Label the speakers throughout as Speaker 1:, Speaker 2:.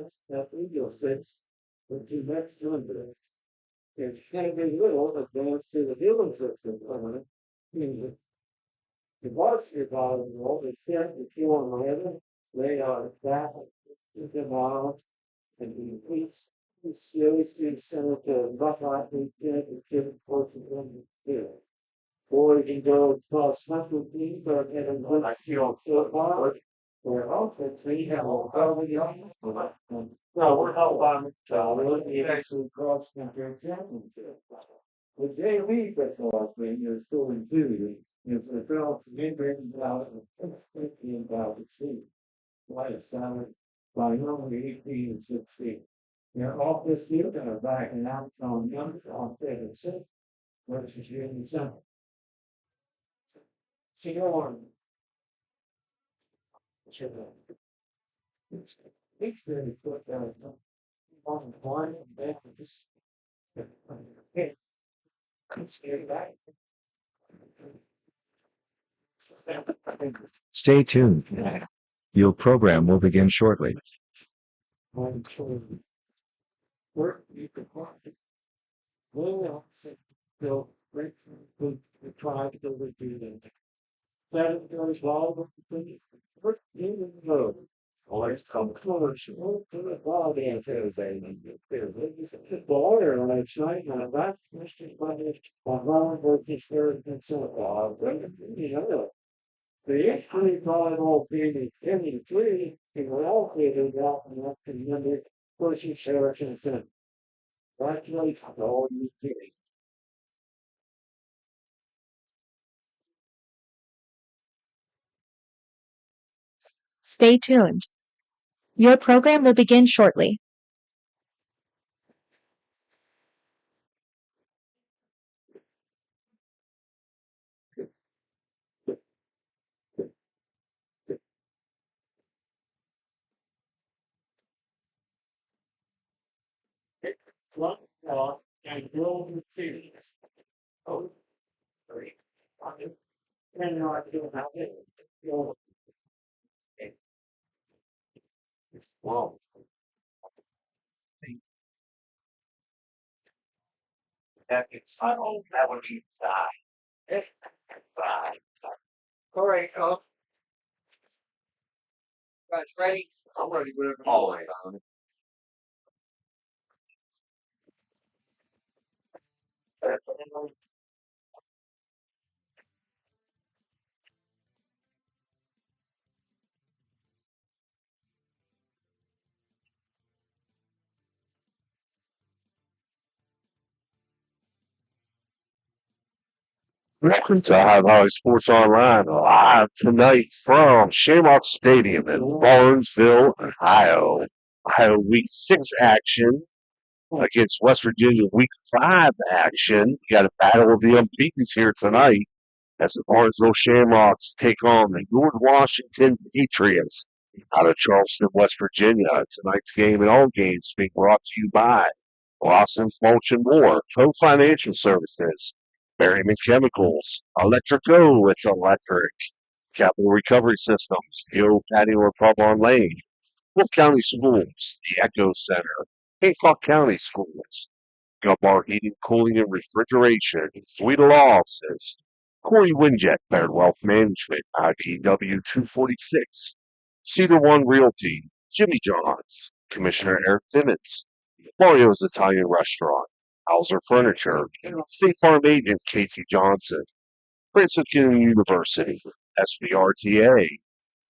Speaker 1: six, that equal six, with two next cylinders. It's kind of a little advanced to the healing system, in the varsity volleyball, they set the two on the other, they are back to the model, and the increase, the series is sent to rough out the kid, portion of the field. Or you can go across country team, but in a good field so far, or also we have a probably on. No, we're not on, we actually cross country championship. With Jay Lee, that's all I've been, you're still in theory. If the girls get ready about it's 50 about the sea. Why it's salad by normally 18 and 16. They're off this year, they're back and out on young on 36 versus you in the summer. See you on. It's really put that on one and then this. Hey, stay back.
Speaker 2: Stay tuned. Your program will begin shortly.
Speaker 1: One, work, you can walk. Well, they'll break the try to go do that. That goes well with the work in the road. Always come close. To the ball dance everything. It's a ball there last night, and I'm not Mr. Money on Robert this third and so far. You know, the actually volleyball being in 23, and we're all figured out and up to the number pushing Sheriff and Center. That's really all you getting.
Speaker 3: Stay tuned. Your program will begin shortly.
Speaker 1: Flop off and roll the series. Oh, great. And I do have it. Wow. That is, I don't have a deep dive. Five. All right, guys, ready? I'm ready, whatever. Always.
Speaker 4: Welcome to High Valley Sports Online live tonight from Shamrock Stadium in Barnesville, Ohio. Ohio Week 6 action against West Virginia Week 5 action. You got a battle of the unbeatens here tonight as the Barnesville Shamrocks take on the George Washington Patriots out of Charleston, West Virginia. Tonight's game and all games being brought to you by Lawson Mulch and More, Co Financial Services, Berryman Chemicals, Electrico, it's electric, Capital Recovery Systems, the old patio or pub on Lane, Wolf County Schools, the Echo Center, Hancock County Schools, Gumbar Heating, Cooling, and Refrigeration, Weedle Offices, Corey Winjet, Baird Wealth Management, IPW 246, Cedar One Realty, Jimmy John's, Commissioner Eric Timmons, Mario's Italian Restaurant, Hauser Furniture, State Farm Agent Casey Johnson, Princeton University, SBRTA,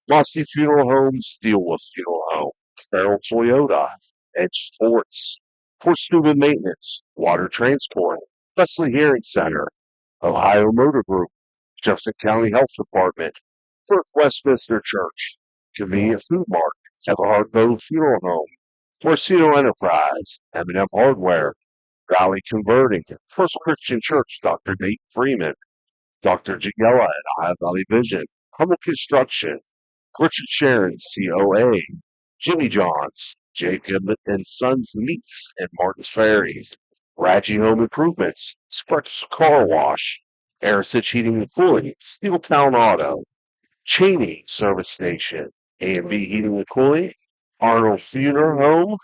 Speaker 4: Musty Funeral Home, Steelwolf Funeral Home, Farrell Toyota, Edge Sports, Fort Steuben Maintenance, Water Transport, Wesley Hearing Center, Ohio Motor Group, Jefferson County Health Department, First Westminster Church, Convenient Food Mart, Everhard Bow Funeral Home, Morcino Enterprise, M&M Hardware, Valley Converting, First Christian Church, Dr. Nate Freeman, Dr. Jagella at Ohio Valley Vision, Humble Construction, Richard Sharon, COA, Jimmy John's, Jacob and Sons Meats and Martin's Ferry, Raggy Home Improvements, Sparks Car Wash, Arisich Heating and Cooling, Steeltown Auto, Cheney Service Station, A&B Heating and Cooling, Arnold Funeral Home,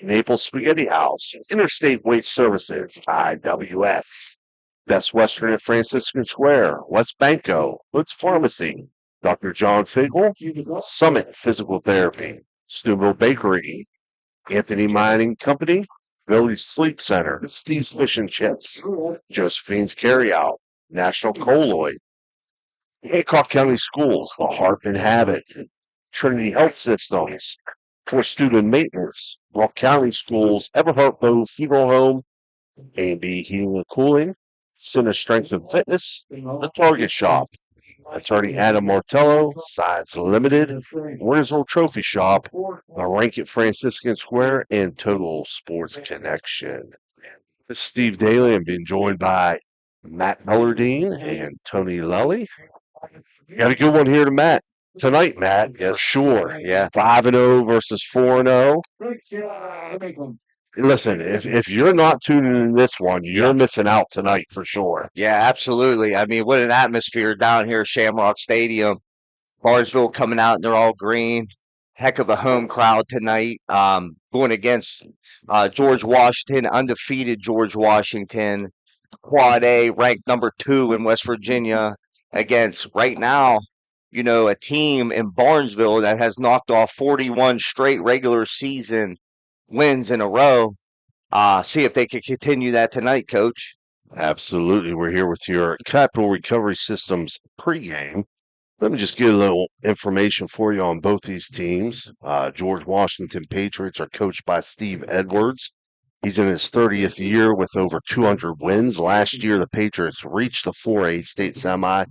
Speaker 4: Naples Spaghetti House, Interstate Waste Services, IWS, Best Western at Franciscan Square, West Banco, Hood's Pharmacy, Dr. John Figel, Summit Physical Therapy, Steubenville Bakery, Anthony Mining Company, Village Sleep Center, Steve's Fish and Chips, Josephine's Carryout, National Colloid, Hancock County Schools, The Harp and Habit, Trinity Health Systems, for student maintenance, Rock County Schools, Everhart Bow Funeral Home, A&B Heating and Cooling, Center Strength and Fitness, The Target Shop, Attorney Adam Martello, Sides Limited, Wintersville Trophy Shop, The Rank at Franciscan Square, and Total Sports Connection. This is Steve Daly. I'm being joined by Matt Bellardine and Tony Lully. Got a good one here tonight, Matt. Yes, for sure. Yeah, 5-0 versus 4-0. Listen, if you're not tuning in this one, you're missing out tonight for sure.
Speaker 5: Yeah, absolutely. I mean, what an atmosphere down here at Shamrock Stadium. Barnesville coming out and they're all green. Heck of a home crowd tonight. Going against George Washington, undefeated George Washington, Quad A, ranked number 2 in West Virginia, against right now, a team in Barnesville that has knocked off 41 straight regular season wins in a row. See if they can continue that tonight, Coach.
Speaker 4: Absolutely. We're here with your Capital Recovery Systems pregame. Let me just get a little information for you on both these teams. George Washington Patriots are coached by Steve Edwards. He's in his 30th year with over 200 wins. Last year, the Patriots reached the 4A state semi.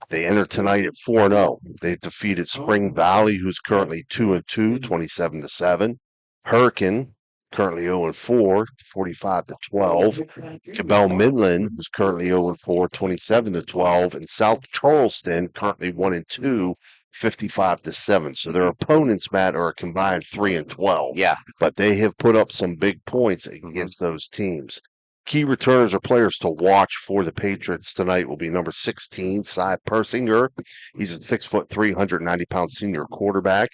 Speaker 4: They entered tonight at 4-0. They've defeated Spring Valley, who's currently 2-2, 27-7. Hurricane, currently 0-4, 45-12. Cabell Midland, who's currently 0-4, 27-12. And South Charleston, currently 1-2, 55-7. So their opponents, Matt, are a combined 3-12.
Speaker 5: Yeah.
Speaker 4: But they have put up some big points against those teams. Key returners or players to watch for the Patriots tonight will be number 16, Cy Persinger. He's a 6'3", 190-pound senior quarterback.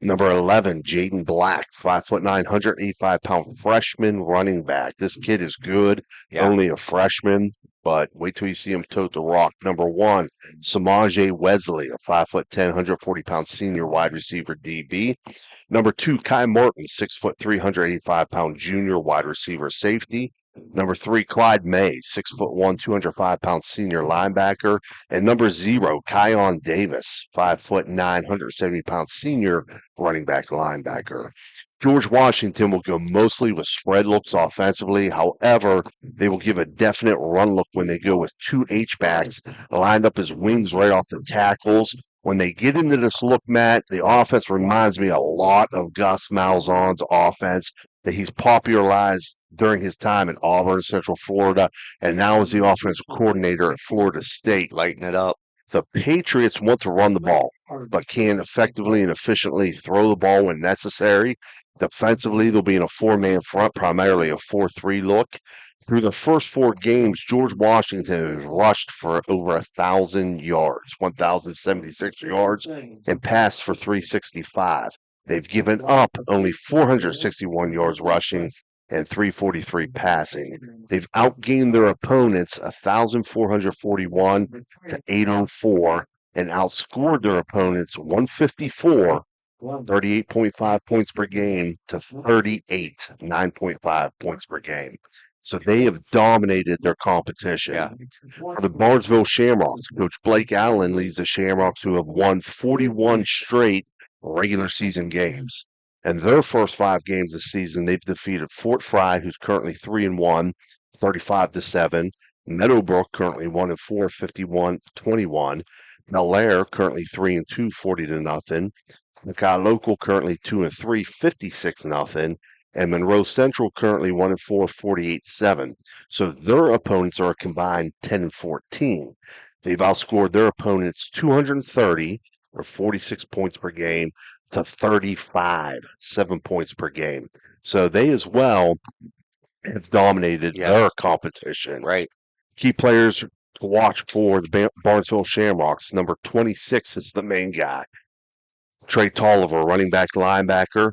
Speaker 4: Number 11, Jaden Black, 5'9", 185-pound freshman running back. This kid is good, only a freshman, but wait till you see him tote the rock. Number 1, Samaje Wesley, a 5'10", 140-pound senior wide receiver DB. Number 2, Kai Martin, 6'3", 185-pound junior wide receiver safety. Number 3, Clyde May, 6'1", 205-pound senior linebacker. And number 0, Kion Davis, 5'9", 170-pound senior running back linebacker. George Washington will go mostly with spread looks offensively. However, they will give a definite run look when they go with 2 H-backs lined up as wings right off the tackles. When they get into this look, Matt, the offense reminds me a lot of Gus Malzahn's offense that he's popularized during his time in Auburn, Central Florida, and now is the offensive coordinator at Florida State.
Speaker 5: Lighten it up.
Speaker 4: The Patriots want to run the ball, but can effectively and efficiently throw the ball when necessary. Defensively, they'll be in a 4-man front, primarily a 4-3 look. Through the first 4 games, George Washington has rushed for over 1,000 yards, 1,076 yards, and passed for 365. They've given up only 461 yards rushing and 343 passing. They've outgained their opponents 1,441 to 804 and outscored their opponents 154, 38.5 points per game to 38, 9.5 points per game. So they have dominated their competition.
Speaker 5: Yeah.
Speaker 4: For the Barnesville Shamrocks, Coach Blake Allen leads the Shamrocks, who have won 41 straight regular season games. And their first 5 games this season, they've defeated Fort Fry, who's currently 3-1, 35-7. Meadowbrook, currently 1-4, 51-21. Bel Air, currently 3-2, 40-0. Mackay Local, currently 2-3, 56-0. And Monroe Central, currently 1-4, 48-7. So their opponents are a combined 10-14. They've outscored their opponents 230, or 46 points per game, to 35, 7 points per game. So they as well have dominated their competition.
Speaker 5: Right.
Speaker 4: Key players to watch for the Barnesville Shamrocks. Number 26 is the main guy. Trey Tolliver, running back, linebacker.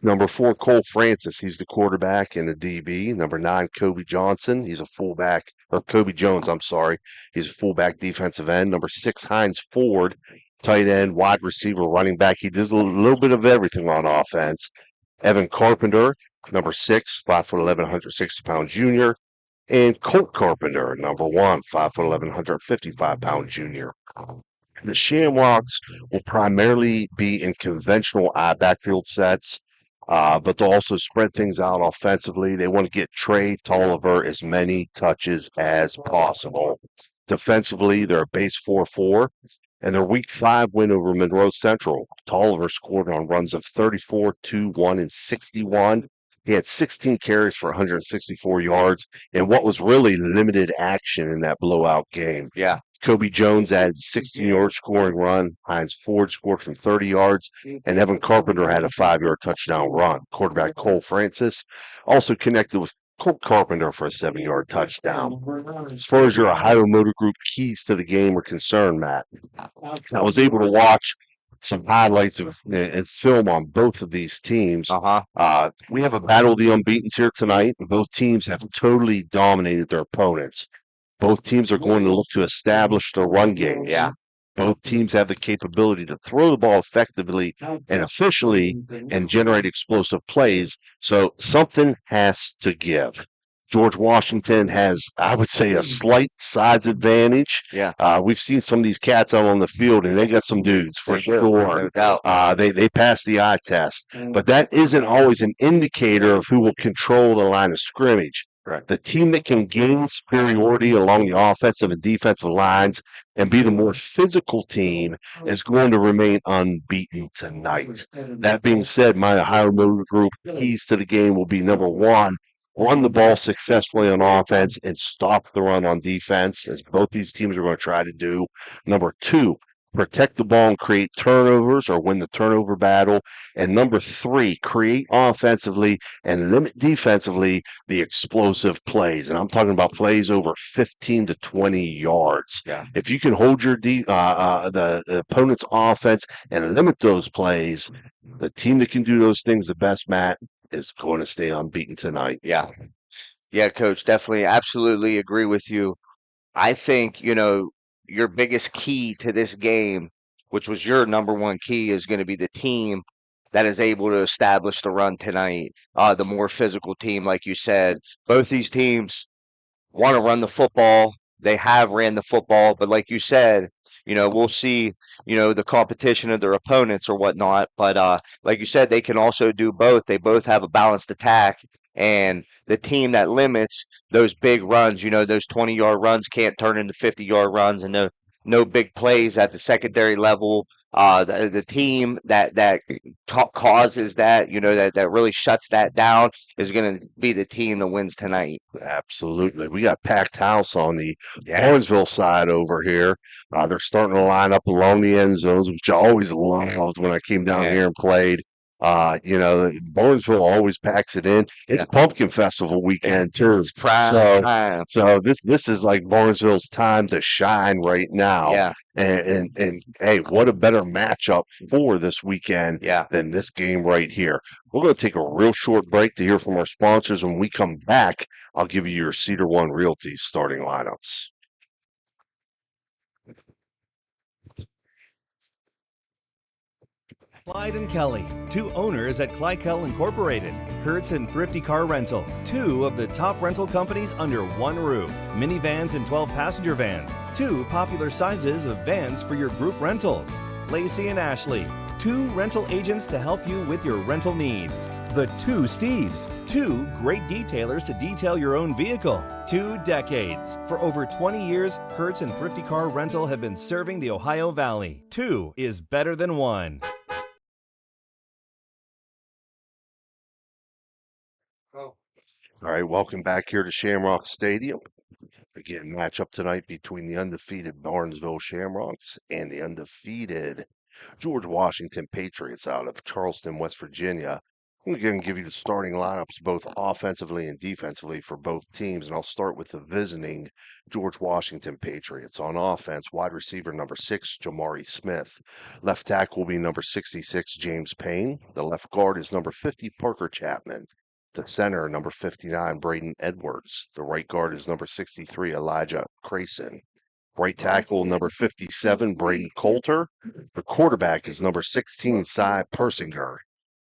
Speaker 4: Number 4, Cole Francis. He's the quarterback and the DB. Number 9, Kobe Johnson. He's a fullback, or Kobe Jones, I'm sorry. He's a fullback defensive end. Number 6, Hines Ford, tight end, wide receiver, running back. He does a little bit of everything on offense. Evan Carpenter, number 6, 5'11", 160-pound junior. And Colt Carpenter, number 1, 5'11", 155-pound junior. The Shamrocks will primarily be in conventional I backfield sets, but they'll also spread things out offensively. They want to get Trey Tolliver as many touches as possible. Defensively, they're a base 4-4, and their Week 5 win over Monroe Central. Tolliver scored on runs of 34, 2-1, and 61. He had 16 carries for 164 yards and what was really limited action in that blowout game.
Speaker 5: Yeah.
Speaker 4: Kobe Jones added a 16-yard scoring run. Hines Ford scored from 30 yards, and Evan Carpenter had a 5-yard touchdown run. Quarterback Cole Francis also connected with Colt Carpenter for a 7-yard touchdown. As far as your Ohio Motor Group keys to the game are concerned, Matt, I was able to watch some highlights of and film on both of these teams. We have a battle of the unbeatens here tonight, and both teams have totally dominated their opponents. Both teams are going to look to establish their run games.
Speaker 5: Yeah.
Speaker 4: Both teams have the capability to throw the ball effectively and efficiently and generate explosive plays. So something has to give. George Washington has, I would say, a slight size advantage.
Speaker 5: Yeah.
Speaker 4: We've seen some of these cats out on the field, and they got some dudes for sure.
Speaker 5: No doubt.
Speaker 4: They pass the eye test, but that isn't always an indicator of who will control the line of scrimmage.
Speaker 5: Correct.
Speaker 4: The team that can gain superiority along the offensive and defensive lines and be the more physical team is going to remain unbeaten tonight. That being said, my Ohio Motor Group keys to the game will be number 1, run the ball successfully on offense and stop the run on defense, as both these teams are going to try to do. Number 2, protect the ball and create turnovers or win the turnover battle. And number 3, create offensively and limit defensively the explosive plays. And I'm talking about plays over 15 to 20 yards.
Speaker 5: Yeah.
Speaker 4: If you can hold your the opponent's offense and limit those plays, the team that can do those things the best, Matt, is going to stay unbeaten tonight.
Speaker 5: Yeah. Yeah, Coach, definitely, absolutely agree with you. I think, your biggest key to this game, which was your number 1 key, is going to be the team that is able to establish the run tonight. The more physical team, like you said. Both these teams want to run the football. They have ran the football, but like you said, we'll see, the competition of their opponents or whatnot. But like you said, they can also do both. They both have a balanced attack. And the team that limits those big runs, those 20-yard runs can't turn into 50-yard runs, and no big plays at the secondary level. The team that causes that, that really shuts that down is going to be the team that wins tonight.
Speaker 4: Absolutely. We got packed house on the Barnesville side over here. They're starting to line up along the end zones, which I always loved when I came down here and played. Barnesville always packs it in. It's Pumpkin Festival weekend too.
Speaker 5: It's prime.
Speaker 4: So this is like Barnesville's time to shine right now.
Speaker 5: Yeah.
Speaker 4: And hey, what a better matchup for this weekend than this game right here. We're going to take a real short break to hear from our sponsors. When we come back, I'll give you your Cedar One Realty starting lineups.
Speaker 6: Clyde and Kelly, 2 owners at Clykel Incorporated. Hertz and Thrifty Car Rental, 2 of the top rental companies under one roof. Minivans and 12-passenger vans, 2 popular sizes of vans for your group rentals. Lacey and Ashley, 2 rental agents to help you with your rental needs. The 2 Steves, 2 great detailers to detail your own vehicle. 2 decades. For over 20 years, Hertz and Thrifty Car Rental have been serving the Ohio Valley. 2 is better than 1.
Speaker 4: All right, welcome back here to Shamrock Stadium. Again, matchup tonight between the undefeated Barnesville Shamrocks and the undefeated George Washington Patriots out of Charleston, West Virginia.
Speaker 7: I'm going to give you the starting lineups both offensively and defensively for both teams, and I'll start with the visiting George Washington Patriots. On offense, wide receiver number 6, Jamari Smith. Left tackle will be number 66, James Payne. The left guard is number 50, Parker Chapman. The center, number 59, Braden Edwards. The right guard is number 63, Elijah Crayson. Right tackle, number 57, Braden Coulter. The quarterback is number 16, Cy Persinger.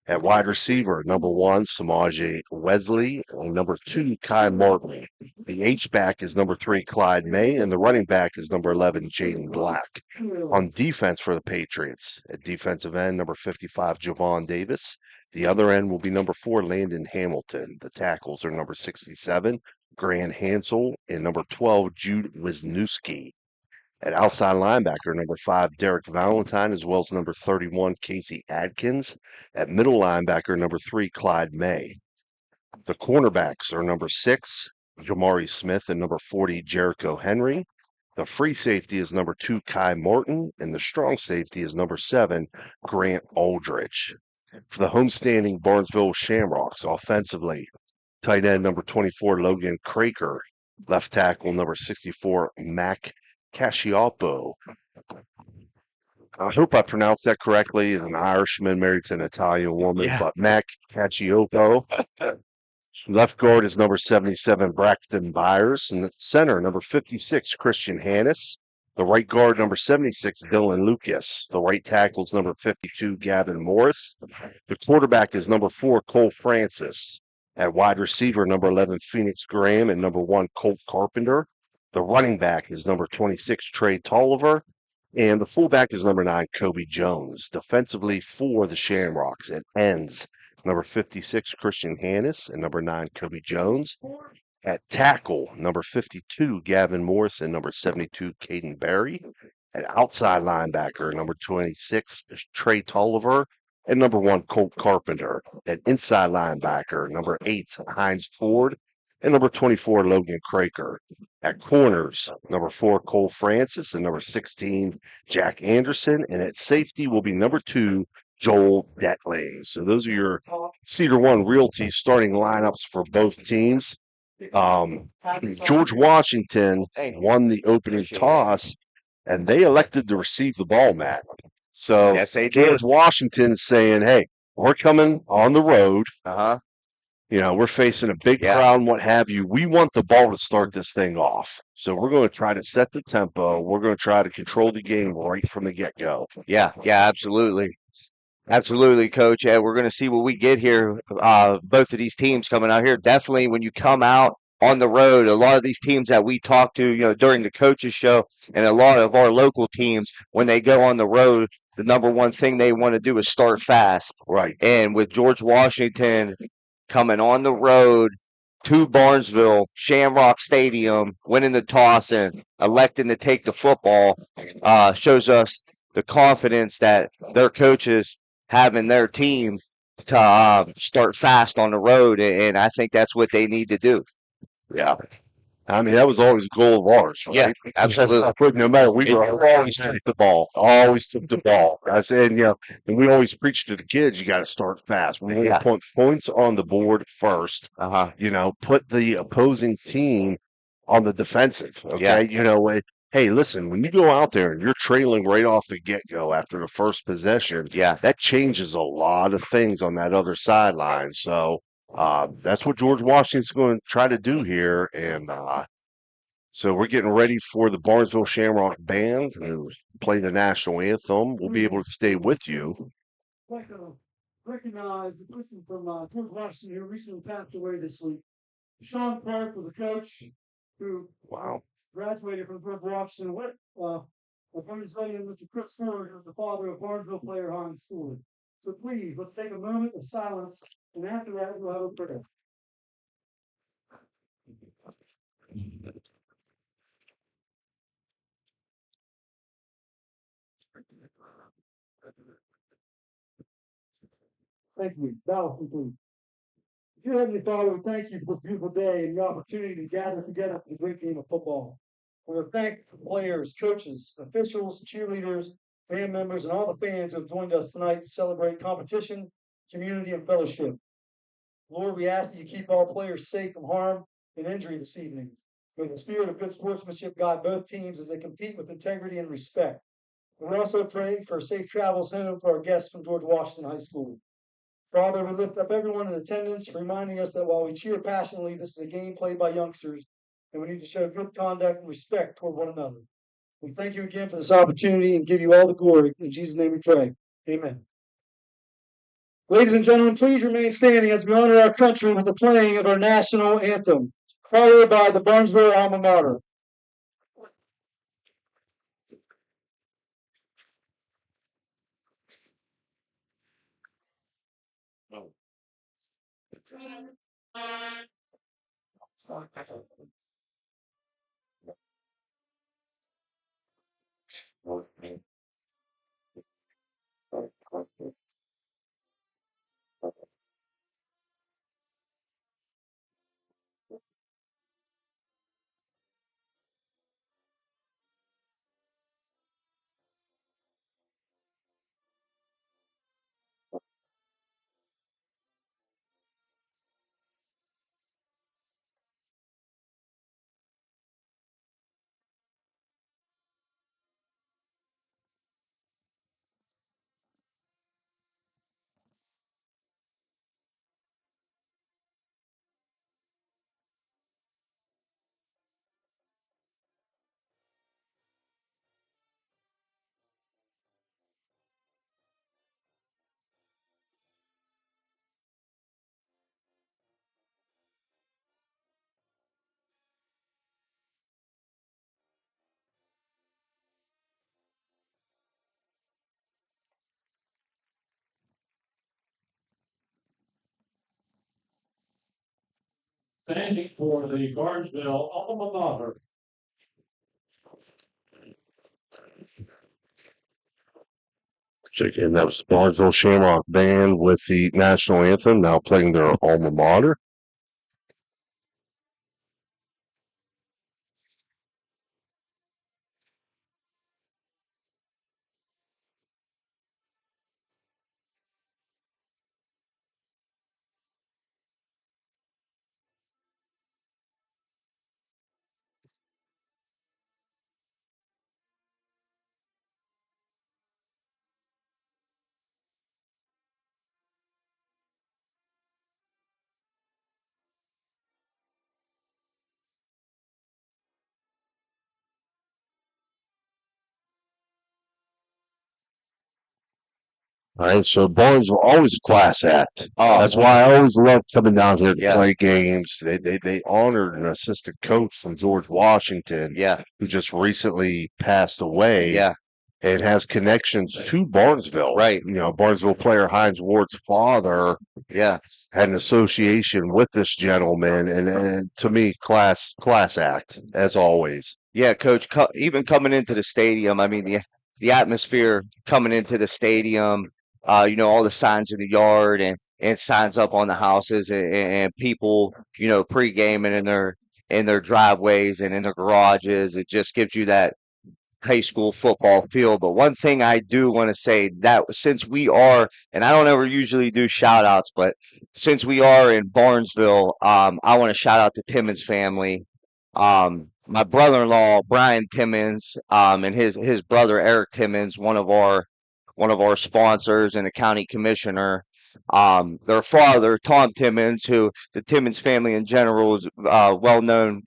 Speaker 7: At wide receiver, number 1, Samaje Wesley, and number 2, Kai Martin. The H-back is number 3, Clyde May, and the running back is number 11, Jaden Black. On defense for the Patriots, at defensive end, number 55, Javon Davis. The other end will be number 4, Landon Hamilton. The tackles are number 67, Grant Hansel, and number 12, Jude Wisniewski. At outside linebacker, number 5, Derek Valentine, as well as number 31, Casey Adkins. At middle linebacker, number 3, Clyde May. The cornerbacks are number 6, Jamari Smith, and number 40, Jericho Henry. The free safety is number 2, Kai Martin, and the strong safety is number 7, Grant Aldrich. For the homestanding Barnesville Shamrocks, offensively, tight end number 24, Logan Craker. Left tackle number 64, Mac Cacioppo. I hope I pronounced that correctly. He's an Irishman married to an Italian woman, but Mac Cacioppo. Left guard is number 77, Braxton Byers. And the center, number 56, Christian Hannis. The right guard, number 76, Dylan Lucas. The right tackle is number 52, Gavin Morris. The quarterback is number 4, Cole Francis. At wide receiver, number 11, Phoenix Graham, and number 1, Colt Carpenter. The running back is number 26, Trey Tolliver, and the fullback is number 9, Kobe Jones. Defensively for the Shamrocks, it ends number 56, Christian Hannis, and number 9, Kobe Jones. At tackle, number 52, Gavin Morris, and number 72, Caden Berry. At outside linebacker, number 26, Trey Tolliver, and number 1, Colt Carpenter. At inside linebacker, number 8, Heinz Ford, and number 24, Logan Craker. At corners, number 4, Cole Francis, and number 16, Jack Anderson. And at safety will be number 2, Joel Detling. So those are your Cedar One Realty starting lineups for both teams. George Washington won the opening toss, and they elected to receive the ball, Matt. So
Speaker 5: Yes, they
Speaker 7: George
Speaker 5: did.
Speaker 7: Washington's saying, hey, we're coming on the road.
Speaker 5: Uh-huh.
Speaker 7: You know, we're facing a big crowd and what have you. We want the ball to start this thing off. So we're going to try to set the tempo. We're going to try to control the game right from the get-go.
Speaker 5: Yeah, absolutely. Absolutely, Coach. Yeah, we're going to see what we get here. Both of these teams coming out here. Definitely when you come out on the road, a lot of these teams that we talk to, during the coaches show, and a lot of our local teams, when they go on the road, the number one thing they want to do is start fast.
Speaker 7: Right.
Speaker 5: And with George Washington coming on the road to Barnesville, Shamrock Stadium, winning the toss and electing to take the football, shows us the confidence that their coaches have in their team to start fast on the road. And I think that's what they need to do.
Speaker 7: Yeah. I mean, that was always a goal of ours, right?
Speaker 5: Yeah, absolutely.
Speaker 7: No matter, we always took the ball. Always took the ball. I said, and we always preach to the kids, you got to start fast. We want to put points on the board first. Put the opposing team on the defensive. Okay. Hey, listen, when you go out there and you're trailing right off the get-go after the first possession, that changes a lot of things on that other sideline. So that's what George Washington's going to try to do here. And so we're getting ready for the Barnesville Shamrock Band to play the national anthem. We'll be able to stay with you.
Speaker 1: I'd like to recognize the person from George Washington who recently passed away this week. Sean Clark was a coach who graduated from George Washington. My friend saying Mr. Chris Ford was the father of Barnesville player Heinz Ford. So please, let's take a moment of silence, and after that, we'll have a prayer. Thank you. Battle complete. Dear Heavenly Father, we thank you for this beautiful day and the opportunity to gather together for the great game of football. I want to thank the players, coaches, officials, cheerleaders, fan members, and all the fans who have joined us tonight to celebrate competition,
Speaker 8: community, and fellowship. Lord, we ask that you keep all players safe from harm and injury this evening. May the spirit of good sportsmanship guide both teams as they compete with integrity and respect. And we also pray for safe travels home for our guests from George Washington High School. Father, we lift up everyone in attendance, reminding us that while we cheer passionately, this is a game played by youngsters, and we need to show good conduct and respect toward one another. We thank you again for this opportunity and give you all the glory. In Jesus' name we pray. Amen. Ladies and gentlemen, please remain standing as we honor our country with the playing of our national anthem, followed by the Barnesville alma mater.
Speaker 1: Standing for the Barnesville alma mater.
Speaker 7: Again, that was the Barnesville Shamrock Band with the national anthem, now playing their alma mater. All right, so Barnesville always a class act.
Speaker 5: Oh,
Speaker 7: That's why I always love coming down here to
Speaker 5: Yeah.
Speaker 7: play games. They honored an assistant coach from George Washington
Speaker 5: yeah,
Speaker 7: who just recently passed away.
Speaker 5: yeah,
Speaker 7: And has connections to Barnesville.
Speaker 5: Right.
Speaker 7: You know, Barnesville player Heinz Ward's father
Speaker 5: yeah.
Speaker 7: had an association with this gentleman, and to me, class act as always.
Speaker 5: Yeah, Coach. Even coming into the stadium, I mean the atmosphere coming into the stadium. All the signs in the yard and signs up on the houses and people, pre-gaming in their driveways and in their garages. It just gives you that high school football field. But one thing I do want to say that since we are, and I don't ever usually do shout outs, but since we are in Barnesville, I want to shout out the Timmons family. My brother-in-law, Brian Timmons, and his brother, Eric Timmons, one of our sponsors and a county commissioner. Their father, Tom Timmons, who the Timmons family in general is well-known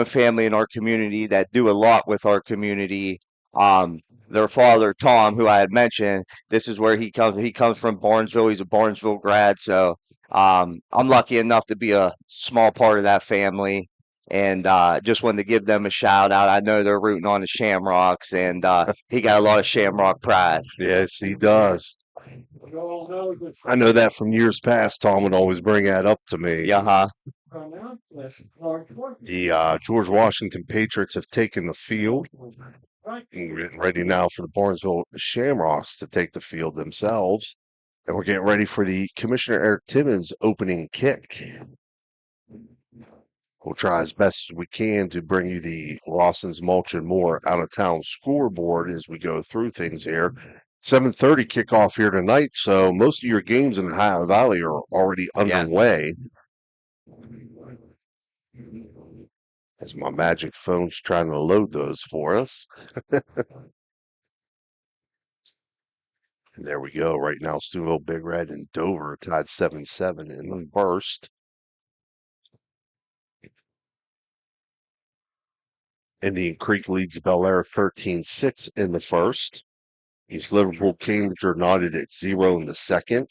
Speaker 5: family in our community that do a lot with our community. Their father, Tom, who I had mentioned, this is where he comes. He comes from Barnesville. He's a Barnesville grad, so I'm lucky enough to be a small part of that family. And just wanted to give them a shout out. I know they're rooting on the Shamrocks, and he got a lot of Shamrock pride.
Speaker 7: Yes, he does.
Speaker 1: We all know that
Speaker 7: I know that from years past. Tom would always bring that up to me.
Speaker 5: Yeah, huh?
Speaker 1: pronouncement are important.
Speaker 7: The George Washington Patriots have taken the field.
Speaker 1: Right.
Speaker 7: And we're getting ready now for the Barnesville Shamrocks to take the field themselves. And we're getting ready for the Commissioner Eric Timmons opening kick. We'll try as best as we can to bring you the Lawson's Mulch and More out of town scoreboard as we go through things here. 7:30 kickoff here tonight, so most of your games in the Ohio Valley are already underway. As my magic phone's trying to load those for us. And there we go. Right now, Steubenville Big Red and Dover tied 7-7 in the first. Indian Creek leads Bel Air 13-6 in the first. East Liverpool Cambridge are knotted at 0 in the second.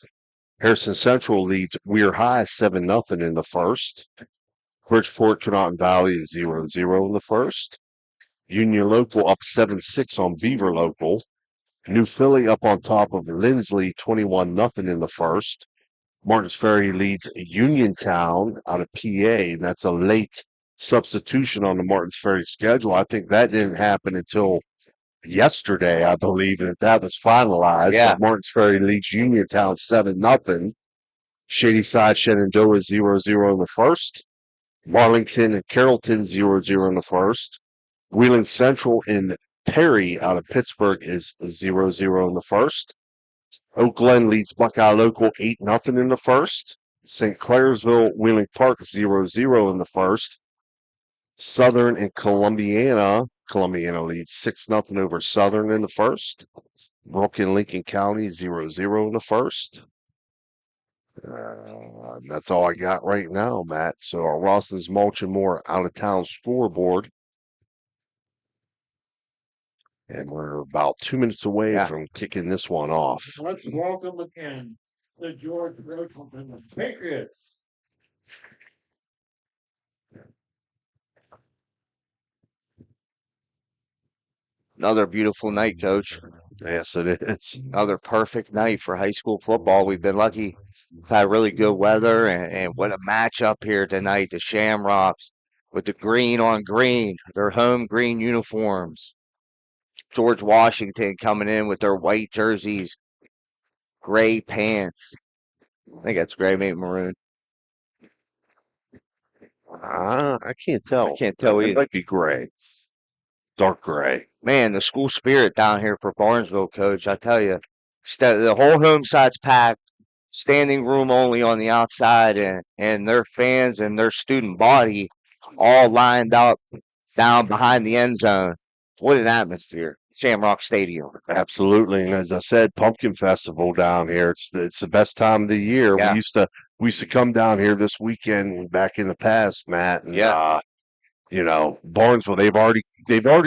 Speaker 7: Harrison Central leads Weir High 7-0 in the first. Bridgeport Canton Valley is 0-0 in the first. Union Local up 7-6 on Beaver Local. New Philly up on top of Lindsley 21-0 in the first. Martins Ferry leads Uniontown out of PA, and that's a late substitution on the Martins Ferry schedule. I think that didn't happen until yesterday, I believe, that was finalized.
Speaker 5: Yeah.
Speaker 7: But Martins Ferry leads Uniontown 7-0. Shadyside Shenandoah 0-0 in the first. Marlington and Carrollton 0-0 in the first. Wheeling Central in Perry out of Pittsburgh is 0-0 in the first. Oak Glen leads Buckeye Local 8-0 in the first. St. Clairsville Wheeling Park 0-0 in the first. Southern and Columbiana leads 6-0 over Southern in the first. Brook and Lincoln County 0-0 in the first. And that's all I got right now, Matt. So our Rawson's Mulch and More out of town scoreboard. And we're about 2 minutes away from kicking this one off.
Speaker 1: Let's welcome again the George Roachman and the Patriots.
Speaker 5: Another beautiful night, Coach.
Speaker 7: Yes, it is.
Speaker 5: Another perfect night for high school football. We've been lucky. We've had really good weather, and what a matchup here tonight. The Shamrocks with the green on green, their home green uniforms. George Washington coming in with their white jerseys, gray pants. I think that's gray, maybe maroon.
Speaker 7: I can't tell.
Speaker 5: I can't tell
Speaker 7: It
Speaker 5: either.
Speaker 7: might be gray. Dark gray.
Speaker 5: Man, the school spirit down here for Barnesville, Coach, I tell you, the whole home side's packed, standing room only on the outside, and their fans and their student body all lined up down behind the end zone. What an atmosphere. Shamrock Stadium.
Speaker 7: Absolutely. And as I said, Pumpkin Festival down here. It's the best time of the year.
Speaker 5: Yeah.
Speaker 7: We used to come down here this weekend back in the past, Matt. And Barnesville, they've already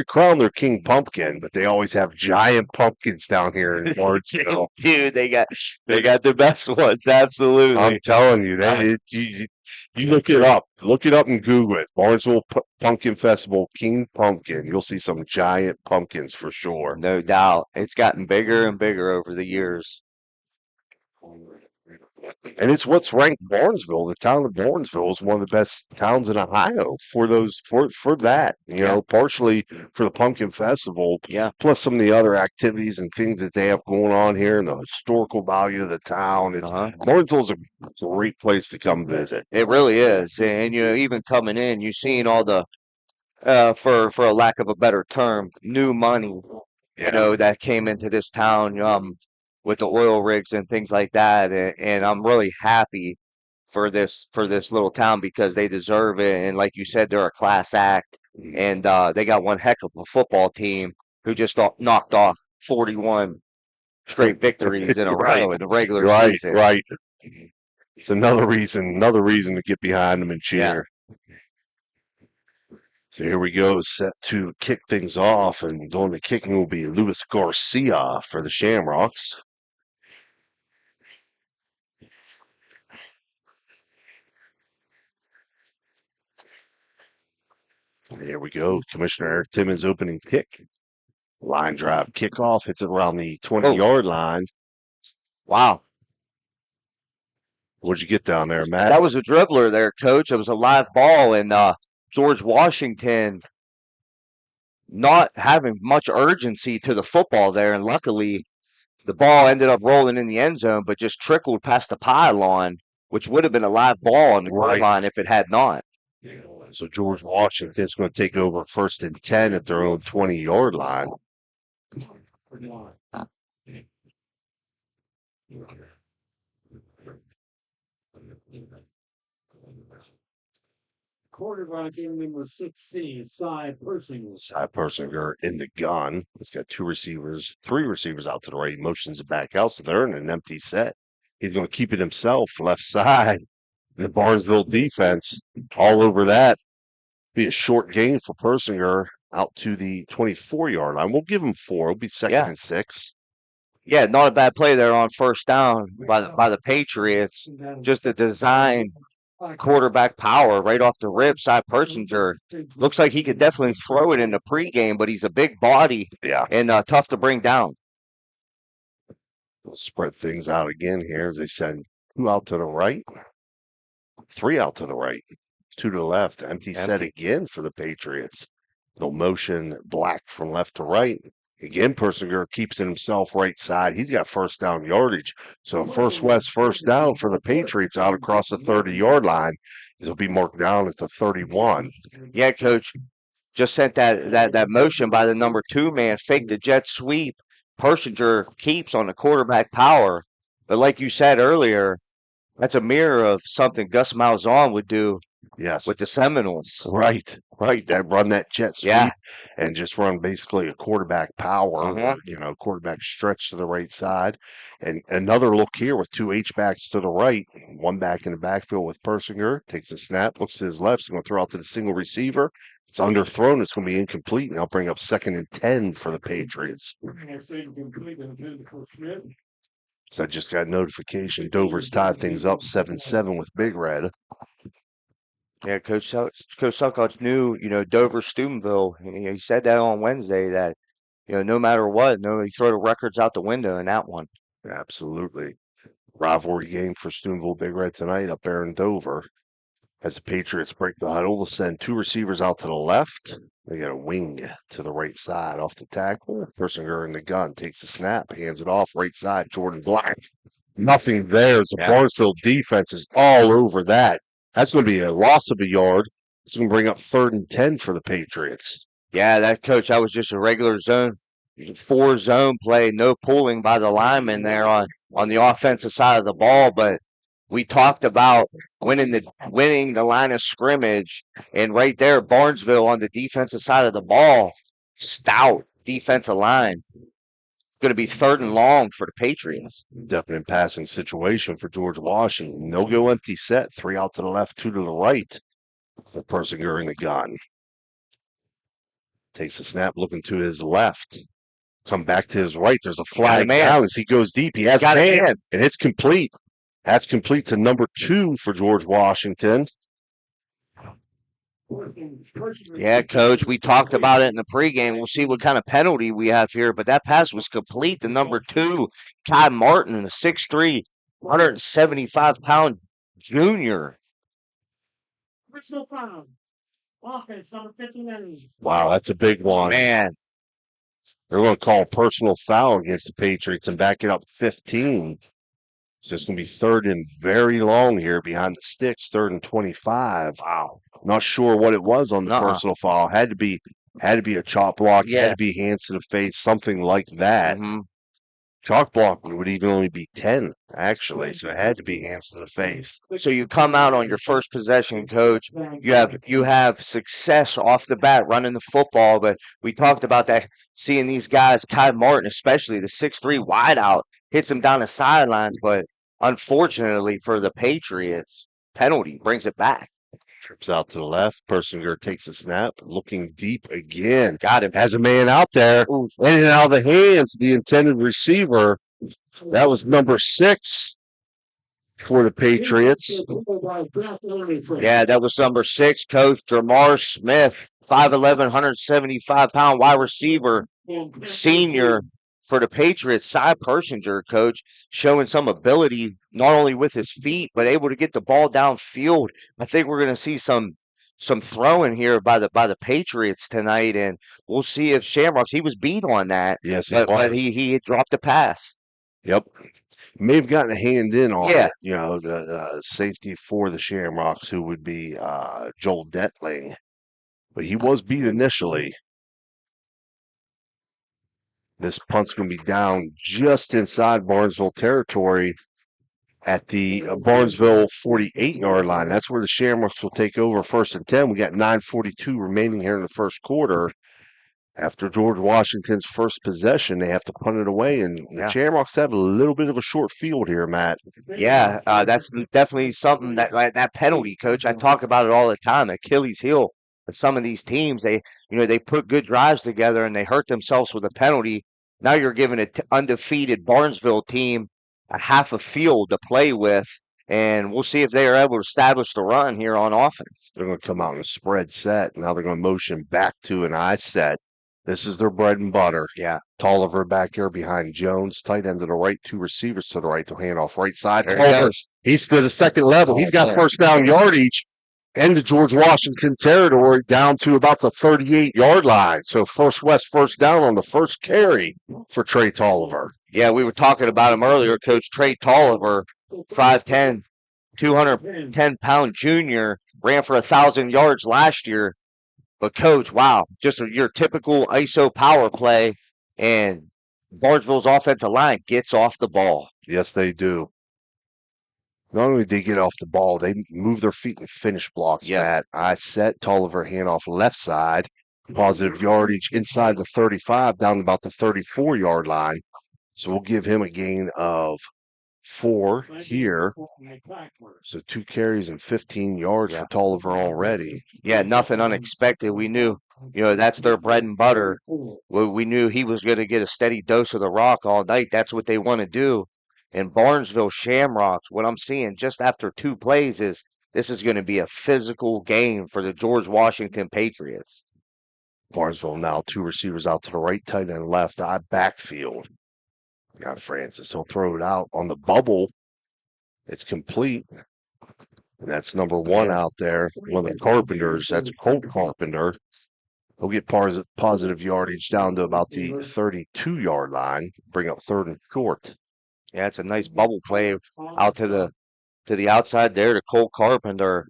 Speaker 7: crowned their king pumpkin, but they always have giant pumpkins down here in Barnesville.
Speaker 5: Dude, they got the best ones. Absolutely.
Speaker 7: I'm telling you, you look it up. Look it up and Google it. Barnesville Pumpkin Festival, King Pumpkin. You'll see some giant pumpkins for sure.
Speaker 5: No doubt. It's gotten bigger and bigger over the years.
Speaker 7: And it's what's ranked Barnesville. The town of Barnesville is one of the best towns in Ohio for that. Partially for the Pumpkin Festival.
Speaker 5: Yeah.
Speaker 7: Plus some of the other activities and things that they have going on here and the historical value of the town. Barnesville's a great place to come visit.
Speaker 5: It really is. And even coming in, you've seen all the for a lack of a better term, new money, that came into this town with the oil rigs and things like that. And I'm really happy for this little town because they deserve it. And like you said, they're a class act, and they got one heck of a football team who just knocked off 41 straight victories in a row in the regular season.
Speaker 7: Right. It's another reason to get behind them and cheer. So here we go, set to kick things off, and doing the kicking will be Luis Garcia for the Shamrocks. There we go. Commissioner Eric Timmons opening kick. Line drive kickoff. Hits it around the 20-yard line.
Speaker 5: Wow.
Speaker 7: What'd you get down there, Matt?
Speaker 5: That was a dribbler there, Coach. It was a live ball, and George Washington not having much urgency to the football there, and luckily the ball ended up rolling in the end zone, but just trickled past the pylon, which would have been a live ball on the goal line if it had not.
Speaker 7: So George Washington's going to take over 1st and 10 at their own 20-yard line.
Speaker 1: Quarterback in number 16, Cy Persinger.
Speaker 7: Cy Persinger in the gun. He's got three receivers out to the right. He motions it back out, so they're in an empty set. He's going to keep it himself, left side. The Barnesville defense all over that. Be a short gain for Persinger out to the 24-yard line. We'll give him 4. It'll be second and 6.
Speaker 5: Yeah, not a bad play there on first down by the Patriots. Just the design quarterback power right off the rip. Cy Persinger looks like he could definitely throw it in the pregame, but he's a big body and tough to bring down.
Speaker 7: We'll spread things out again here as they send 2 out to the right, 3 out to the right, 2 to the left. Empty set again for the Patriots. They'll motion Black from left to right. Again, Persinger keeps it himself right side. He's got first down yardage. So first down for the Patriots out across the 30-yard line. This will be marked down at the 31.
Speaker 5: Yeah, Coach. Just sent that motion by the number 2 man, fake the jet sweep. Persinger keeps on the quarterback power. But like you said earlier, that's a mirror of something Gus Malzahn would do with the Seminoles.
Speaker 7: Right. That run that jet sweep and just run basically a quarterback power, quarterback stretch to the right side. And another look here with 2 H-backs to the right, 1 back in the backfield with Persinger, takes a snap, looks to his left, he's going to throw out to the single receiver. It's underthrown, it's going to be incomplete, and they'll bring up second and 10 for the Patriots. So I just got notification. Dover's tied things up 7-7 with Big Red.
Speaker 5: Yeah, Coach Suckots knew, Dover Steubenville. He said that on Wednesday that, no matter what, he throw the records out the window in that one.
Speaker 7: Absolutely. Rivalry game for Steubenville Big Red tonight up there in Dover. As the Patriots break the huddle, they'll send 2 receivers out to the left. They got a wing to the right side off the tackle. Persinger in the gun takes the snap, hands it off right side. Jordan Black. Nothing there. The Barnesville defense is all over that. That's going to be a loss of a yard. It's going to bring up 3rd and 10 for the Patriots.
Speaker 5: Yeah, that was just a regular zone, 4 zone play, no pulling by the lineman there on the offensive side of the ball. But we talked about winning the line of scrimmage, and right there, Barnesville on the defensive side of the ball, stout defensive line. Going to be 3rd and long for the Patriots.
Speaker 7: Definite passing situation for George Washington. They'll go empty set, 3 out to the left, 2 to the right. The Persinger in the gun. Takes a snap, looking to his left. Come back to his right. There's a flag down as he goes deep. He has a man, and it's complete. That's complete to number 2 for George Washington.
Speaker 5: Yeah, Coach, we talked about it in the pregame. We'll see what kind of penalty we have here, but that pass was complete to number 2, Kai Martin, a 6'3", 175-pound junior.
Speaker 7: Wow, that's a big one.
Speaker 5: Man.
Speaker 7: They're going to call a personal foul against the Patriots and back it up 15. So it's going to be 3rd and very long here behind the sticks, 3rd and 25.
Speaker 5: Wow.
Speaker 7: Not sure what it was on the personal foul. Had to be a chop block. Had to be hands to the face, something like that. Chalk block would even only be 10, actually. So it had to be hands to the face.
Speaker 5: So you come out on your first possession, Coach. You have success off the bat running the football, but we talked about that, seeing these guys, Kai Martin especially, the 6'3" wideout, hits him down the sidelines, but unfortunately for the Patriots, penalty brings it back.
Speaker 7: Trips out to the left. Persinger takes a snap, looking deep again.
Speaker 5: Got him.
Speaker 7: Has a man out there. In and out of the hands, the intended receiver. That was number 6 for the Patriots.
Speaker 5: Yeah, that was number 6, Coach Jamar Smith, 5'11", 175-pound wide receiver, senior for the Patriots. Cy Persinger, Coach, showing some ability not only with his feet but able to get the ball downfield. I think we're going to see some throwing here by the Patriots tonight, and we'll see if Shamrocks. He was beat on that.
Speaker 7: Yes,
Speaker 5: but he had dropped a pass.
Speaker 7: Yep. May have gotten a hand in on it. The safety for the Shamrocks, who would be Joel Detling, but he was beat initially. This punt's going to be down just inside Barnesville territory at the Barnesville 48-yard line. That's where the Shamrocks will take over 1st and 10. We got 9:42 remaining here in the first quarter. After George Washington's first possession, they have to punt it away, and the Shamrocks have a little bit of a short field here, Matt.
Speaker 5: Yeah, that's definitely something that penalty, Coach. I talk about it all the time. Achilles heel. But some of these teams, they put good drives together and they hurt themselves with a penalty. Now you're giving an undefeated Barnesville team a half a field to play with, and we'll see if they are able to establish the run here on offense.
Speaker 7: They're going to come out in a spread set. Now they're going to motion back to an I set. This is their bread and butter.
Speaker 5: Yeah.
Speaker 7: Tolliver back here behind Jones. Tight end to the right. 2 receivers to the right. To hand off right side.
Speaker 5: There
Speaker 7: Tolliver. He's to the second level. He's got first down yardage into George Washington territory down to about the 38-yard line. So first down on the first carry for Trey Tolliver.
Speaker 5: Yeah, we were talking about him earlier, Coach. Trey Tolliver, 5'10", 210-pound junior, ran for 1,000 yards last year. But, Coach, wow, just your typical ISO power play, and Barnesville's offensive line gets off the ball.
Speaker 7: Yes, they do. Not only did they get off the ball, they move their feet and finish blocks, Matt. I set Tolliver handoff left side, positive yardage inside the 35, down to about the 34-yard line. So we'll give him a gain of 4 here. So 2 carries and 15 yards for Tolliver already.
Speaker 5: Yeah, nothing unexpected. We knew, that's their bread and butter. We knew he was going to get a steady dose of the rock all night. That's what they want to do. And Barnesville Shamrocks, what I'm seeing just after 2 plays is this is going to be a physical game for the George Washington Patriots.
Speaker 7: Barnesville now 2 receivers out to the right, tight end left, I backfield. Got Francis. He'll throw it out on the bubble. It's complete. And that's number 1 out there. One of the Carpenters. That's Colt Carpenter. He'll get positive yardage down to about the 32-yard line. Bring up 3rd and short.
Speaker 5: Yeah, it's a nice bubble play out to the outside there to Colt Carpenter.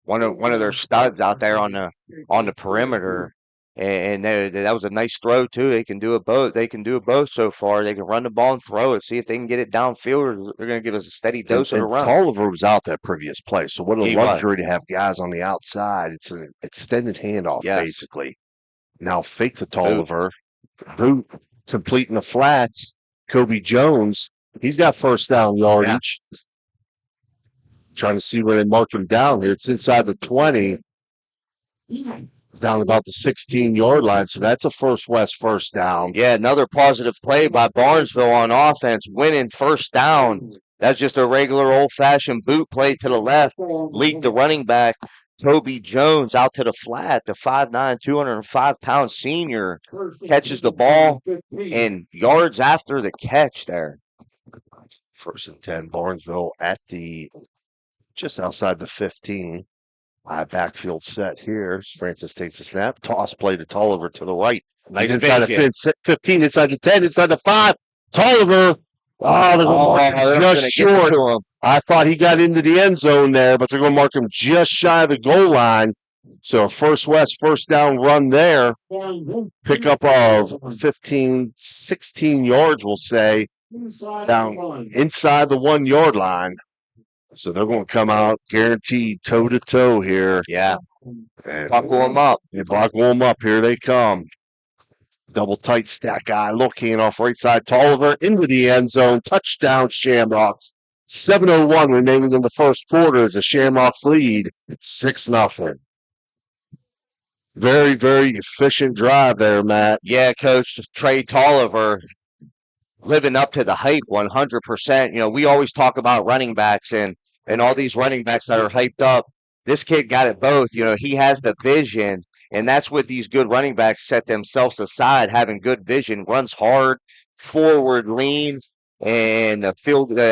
Speaker 5: One of their studs out there on the perimeter. And that was a nice throw too. They can do it both so far. They can run the ball and throw it. See if they can get it downfield. Or they're going to give us a steady dose of the run.
Speaker 7: Tolliver was out that previous play, so what a luxury to have guys on the outside. It's an extended handoff, basically. Now fake to Tolliver. Boot completing the flats. Kobe Jones. He's got first down yardage. Yeah. Trying to see where they mark him down here. It's inside the 20. Down about the 16-yard line, so that's a first down.
Speaker 5: Yeah, another positive play by Barnesville on offense, winning first down. That's just a regular old-fashioned boot play to the left. Leaked the running back, Toby Jones, out to the flat. The 5'9", 205-pound senior catches the ball, and yards after the catch there.
Speaker 7: 1st and 10, Barnesville at just outside the 15. Backfield set here. Francis takes a snap. Toss play to Tolliver to the right.
Speaker 5: Nice
Speaker 7: inside the 15, inside the 10, inside the 5. Tolliver. They're just short. I thought he got into the end zone there, but they're going to mark him just shy of the goal line. So a first down run there. Pickup of 15, 16 yards, we'll say, down inside the 1-yard line. So they're going to come out guaranteed toe-to-toe here.
Speaker 5: Yeah.
Speaker 7: And
Speaker 5: buckle them up.
Speaker 7: They buckle them up. Here they come. Double tight stack guy. Look, handoff right side. Tolliver into the end zone. Touchdown, Shamrocks. 7:01 remaining in the first quarter as the Shamrocks lead 6-0. Very, very efficient drive there, Matt.
Speaker 5: Yeah, Coach. Trey Tolliver living up to the hype 100%. We always talk about running backs and all these running backs that are hyped up. This kid got it both. He has the vision, and that's what these good running backs set themselves aside, having good vision, runs hard, forward lean, and the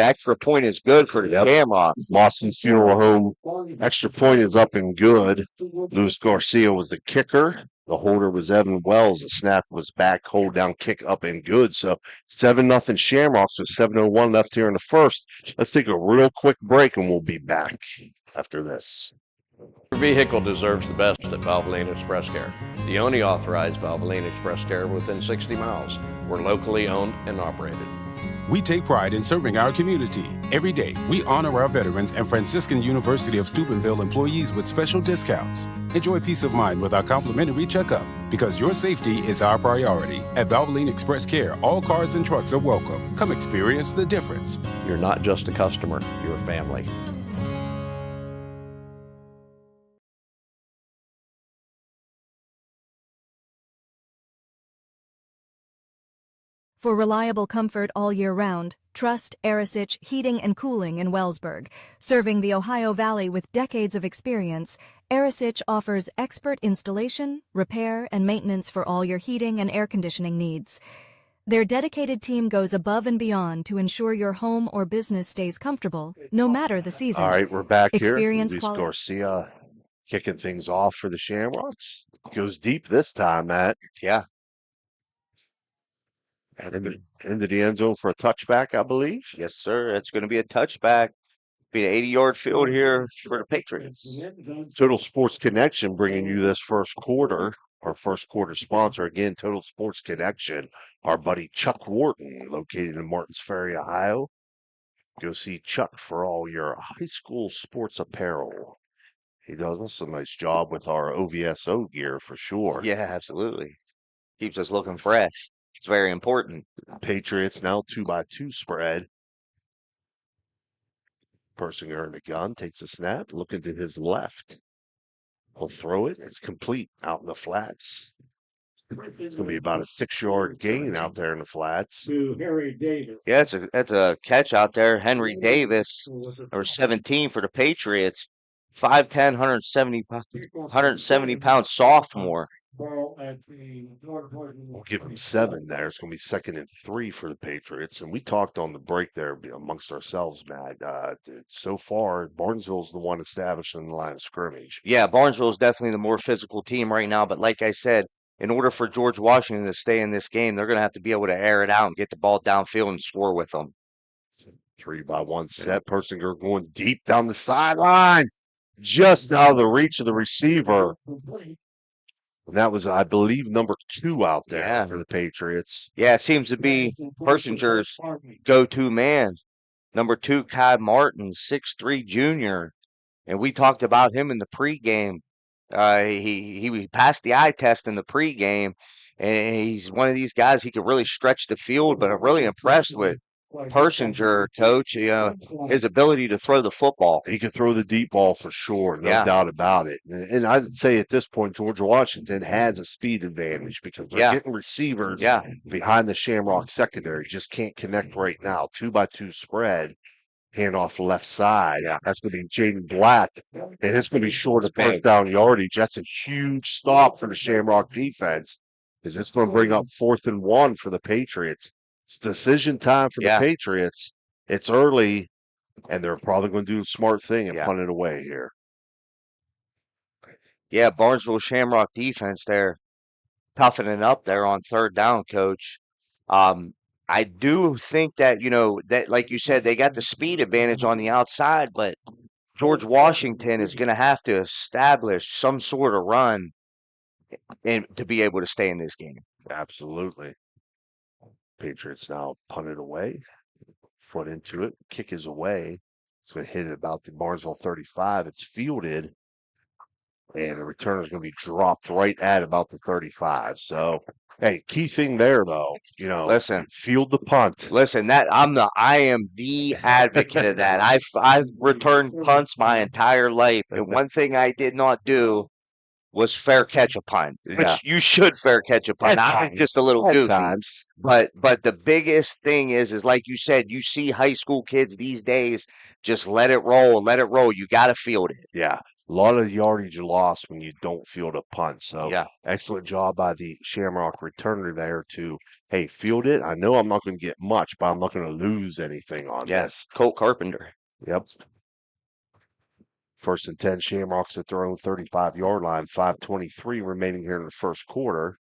Speaker 5: extra point is good for the Shamrocks.
Speaker 7: Boston Funeral Home, extra point is up and good. Luis Garcia was the kicker. The holder was Evan Wells. The snap was back, hold down, kick up and good. So 7-0 Shamrocks with 7:01 left here in the first. Let's take a real quick break and we'll be back after this.
Speaker 9: Your vehicle deserves the best at Valvoline Express Care, the only authorized Valvoline Express Care within 60 miles. We're locally owned and operated.
Speaker 10: We take pride in serving our community. Every day, we honor our veterans and Franciscan University of Steubenville employees with special discounts. Enjoy peace of mind with our complimentary checkup, because your safety is our priority. At Valvoline Express Care, all cars and trucks are welcome. Come experience the difference.
Speaker 9: You're not just a customer, you're a family.
Speaker 11: For reliable comfort all year round, trust Arisich Heating and Cooling in Wellsburg. Serving the Ohio Valley with decades of experience, Arisich offers expert installation, repair, and maintenance for all your heating and air conditioning needs. Their dedicated team goes above and beyond to ensure your home or business stays comfortable, no matter the season.
Speaker 7: All right, we're back here.
Speaker 11: Experience
Speaker 7: Luis
Speaker 11: quality.
Speaker 7: Garcia kicking things off for the Shamrocks. Goes deep this time, Matt.
Speaker 5: Yeah.
Speaker 7: Into the end zone for a touchback, I believe.
Speaker 5: Yes, sir. It's going to be a touchback. Be an 80-yard field here for the Patriots.
Speaker 7: Total Sports Connection bringing you this first quarter. Our first quarter sponsor, again, Total Sports Connection. Our buddy Chuck Wharton, located in Martins Ferry, Ohio. Go see Chuck for all your high school sports apparel. He does us a nice job with our OVSO gear for sure.
Speaker 5: Yeah, absolutely. Keeps us looking fresh. It's very important.
Speaker 7: Patriots now 2-2 spread. Persinger in the gun takes a snap, looking to his left. He'll throw it. It's complete out in the flats. It's going to be about a 6-yard gain out there in the flats.
Speaker 1: To Harry Davis.
Speaker 5: Yeah, that's a catch out there. Henry Davis, number 17 for the Patriots. 5'10", 170 pound sophomore.
Speaker 1: Ball at the
Speaker 7: We'll give him 7 there. It's going to be 2nd and 3 for the Patriots. And we talked on the break there amongst ourselves, Matt. So far, Barnesville's the one established in the line of scrimmage.
Speaker 5: Yeah, Barnesville is definitely the more physical team right now. But like I said, in order for George Washington to stay in this game, they're going to have to be able to air it out and get the ball downfield and score with them.
Speaker 7: 3-by-1 set. Persinger going deep down the sideline. Just out of the reach of the receiver. And that was, I believe, number 2 out there for the Patriots.
Speaker 5: Yeah, it seems to be Persinger's go-to man. Number 2, Kai Martin, 6'3" junior. And we talked about him in the pregame. He passed the eye test in the pregame, and he's one of these guys, he could really stretch the field, but I'm really impressed with Persinger, coach, his ability to throw the football.
Speaker 7: He could throw the deep ball for sure, no doubt about it. And I'd say at this point, George Washington has a speed advantage because they're getting receivers behind the Shamrock secondary. Just can't connect right now. 2-by-2 spread. Hand off left side. That's going to be Jaden Black. And it's going to be short of first down yardage. That's a huge stop for the Shamrock defense. Is this going to bring up 4th and 1 for the Patriots? It's decision time for the Patriots. It's early, and they're probably going to do the smart thing and punt it away here.
Speaker 5: Yeah, Barnesville Shamrock defense there, toughening up there on 3rd down, coach. I do think that, that like you said, they got the speed advantage on the outside, but George Washington is going to have to establish some sort of run and to be able to stay in this game.
Speaker 7: Absolutely. Patriots now punt it away. Foot into it. Kick is away. It's going to hit it about the Barnesville 35. It's fielded. And the returner is going to be dropped right at about the 35. So, hey, key thing there, though,
Speaker 5: listen,
Speaker 7: field the punt.
Speaker 5: Listen, I am the advocate of that. I've returned punts my entire life, and one thing I did not do was fair catch a punt. Which you should fair catch a punt. I'm just a little goofy. But the biggest thing is like you said, you see high school kids these days just let it roll, let it roll. You got to field it.
Speaker 7: Yeah. A lot of yardage lost when you don't field a punt. So, excellent job by the Shamrock returner there to, hey, field it. I know I'm not going to get much, but I'm not going to lose anything on this.
Speaker 5: Colt Carpenter.
Speaker 7: Yep. 1st and 10, Shamrocks at their own 35-yard line. 5:23 remaining here in the first quarter.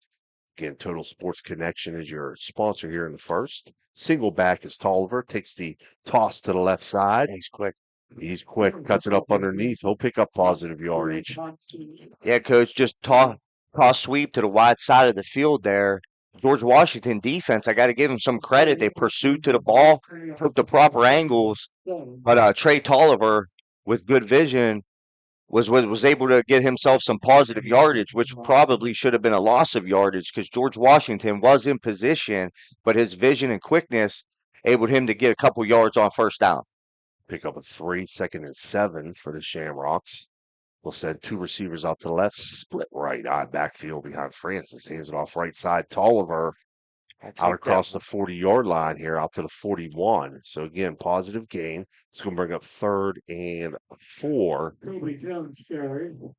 Speaker 7: Again, Total Sports Connection is your sponsor here in the first. Single back is Tolliver. Takes the toss to the left side.
Speaker 5: He's quick.
Speaker 7: He's quick, cuts it up underneath. He'll pick up positive yardage.
Speaker 5: Yeah, coach, just toss sweep to the wide side of the field there. George Washington defense, I got to give him some credit. They pursued to the ball, took the proper angles, but Trey Tolliver with good vision was able to get himself some positive yardage, which probably should have been a loss of yardage because George Washington was in position, but his vision and quickness enabled him to get a couple yards on first down.
Speaker 7: Pick up a 3, 2nd and 7 for the Shamrocks. We'll send 2 receivers out to the left, split right on backfield behind Francis. Hands it off right side. Tolliver out across the 40-yard line here, out to the 41. So again, positive gain. It's going to bring up 3rd and 4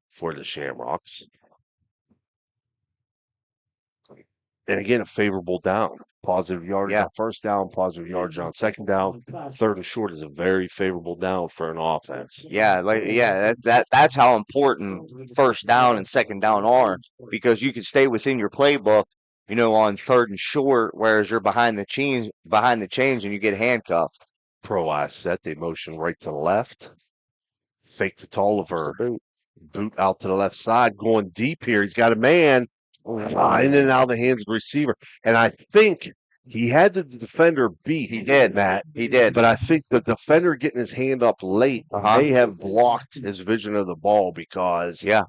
Speaker 7: for the Shamrocks. And again, a favorable down. Positive yardage on first down, positive yardage on second down. 3rd and short is a very favorable down for an offense.
Speaker 5: That's how important first down and second down are, because you can stay within your playbook, on 3rd and short, whereas you're behind the chains and you get handcuffed.
Speaker 7: Pro eye set, they motion right to the left. Fake to Tolliver. Boot out to the left side, going deep here. He's got a man. In and out of the hands of the receiver. And I think he had the defender beat.
Speaker 5: He did,
Speaker 7: Matt.
Speaker 5: He did.
Speaker 7: But I think the defender getting his hand up late may have blocked his vision of the ball because
Speaker 5: that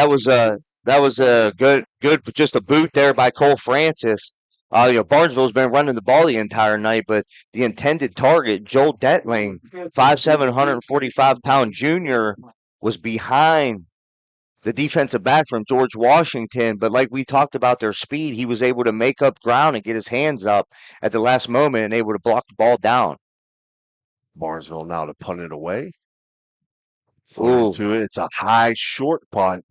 Speaker 5: was a good just a boot there by Cole Francis. Barnesville's been running the ball the entire night, but the intended target, Joel Detling, 5'7", 145-pound junior, was behind the defensive back from George Washington, but like we talked about their speed, he was able to make up ground and get his hands up at the last moment and able to block the ball down.
Speaker 7: Barnesville now to punt it away. To it. It's a high, short punt.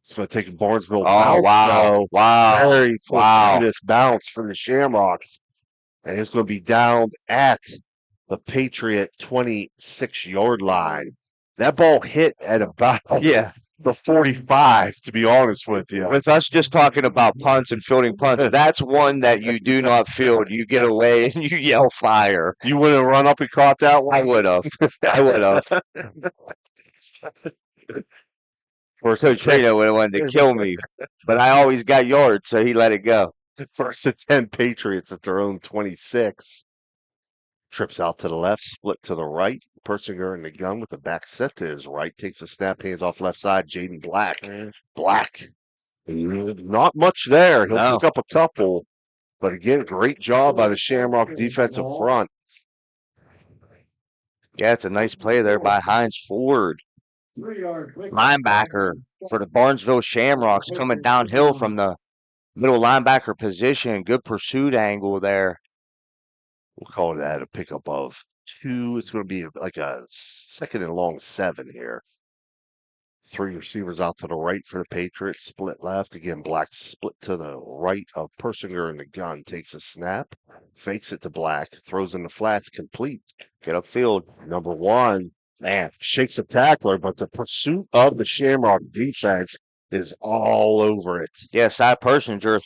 Speaker 7: It's going to take a Barnesville bounce.
Speaker 5: Wow.
Speaker 7: Very fortuitous bounce for the Shamrocks. And it's going to be down at the Patriot 26-yard line. That ball hit at about the 45, to be honest with you.
Speaker 5: With us just talking about punts and fielding punts, that's one that you do not field. You get away and you yell fire.
Speaker 7: You wouldn't have run up and caught that one?
Speaker 5: I would have. Coach Trino would have wanted to kill me, but I always got yards, so he let it go.
Speaker 7: 1st and 10 Patriots at their own 26. Trips out to the left, split to the right. Persinger in the gun with the back set to his right. Takes a snap, hands off left side. Jaden Black. Not much there. He'll pick up a couple. But again, great job by the Shamrock defensive front.
Speaker 5: Yeah, it's a nice play there by Hines Ford. Linebacker for the Barnesville Shamrocks coming downhill from the middle linebacker position. Good pursuit angle there.
Speaker 7: We'll call that a pickup of 2. It's going to be like a 2nd and long 7 here. 3 receivers out to the right for the Patriots. Split left. Again, Black split to the right of Persinger in the gun. Takes a snap. Fakes it to Black. Throws in the flats. Complete.
Speaker 5: Get upfield.
Speaker 7: Number 1. Man, shakes a tackler, but the pursuit of the Shamrock defense is all over it.
Speaker 5: Yeah, Cy Persinger,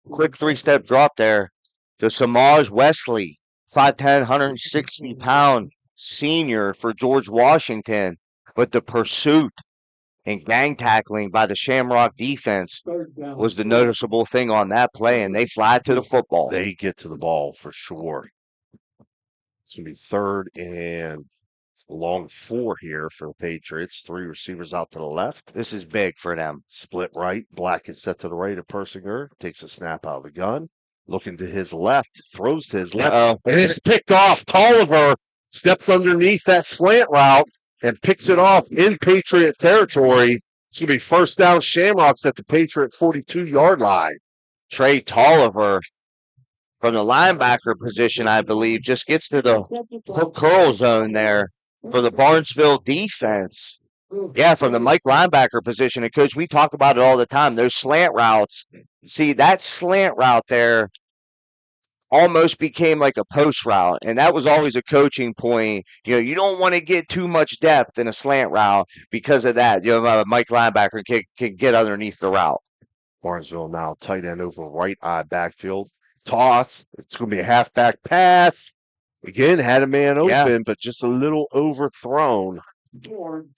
Speaker 5: quick 3-step drop there to Samaj Wesley. 5'10", 160-pound senior for George Washington. But the pursuit and gang tackling by the Shamrock defense was the noticeable thing on that play, and they fly to the football.
Speaker 7: They get to the ball for sure. It's going to be 3rd and long 4 here for the Patriots. 3 receivers out to the left.
Speaker 5: This is big for them.
Speaker 7: Split right. Black is set to the right of Persinger. Takes a snap out of the gun. Looking to his left, throws to his left, and it's picked off. Tolliver steps underneath that slant route and picks it off in Patriot territory. It's going to be first down Shamrocks at the Patriot 42-yard line.
Speaker 5: Trey Tolliver from the linebacker position, I believe, just gets to the hook curl zone there for the Barnesville defense. Yeah, from the Mike linebacker position. And, Coach, we talk about it all the time, those slant routes. See, that slant route there almost became like a post route, and that was always a coaching point. You don't want to get too much depth in a slant route because of that. Mike linebacker can get underneath the route.
Speaker 7: Barnesville now tight end over right eye backfield. Toss. It's going to be a halfback pass. Again, had a man
Speaker 5: Yeah.
Speaker 7: open, but just a little overthrown.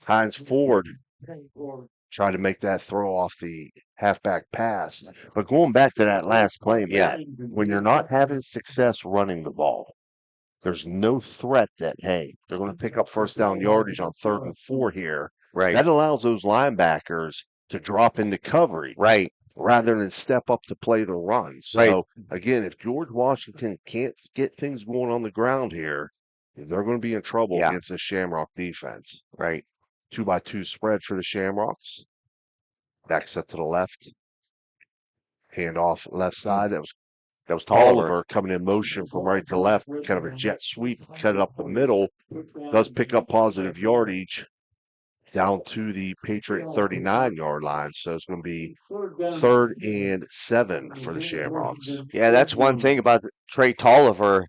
Speaker 7: Hines Ford tried to make that throw off the halfback pass. But going back to that last play, Matt, when you're not having success running the ball, there's no threat that, hey, they're going to pick up first down yardage on 3rd and 4 here.
Speaker 5: Right.
Speaker 7: That allows those linebackers to drop into coverage.
Speaker 5: Right.
Speaker 7: Rather than step up to play the run. So, again, if George Washington can't get things going on the ground here, they're going to be in trouble against the Shamrock defense.
Speaker 5: Right.
Speaker 7: 2-by-2 spread for the Shamrocks. Back set to the left. Hand off left side. That was Tolliver coming in motion from right to left. Kind of a jet sweep, cut it up the middle. Does pick up positive yardage down to the Patriot 39-yard line. So it's going to be 3rd and 7 for the Shamrocks.
Speaker 5: Yeah, that's one thing about Trey Tolliver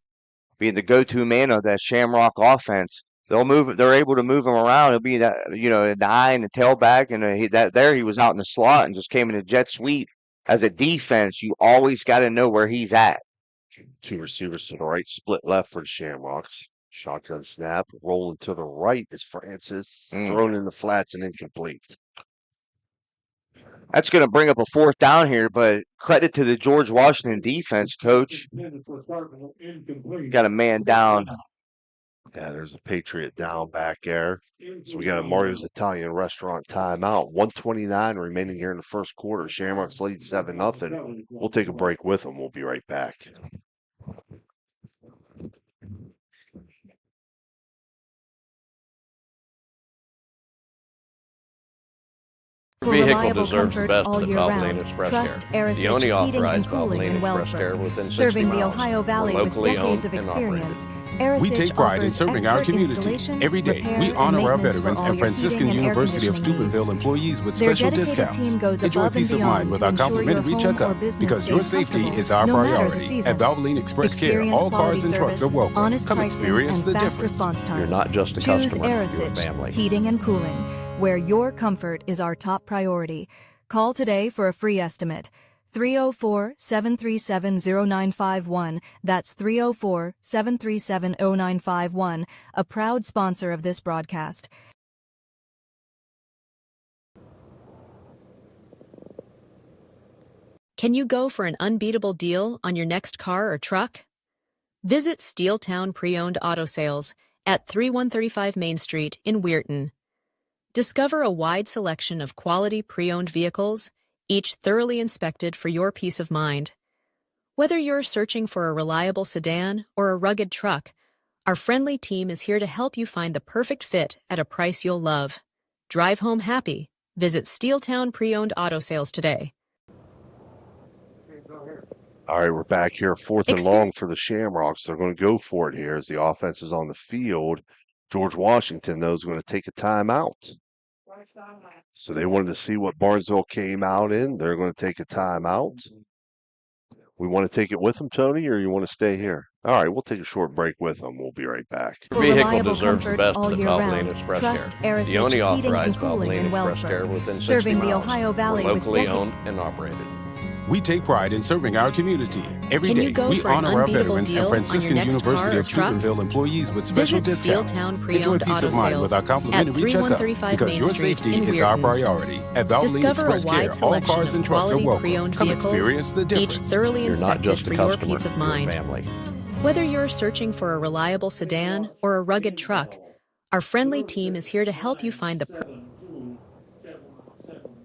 Speaker 5: being the go-to man of that Shamrock offense. They're able to move him around. He'll be that, the eye and the tailback, and he was out in the slot and just came in a jet sweep. As a defense, you always got to know where he's at.
Speaker 7: 2 receivers to the right, split left for the Shamrocks. Shotgun snap, rolling to the right is Francis, thrown in the flats and incomplete.
Speaker 5: That's going to bring up a 4th down here, but credit to the George Washington defense, coach. Got a man down.
Speaker 7: Yeah, there's a Patriot down back there. So we got a Mario's Italian Restaurant timeout. 1:29 remaining here in the first quarter. Shamrocks lead 7-0. We'll take a break with them. We'll be right back.
Speaker 11: For
Speaker 9: Vehicle
Speaker 11: reliable
Speaker 9: deserves the
Speaker 11: comfort
Speaker 9: best
Speaker 11: all
Speaker 9: at
Speaker 11: year
Speaker 9: Valvoline
Speaker 11: round,
Speaker 9: Express
Speaker 11: trust
Speaker 9: Care.
Speaker 11: Arisich
Speaker 9: The only
Speaker 11: Heating and
Speaker 9: authorized
Speaker 11: Cooling in
Speaker 9: Valvoline Express Care
Speaker 11: Wellsburg.
Speaker 9: within 60
Speaker 11: Serving the
Speaker 9: miles.
Speaker 11: Ohio
Speaker 9: We're
Speaker 11: Valley with
Speaker 9: locally
Speaker 11: decades of
Speaker 9: owned and operated.
Speaker 11: experience, Arisich
Speaker 10: We take pride in
Speaker 11: offers
Speaker 10: serving our
Speaker 11: expert
Speaker 10: community.
Speaker 11: installation,
Speaker 10: Every day,
Speaker 11: repair,
Speaker 10: we
Speaker 11: and
Speaker 10: honor our
Speaker 11: maintenance for
Speaker 10: veterans
Speaker 11: all
Speaker 10: and
Speaker 11: your
Speaker 10: Franciscan
Speaker 11: heating and air
Speaker 10: University of
Speaker 11: conditioning
Speaker 10: Steubenville
Speaker 11: needs.
Speaker 10: employees with
Speaker 11: Their
Speaker 10: special
Speaker 11: dedicated
Speaker 10: discounts.
Speaker 11: team goes
Speaker 10: Enjoy
Speaker 11: above and
Speaker 10: peace of mind
Speaker 11: beyond
Speaker 10: with
Speaker 11: to
Speaker 10: our
Speaker 11: ensure your
Speaker 10: complimentary
Speaker 11: home
Speaker 10: checkup
Speaker 11: or business
Speaker 10: because your
Speaker 11: stays
Speaker 10: safety
Speaker 11: comfortable,
Speaker 10: is our
Speaker 11: no matter the
Speaker 10: priority.
Speaker 11: season.
Speaker 10: At Valvoline Express Care,
Speaker 11: Experience
Speaker 10: all
Speaker 11: quality
Speaker 10: cars and trucks are
Speaker 11: service,
Speaker 10: welcome.
Speaker 11: honest
Speaker 10: Come
Speaker 11: pricing,
Speaker 10: experience
Speaker 11: and
Speaker 10: the
Speaker 11: fast
Speaker 10: difference.
Speaker 11: response times.
Speaker 9: You're not just a
Speaker 11: Choose
Speaker 9: customer, you're a
Speaker 11: Arisich
Speaker 9: family.
Speaker 11: Heating and Cooling, where your comfort is our top priority. Call today for a free estimate. 304-737-0951. That's 304-737-0951, a proud sponsor of this broadcast.
Speaker 12: Can you go for an unbeatable deal on your next car or truck? Visit Steeltown Pre-Owned Auto Sales at 3135 Main Street in Weirton. Discover a wide selection of quality pre-owned vehicles, each thoroughly inspected for your peace of mind. Whether you're searching for a reliable sedan or a rugged truck, our friendly team is here to help you find the perfect fit at a price you'll love. Drive home happy. Visit Steeltown Pre-Owned Auto Sales today.
Speaker 7: All right, we're back here, 4th and long for the Shamrocks. They're going to go for it here as the offense is on the field. George Washington, though, is going to take a timeout. So they wanted to see what Barnesville came out in. They're going to take a timeout. We want to take it with them, Tony, or you want to stay here? All right, we'll take a short break with them. We'll be right back.
Speaker 9: Your vehicle deserves the best at Valvoline Express
Speaker 11: Trust
Speaker 9: Care. The
Speaker 11: Arisich
Speaker 9: only
Speaker 11: Heating
Speaker 9: authorized
Speaker 11: and Cooling
Speaker 9: Valvoline
Speaker 11: in
Speaker 9: Express Care
Speaker 11: Wellsburg.
Speaker 9: within 60
Speaker 11: Serving the
Speaker 9: miles.
Speaker 11: Ohio Valley
Speaker 9: We're
Speaker 11: with
Speaker 9: locally
Speaker 11: decades.
Speaker 9: owned and operated.
Speaker 10: We take pride in serving our community. Every
Speaker 12: Can
Speaker 10: day,
Speaker 12: you go
Speaker 10: we
Speaker 12: for an
Speaker 10: honor our
Speaker 12: unbeatable
Speaker 10: veterans
Speaker 12: deal
Speaker 10: and
Speaker 12: on your
Speaker 10: Franciscan
Speaker 12: next
Speaker 10: University
Speaker 12: car or
Speaker 10: of
Speaker 12: truck?
Speaker 10: Steubenville employees with special
Speaker 12: Visit
Speaker 10: discounts.
Speaker 12: Steeltown
Speaker 10: Enjoy
Speaker 12: Pre-Owned
Speaker 10: peace
Speaker 12: Auto
Speaker 10: of mind with our
Speaker 12: Sales
Speaker 10: complimentary
Speaker 12: at
Speaker 10: checkup
Speaker 12: 3135
Speaker 10: because
Speaker 12: Main
Speaker 10: your
Speaker 12: Street
Speaker 10: safety
Speaker 12: in
Speaker 10: is our
Speaker 12: Weirton.
Speaker 10: priority. At Valvoline
Speaker 12: Discover
Speaker 10: Express
Speaker 12: a
Speaker 10: Care,
Speaker 12: wide
Speaker 10: all
Speaker 12: selection
Speaker 10: cars
Speaker 12: of
Speaker 10: and trucks are
Speaker 12: quality
Speaker 10: welcome.
Speaker 12: pre-owned
Speaker 10: Come
Speaker 12: vehicles,
Speaker 10: experience the
Speaker 12: each
Speaker 10: difference.
Speaker 12: thoroughly
Speaker 9: You're not
Speaker 12: inspected
Speaker 9: just
Speaker 12: for
Speaker 9: a
Speaker 12: your
Speaker 9: customer,
Speaker 12: peace of
Speaker 9: you're a
Speaker 12: mind.
Speaker 9: family.
Speaker 12: Whether you're searching for a reliable sedan or a rugged truck, our friendly team is here to help you find the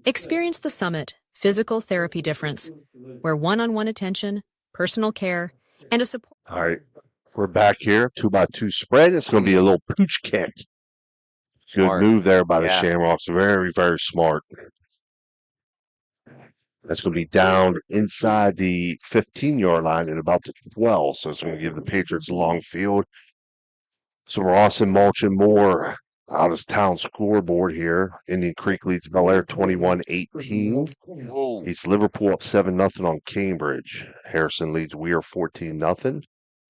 Speaker 12: Experience the Summit Physical Therapy Difference, where one-on-one attention, personal care, and a support.
Speaker 7: All right, we're back here, 2-by-2 spread. It's going to be a little pooch kick. Good move there by the Shamrocks. Very, very smart. That's going to be down inside the 15-yard line at about the 12. So it's going to give the Patriots a long field. So Rawson Mulchin Moore out of town scoreboard here. Indian Creek leads Bel Air 21-18. It's Liverpool up 7-0 on Cambridge. Harrison leads Weir 14-0.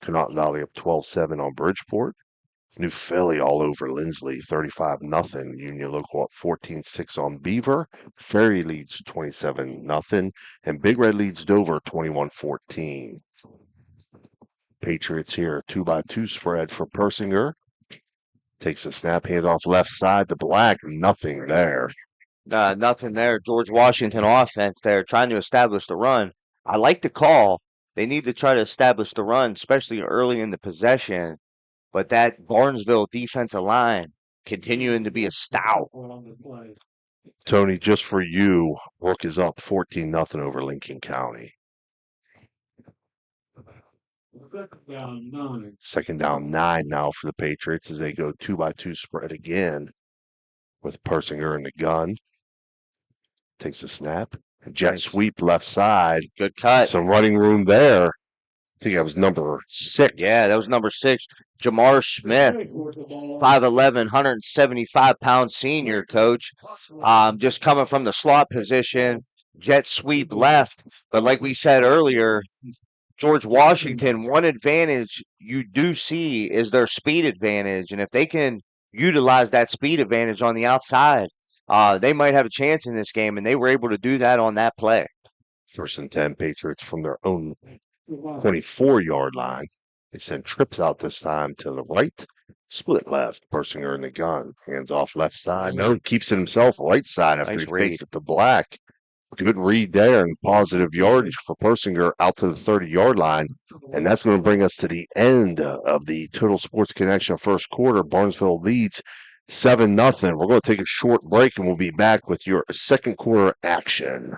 Speaker 7: Connaught Valley up 12-7 on Bridgeport. New Philly all over Lindsley 35-0. Union Local up 14-6 on Beaver. Ferry leads 27-0. And Big Red leads Dover 21-14. Patriots here. 2-2 spread for Persinger. Takes a snap, hands off left side to Black. Nothing there.
Speaker 5: Nothing there. George Washington offense there trying to establish the run. I like the call. They need to try to establish the run, especially early in the possession. But that Barnesville defensive line continuing to be a stout.
Speaker 7: Tony, just for you, Rook is up 14-0 over Lincoln County. Second down 9 now for the Patriots as they go 2-2 spread again with Persinger in the gun. Takes a snap. Jet sweep left side.
Speaker 5: Good cut.
Speaker 7: Some running room there. I think that was number 6.
Speaker 5: Yeah, that was number 6. Jamar Smith, 5'11", 175-pound senior, coach. Just coming from the slot position, jet sweep left. But like we said earlier, George Washington, one advantage you do see is their speed advantage. And if they can utilize that speed advantage on the outside, they might have a chance in this game. And they were able to do that on that play.
Speaker 7: 1st and 10 Patriots from their own 24-yard line. They send trips out this time to the right. Split left. Persinger in the gun. Hands off left side. No, keeps it himself right side after he fakes it to Black. Good read there and positive yardage for Persinger out to the 30-yard line. And that's going to bring us to the end of the Total Sports Connection first quarter. Barnesville leads 7-0. We're going to take a short break and we'll be back with your second quarter action.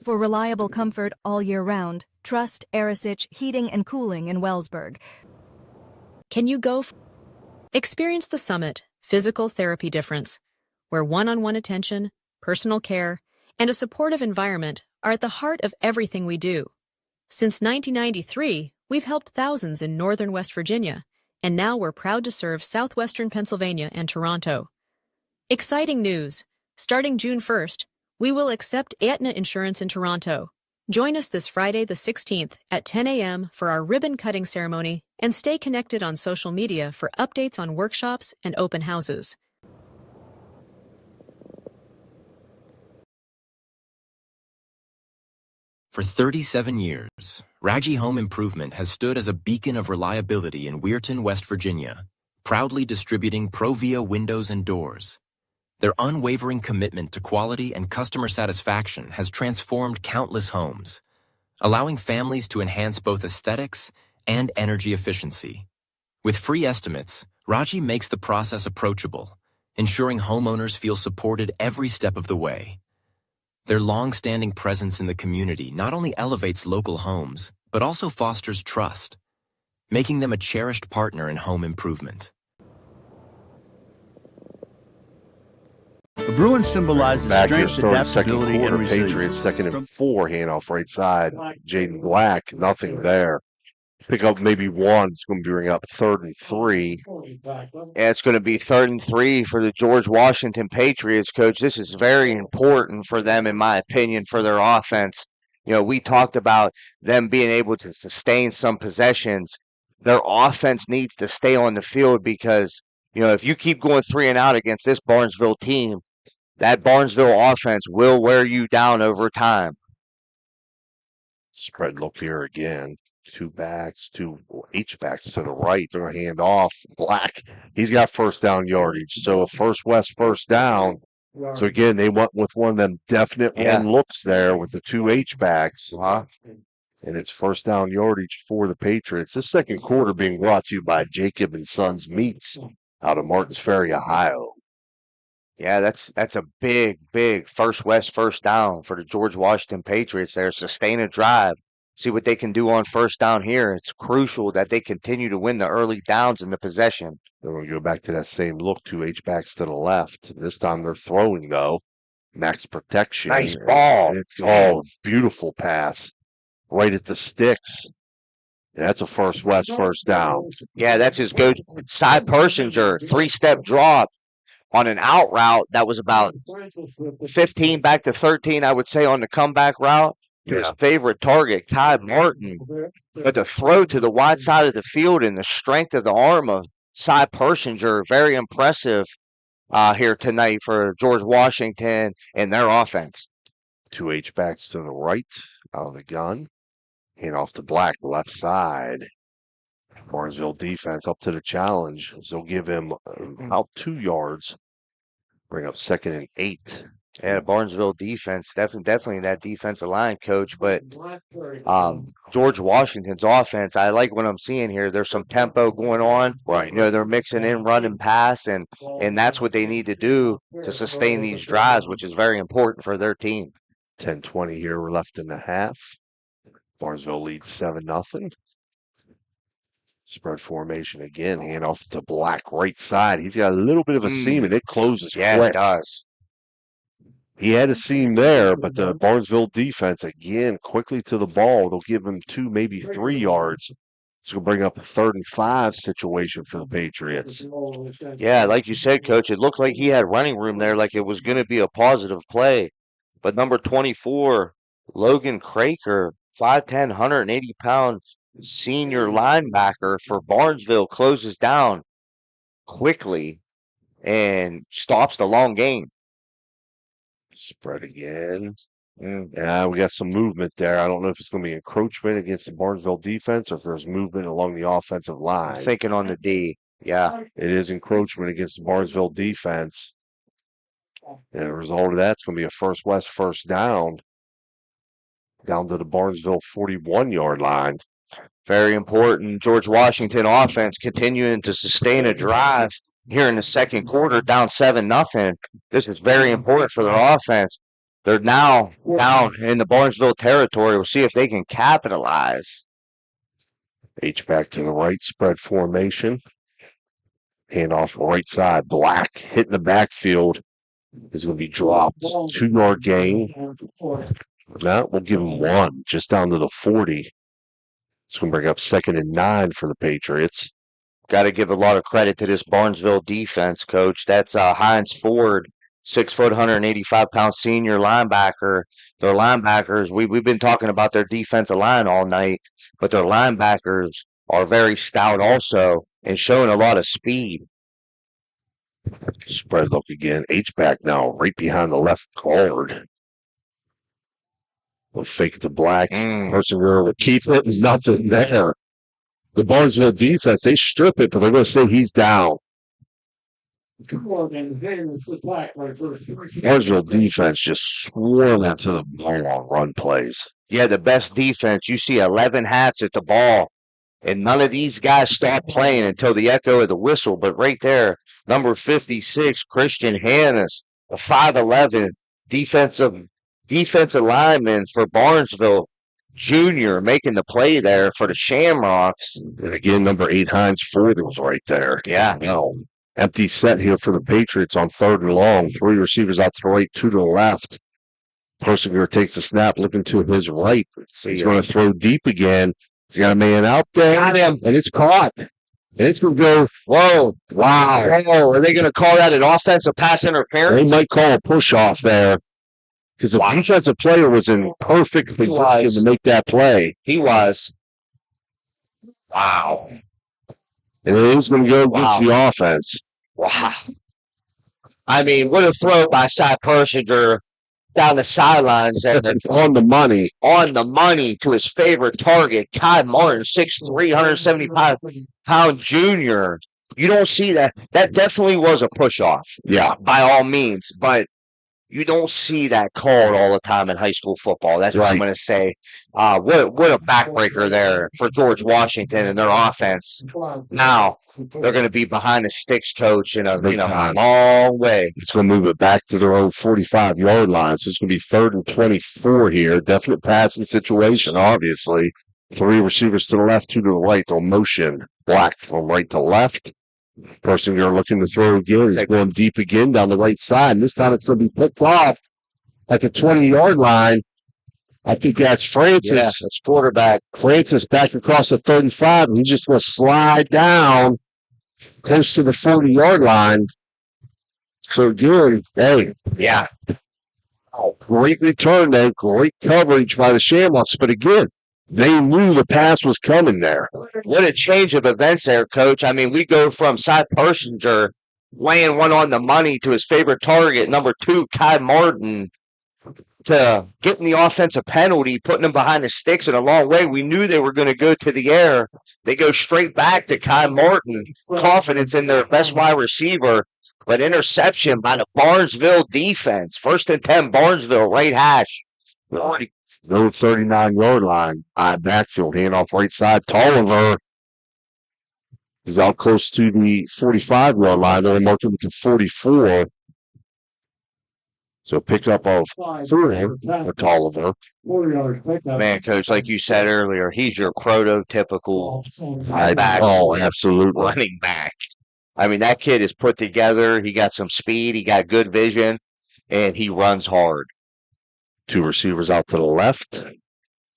Speaker 11: For reliable comfort all year round, trust Arisich Heating and Cooling in Wellsburg.
Speaker 12: Can you go? Experience the Summit Physical Therapy Difference, where one-on-one attention, personal care, and a supportive environment are at the heart of everything we do. Since 1993, we've helped thousands in northern West Virginia, and now we're proud to serve southwestern Pennsylvania and Toronto. Exciting news! Starting June 1st, we will accept Aetna insurance in Toronto. Join us this Friday the 16th at 10 a.m. for our ribbon-cutting ceremony and stay connected on social media for updates on workshops and open houses.
Speaker 13: For 37 years, Raggi Home Improvement has stood as a beacon of reliability in Weirton, West Virginia, proudly distributing Provia windows and doors. Their unwavering commitment to quality and customer satisfaction has transformed countless homes, allowing families to enhance both aesthetics and energy efficiency. With free estimates, Raggi makes the process approachable, ensuring homeowners feel supported every step of the way. Their long-standing presence in the community not only elevates local homes, but also fosters trust, making them a cherished partner in home improvement.
Speaker 14: The Bruins symbolizes
Speaker 7: Back here
Speaker 14: strength,
Speaker 7: starting second
Speaker 14: adaptability, and
Speaker 7: quarter.
Speaker 14: resilience.
Speaker 7: Patriots 2nd and 4. Handoff right side. Jaden Black. Nothing there. Pick up maybe one. It's going to bring up 3rd and 3.
Speaker 5: Yeah, it's going to be 3rd and 3 for the George Washington Patriots, Coach. This is very important for them, in my opinion, for their offense. You know, we talked about them being able to sustain some possessions. Their offense needs to stay on the field because, you know, if you keep going 3 and out against this Barnesville team, that Barnesville offense will wear you down over time.
Speaker 7: Spread look here again. 2 backs, 2 H-backs to the right. They're going to hand off. Black. He's got first down yardage. So a First West first down. So again, they went with one of them definite one looks there with the 2 H-backs. And it's first down yardage for the Patriots. This second quarter being brought to you by Jacob and Sons Meats out of Martins Ferry, Ohio.
Speaker 5: Yeah, that's a big First West first down for the George Washington Patriots there. Sustain a drive. See what they can do on first down here. It's crucial that they continue to win the early downs in the possession.
Speaker 7: Then we go back to that same look. 2 H-backs to the left. This time they're throwing, though. Max protection.
Speaker 5: Nice ball.
Speaker 7: Beautiful pass. Right at the sticks. That's a First West first down.
Speaker 5: Yeah, that's his good. Cy Persinger, 3-step drop on an out route that was about 15 back to 13, I would say, on the comeback route. His favorite target, Kai Martin. But the throw to the wide side of the field and the strength of the arm of Cy Persinger, very impressive here tonight for George Washington and their offense.
Speaker 7: 2 H-backs to the right out of the gun. Hand off to Black, left side. Barnesville defense up to the challenge. So they'll give him about 2 yards. Bring up 2nd and 8.
Speaker 5: Yeah, Barnesville defense, definitely that defensive line, coach. But George Washington's offense, I like what I'm seeing here. There's some tempo going on.
Speaker 7: Right.
Speaker 5: You know, they're mixing in run and pass, and that's what they need to do to sustain these drives, which is very important for their team.
Speaker 7: 10:20 here left in the half. Barnesville leads 7-0. Spread formation again. Hand off to Black, right side. He's got a little bit of a seam, and it closes
Speaker 5: Yeah,
Speaker 7: quick.
Speaker 5: it does.
Speaker 7: He had a seam there, but the Barnesville defense, again, quickly to the ball. They'll give him 2, maybe 3 yards. It's going to bring up a 3rd and 5 situation for the Patriots.
Speaker 5: Yeah, like you said, Coach, it looked like he had running room there, like it was going to be a positive play. But number 24, Logan Craker, 5'10", 180-pound senior linebacker for Barnesville, closes down quickly and stops the long game.
Speaker 7: Spread again. Yeah, we got some movement there. I don't know if it's going to be encroachment against the Barnesville defense or if there's movement along the offensive line.
Speaker 5: I'm thinking on the D. Yeah.
Speaker 7: It is encroachment against the Barnesville defense. And the result of that, it's going to be a first west first down to the Barnesville 41-yard line.
Speaker 5: Very important. George Washington offense continuing to sustain a drive here in the second quarter, down 7-0. This is very important for their offense. They're now down in the Barnesville territory. We'll see if they can capitalize.
Speaker 7: H-back to the right, spread formation. Hand off right side. Black hitting the backfield is going to be dropped. 2-yard gain. No, we'll give him 1, just down to the 40. It's going to bring up 2nd and 9 for the Patriots.
Speaker 5: Got to give a lot of credit to this Barnesville defense, Coach. That's Hines Ford, 6 foot, 185-pound senior linebacker. Their linebackers, we've been talking about their defensive line all night, but their linebackers are very stout also and showing a lot of speed.
Speaker 7: Spread look again. H-back now, right behind the left guard. We'll fake it to Black. Person will keep it. There's nothing there. The Barnesville defense, they strip it, but they're going to say he's down. Barnesville defense just swarming to the ball on run plays.
Speaker 5: Yeah, the best defense. You see 11 hats at the ball, and none of these guys stop playing until the echo of the whistle. But right there, number 56, Christian Hannes, a 5'11" defensive lineman for Barnesville Jr., making the play there for the Shamrocks.
Speaker 7: And again, number 8, Hines Ford was right there.
Speaker 5: Yeah.
Speaker 7: No. Empty set here for the Patriots on 3rd and long. 3 receivers out to the right, 2 to the left. Persever takes the snap, looking to his right. He's going to throw deep again. He's got a man out there.
Speaker 5: Got him.
Speaker 7: And it's caught. And it's going to go, whoa, wow.
Speaker 5: Oh, are they going to call that an offensive pass interference?
Speaker 7: They might call a push off there. Because the defensive player was in perfect position to make that play.
Speaker 5: He was.
Speaker 7: Wow. And it is going to go against the offense.
Speaker 5: Wow. I mean, what a throw by Cy Persinger down the sidelines there.
Speaker 7: On the money.
Speaker 5: On the money to his favorite target, Kai Martin, 6'3", 175-pound junior. You don't see that. That definitely was a push-off.
Speaker 7: Yeah.
Speaker 5: By all means. But you don't see that called all the time in high school football. That's what I'm going to say. What a backbreaker there for George Washington and their offense. Now they're going to be behind the sticks, Coach, in a long way.
Speaker 7: It's going to move it back to their own 45-yard line. So it's going to be 3rd and 24 here. Definite passing situation, obviously. 3 receivers to the left, 2 to the right. They'll motion Black from right to left. Person you're looking to throw again is going deep again down the right side. And this time it's going to be picked off at the 20-yard line. I think that's Francis.
Speaker 5: Yeah, that's quarterback.
Speaker 7: Francis back across the 35. And he's just going to slide down close to the 40-yard line. So again, hey.
Speaker 5: Yeah.
Speaker 7: Great return there. Great coverage by the Shamrocks. But again, they knew the pass was coming there.
Speaker 5: What a change of events there, Coach. I mean, we go from Cy Persinger laying one on the money to his favorite target, number 2, Kai Martin, to getting the offensive penalty, putting them behind the sticks in a long way. We knew they were going to go to the air. They go straight back to Kai Martin. Confidence in their best wide receiver, but interception by the Barnesville defense. 1st and 10, Barnesville, right hash.
Speaker 4: No 39-yard line. Backfield, handoff right side. Tolliver is out close to the 45-yard line. They're marking it to 44. So pickup of 4 for Tolliver.
Speaker 5: Man, Coach, like you said earlier, he's your prototypical back,
Speaker 4: Absolutely.
Speaker 5: running back. I mean, that kid is put together. He got some speed. He got good vision, and he runs hard.
Speaker 4: 2 receivers out to the left.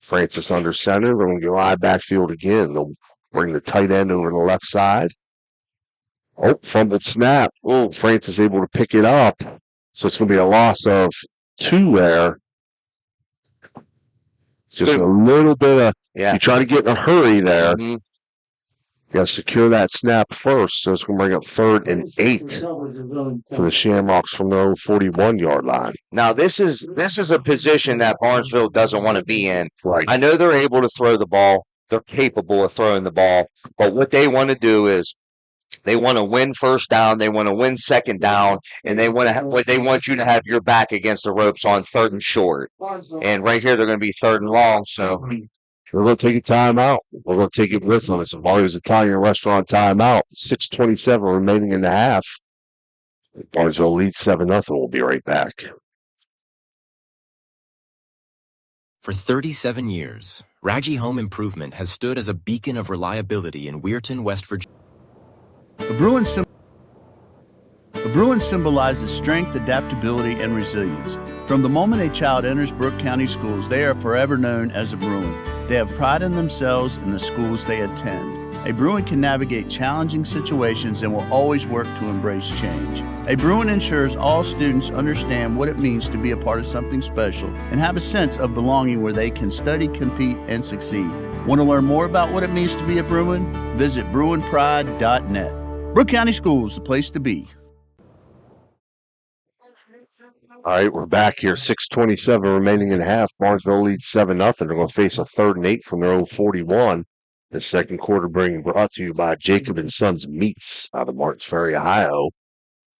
Speaker 4: Francis under center. They're going to go I backfield again. They'll bring the tight end over to the left side. Oh, fumbled snap. Oh, Francis able to pick it up. So it's going to be a loss of 2 there. Just a little bit of, you try to get in a hurry there.
Speaker 5: Mm-hmm.
Speaker 4: You got to secure that snap first. So it's going to bring up 3rd and 8 for the Shamrocks from their own 41-yard line.
Speaker 5: Now, this is a position that Barnesville doesn't want to be in.
Speaker 4: Right.
Speaker 5: I know they're able to throw the ball. They're capable of throwing the ball. But what they want to do is they want to win 1st down. They want to win 2nd down. And they want you to have your back against the ropes on 3rd and short. And right here, they're going to be 3rd and long. So
Speaker 4: we're going to take a timeout. We're going to take it with them. It's a Mario's Italian Restaurant timeout. 6:27 remaining in the half. Barnesville leads 7-0. We'll be right back.
Speaker 13: For 37 years, Raggi Home Improvement has stood as a beacon of reliability in Weirton, West Virginia.
Speaker 14: A Bruin symbolizes strength, adaptability, and resilience. From the moment a child enters Brooke County schools, they are forever known as a Bruin. They have pride in themselves and the schools they attend. A Bruin can navigate challenging situations and will always work to embrace change. A Bruin ensures all students understand what it means to be a part of something special and have a sense of belonging where they can study, compete, and succeed. Want to learn more about what it means to be a Bruin? Visit BruinPride.net. Brooke County Schools, the place to be.
Speaker 4: All right, we're back here. 6:27 remaining in half. Barnesville leads 7-0. They're going to face a 3rd and 8 from their own 41. The second quarter being brought to you by Jacob and Sons Meats out of Martins Ferry, Ohio.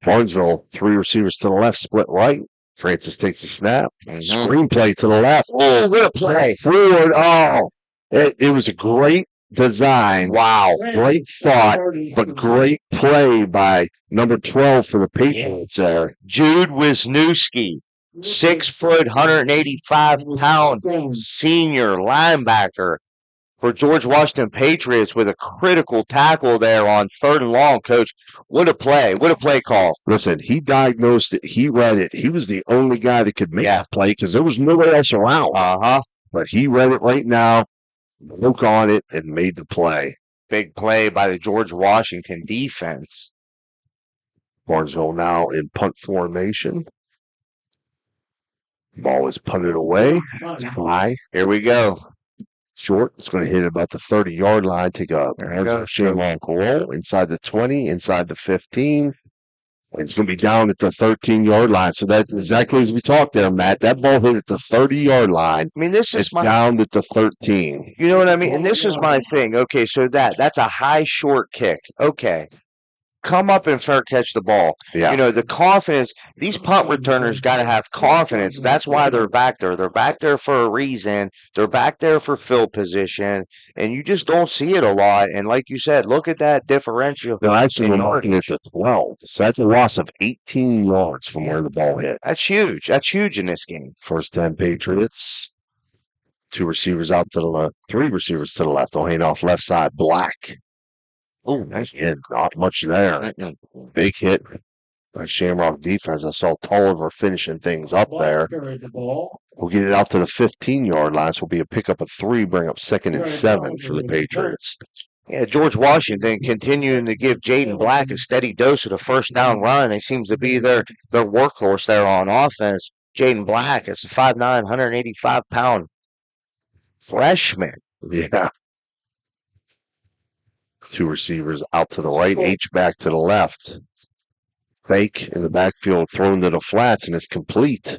Speaker 4: Barnesville, 3 receivers to the left, split right. Francis takes a snap. Screenplay to the left. Oh, what a play. Forward. Oh, it was a great design. Wow. Great thought, but great play by number 12 for the Patriots there.
Speaker 5: Jude Wisniewski, 6 foot, 185-pound senior linebacker for George Washington Patriots with a critical tackle there on 3rd and long, Coach. What a play. What a play call.
Speaker 4: Listen, he diagnosed it. He read it. He was the only guy that could make that play because there was nobody else around. But he read it right now, broke on it, and made the play.
Speaker 5: Big play by the George Washington defense.
Speaker 4: Barnesville now in punt formation. Ball is punted away. It's high.
Speaker 5: Here we go.
Speaker 4: Short. It's going to hit about the 30-yard line. Take a Shamrock roll inside the 20, inside the 15. It's going to be down at the 13-yard line. So that's exactly as we talked there, Matt. That ball hit at the 30-yard line.
Speaker 5: I mean, this is
Speaker 4: down at the 13.
Speaker 5: You know what I mean? And this is my thing. Okay, so that's a high short kick. Okay. Come up and fair catch the ball.
Speaker 4: Yeah.
Speaker 5: You know, the confidence, these punt returners got to have confidence. That's why they're back there. They're back there for a reason. They're back there for field position, and you just don't see it a lot. And like you said, look at that differential.
Speaker 4: No, actually, we're marking it at 12. So that's a loss of 18 yards from where the ball hit.
Speaker 5: That's huge. That's huge in this game.
Speaker 4: 1st 10 Patriots. 2 receivers out to the left. 3 receivers to the left. They'll hand off left side. Black. Oh, nice hit. Not much there. Big hit by Shamrock defense. I saw Tolliver finishing things up there. We'll get it out to the 15-yard line. So it'll be a pickup of 3, bring up 2nd and 7 for the Patriots.
Speaker 5: Yeah, George Washington continuing to give Jaden Black a steady dose of the 1st down run. He seems to be their workhorse there on offense. Jaden Black is a 5'9", 185-pound freshman.
Speaker 4: Yeah. 2 receivers out to the right, H back to the left. Fake in the backfield, thrown to the flats, and it's complete.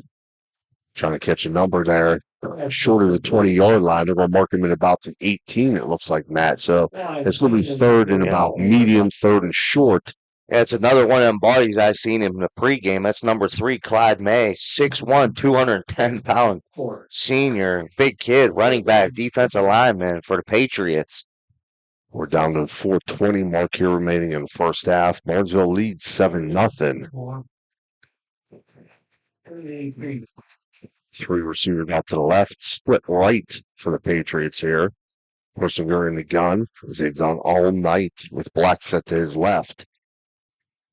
Speaker 7: Trying to catch a number there short of the 20-yard line. They're going to mark him at about the 18, it looks like, Matt. So it's going to be third and about medium, third and short.
Speaker 5: Yeah, it's another one of them bodies I seen in the pregame. That's number 3, Clyde May, 6'1", 210-pound senior, big kid, running back, defensive lineman for the Patriots.
Speaker 7: We're down to the 4:20 mark here remaining in the first half. Barnesville leads 7-0. 3 receivers out to the left, split right for the Patriots here. Persinger in the gun, as they've done all night, with Black set to his left.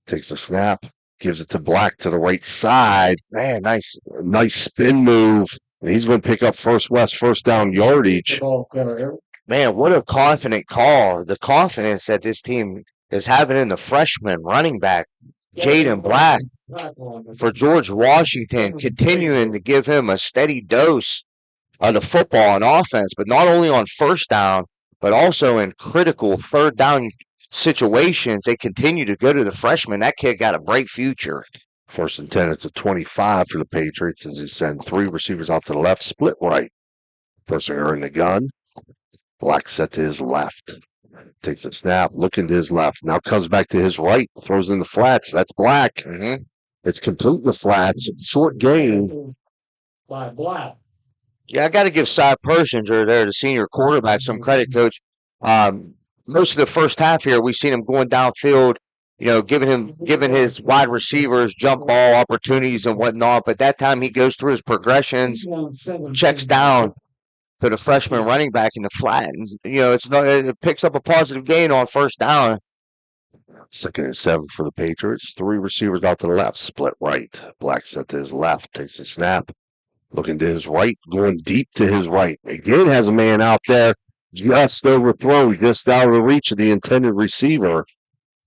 Speaker 7: Takes a snap, gives it to Black to the right side.
Speaker 5: Man, nice
Speaker 7: spin move. And he's going to pick up first down yardage.
Speaker 5: Man, what a confident call. The confidence that this team is having in the freshman running back, Jaden Black, for George Washington, continuing to give him a steady dose of the football and offense, but not only on first down, but also in critical third down situations. They continue to go to the freshman. That kid got a bright future.
Speaker 7: 1st and 10 at the 25 for the Patriots as they send 3 receivers out to the left, split right. Persinger in the gun. Black set to his left. Takes a snap, looking to his left. Now comes back to his right, throws in the flats. That's Black.
Speaker 5: Mm-hmm.
Speaker 7: It's complete in the flats. Short gain.
Speaker 1: By Black.
Speaker 5: Yeah, I got to give Cy Persinger there, the senior quarterback, some credit, Coach. Most of the first half here, we've seen him going downfield, giving his wide receivers jump ball opportunities and whatnot. But that time he goes through his progressions, checks down to the freshman running back in the flat, and it picks up a positive gain on first down.
Speaker 7: 2nd and 7 for the Patriots. 3 receivers out to the left, split right. Black set to his left, takes a snap, looking to his right, going deep to his right. Again, has a man out there just overthrown, just out of the reach of the intended receiver.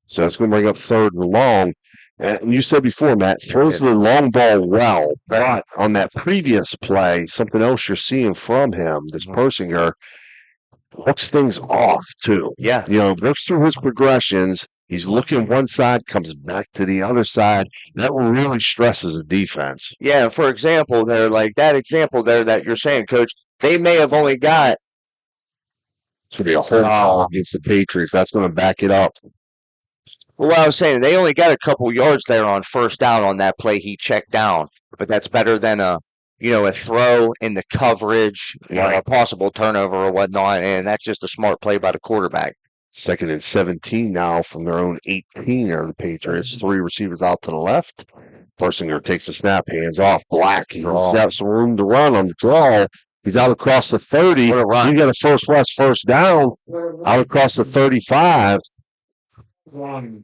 Speaker 7: So that's going to bring up 3rd and long. And you said before, Matt, throws the long ball well, but on that previous play, something else you're seeing from him, this Persinger, hooks things off too.
Speaker 5: Yeah.
Speaker 7: Works through his progressions. He's looking one side, comes back to the other side. That really stresses the defense.
Speaker 5: Yeah, for example, there, like that example there that you're saying, Coach, they may have only got.
Speaker 7: It's going to be a whole call against the Patriots. That's going to back it up.
Speaker 5: Well, what I was saying, they only got a couple yards there on first down on that play he checked down, but that's better than a throw in the coverage, a possible turnover or whatnot, and that's just a smart play by the quarterback.
Speaker 7: 2nd and 17 now from their own 18 are the Patriots. 3 receivers out to the left. Persinger takes the snap, hands off. Black. He's got some room to run on the draw. He's out across the 30. He got a first down out across the 35.
Speaker 1: Run.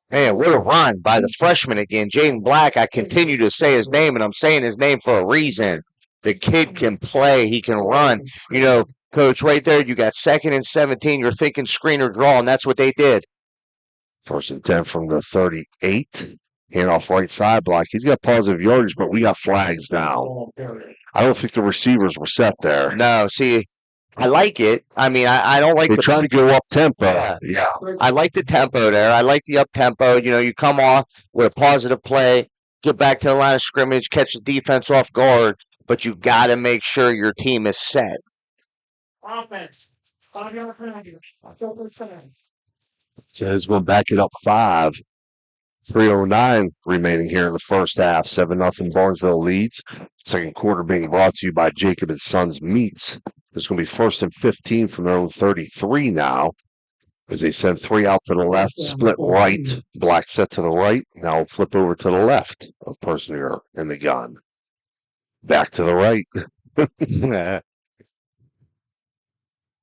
Speaker 5: Man, what a run by the freshman again. Jaden Black, I continue to say his name, and I'm saying his name for a reason. The kid can play. He can run. Coach, right there, you got 2nd and 17. You're thinking screen or draw, and that's what they did.
Speaker 7: 1st and 10 from the 38. Hand off right side. Black. He's got positive yardage, but we got flags down. I don't think the receivers were set there.
Speaker 5: No, see, I like it. I mean, I don't like
Speaker 7: They're trying to go up tempo. Yeah.
Speaker 5: I like the tempo there. I like the up tempo. You come off with a positive play, get back to the line of scrimmage, catch the defense off guard, but you got to make sure your team is set.
Speaker 1: Offense.
Speaker 7: So he's going to back it up 5. 3:09 remaining here in the first half. 7-0 Barnesville leads. Second quarter being brought to you by Jacob and Sons Meats. There's going to be 1st and 15 from their own 33 now. As they send 3 out to the left, split right. Black set to the right. Now flip over to the left of Persinger in the gun. Back to the right.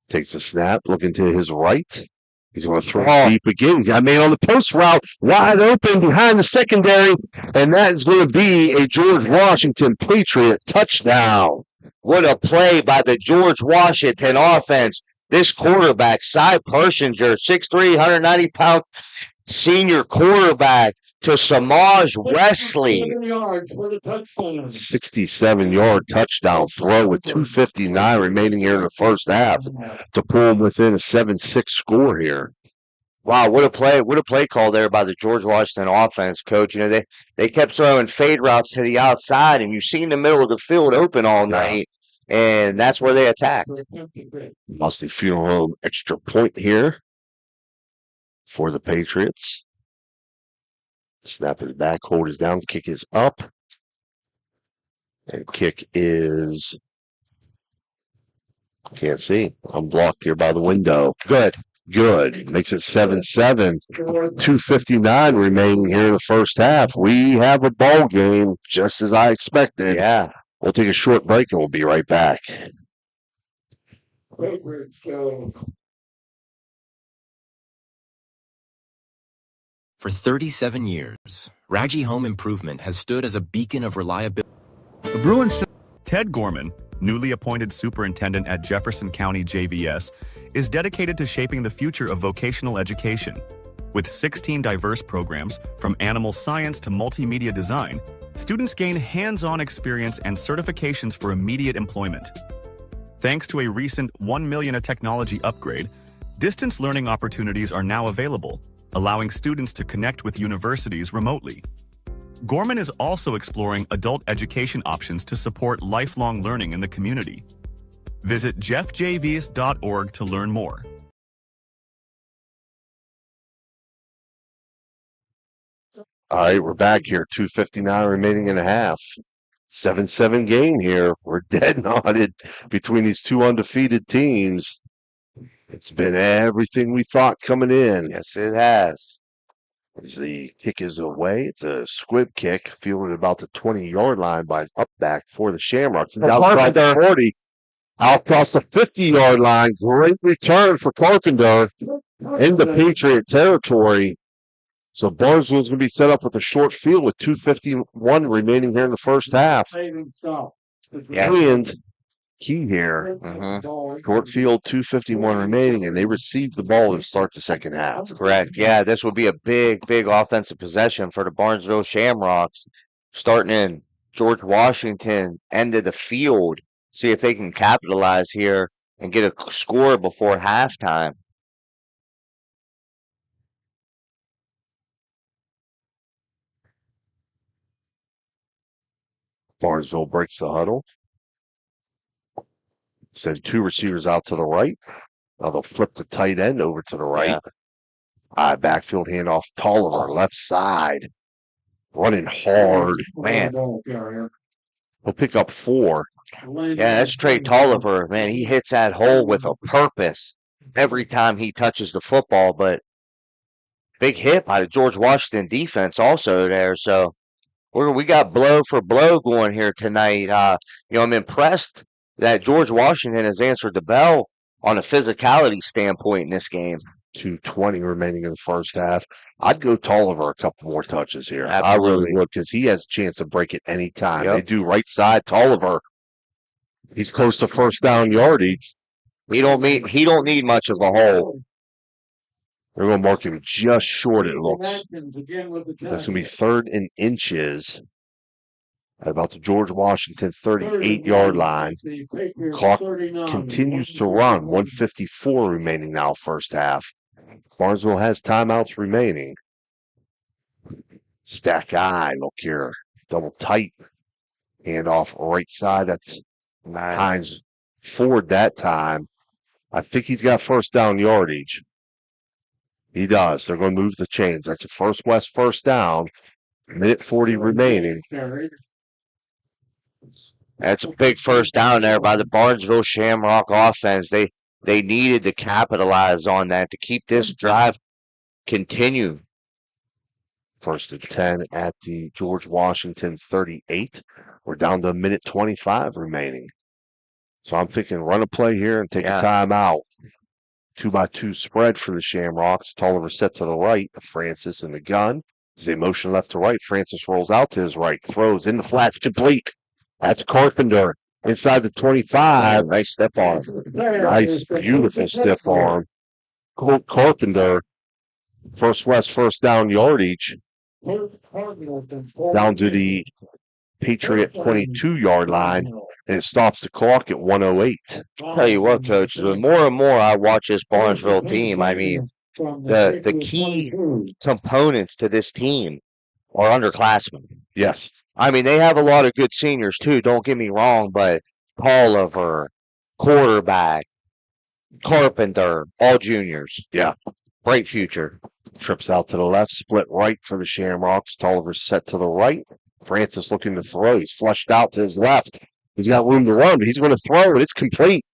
Speaker 7: Takes a snap, looking to his right. He's going to throw deep again. He's got a man on the post route, wide open behind the secondary, and that is going to be a George Washington Patriot touchdown.
Speaker 5: What a play by the George Washington offense. This quarterback, Cy Persinger, 6'3", 190-pound senior quarterback, to Samaj Wesley.
Speaker 7: 67-yard touchdown throw with 2:59 remaining here in the first half to pull him within a 7-6 score here.
Speaker 5: Wow, what a play! What a play call there by the George Washington offense, coach. You know, they kept throwing fade routes to the outside, and you've seen the middle of the field open all night, and that's where they attacked.
Speaker 7: Musty Funeral Home extra point here for the Patriots. Snap is back, hold is down, kick is up. And kick is, can't see. I'm blocked here by the window. Good. Makes it 7-7. 2:59 remaining here in the first half. We have a ball game, just as I expected.
Speaker 5: Yeah.
Speaker 7: We'll take a short break and we'll be right back.
Speaker 13: For 37 years, Raggi Home Improvement has stood as a beacon of reliability.
Speaker 14: The Bruins.
Speaker 15: Ted Gorman, newly appointed superintendent at Jefferson County JVS, is dedicated to shaping the future of vocational education. With 16 diverse programs, from animal science to multimedia design, students gain hands-on experience and certifications for immediate employment. Thanks to a recent $1 million technology upgrade, distance learning opportunities are now available, allowing students to connect with universities remotely. Gorman is also exploring adult education options to support lifelong learning in the community. Visit jeffjvs.org to learn more.
Speaker 7: All right, we're back here. 2:59 remaining in a half. 7-7 game here. We're dead knotted between these two undefeated teams. It's been everything we thought coming in.
Speaker 5: Yes, it has.
Speaker 7: As the kick is away, it's a squib kick, fielded about the 20-yard line by up back for the Shamrocks. And outside the 40, out across the 50-yard line. Great return for Carpenter into Patriot territory. So Barnesville's going to be set up with a short field with 2:51 remaining here in the first half. And key here. Short field, 2:51 remaining, and they received the ball to start the second half.
Speaker 5: Correct. Yeah, this would be a big offensive possession for the Barnesville Shamrocks, starting in George Washington end of the field. See if they can capitalize here and get a score before halftime.
Speaker 7: Barnesville breaks the huddle. Send two receivers out to the right. Now they'll flip the tight end over to the right. Backfield handoff, Tolliver, left side. Running hard.
Speaker 5: Man.
Speaker 7: He'll pick up 4.
Speaker 5: Yeah, that's Trey Tolliver. Man, he hits that hole with a purpose every time he touches the football. But big hit by the George Washington defense also there. So we got blow for blow going here tonight. I'm impressed that George Washington has answered the bell on a physicality standpoint in this game.
Speaker 7: 2:20 remaining in the first half. I'd go Tolliver a couple more touches here.
Speaker 5: Absolutely.
Speaker 7: I really would, because he has a chance to break it any time. They do right side, Tolliver. He's close to first down yardage.
Speaker 5: He don't need much of a hole.
Speaker 7: They're going to mark him just short, it looks. That's going to be 3rd and inches at about the George Washington 38-yard line. Clock continues to run. 1:54 remaining now, first half. Barnesville has timeouts remaining. Stack eye, look here. Double tight. Handoff right side. That's Hines Ford that time. I think he's got first down yardage. He does. They're going to move the chains. That's a First West first down. 1:40 remaining.
Speaker 5: That's a big first down there by the Barnesville Shamrock offense. They needed to capitalize on that to keep this drive continue.
Speaker 7: 1st and 10 at the George Washington 38. We're down to 1:25 remaining. So I'm thinking run a play here and take a timeout. 2-by-2 spread for the Shamrocks. Tolliver set to the right. Francis in the gun. As they motion left to right, Francis rolls out to his right. Throws in the flats, complete. That's Carpenter inside the 25.
Speaker 5: Nice step arm.
Speaker 7: Nice, beautiful stiff arm. Colt Carpenter. First West first down yardage. Down to the Patriot 22-yard line. And it stops the clock at 1:08.
Speaker 5: Tell you what, Coach, the more and more I watch this Barnesville team, I mean, the key components to this team are underclassmen.
Speaker 7: Yes.
Speaker 5: I mean, they have a lot of good seniors too. Don't get me wrong, but Tolliver, quarterback, Carpenter, all juniors.
Speaker 7: Yeah.
Speaker 5: Bright future.
Speaker 7: Trips out to the left, split right for the Shamrocks. Tolliver's set to the right. Francis looking to throw. He's flushed out to his left. He's got room to run, but he's going to throw it. It's complete.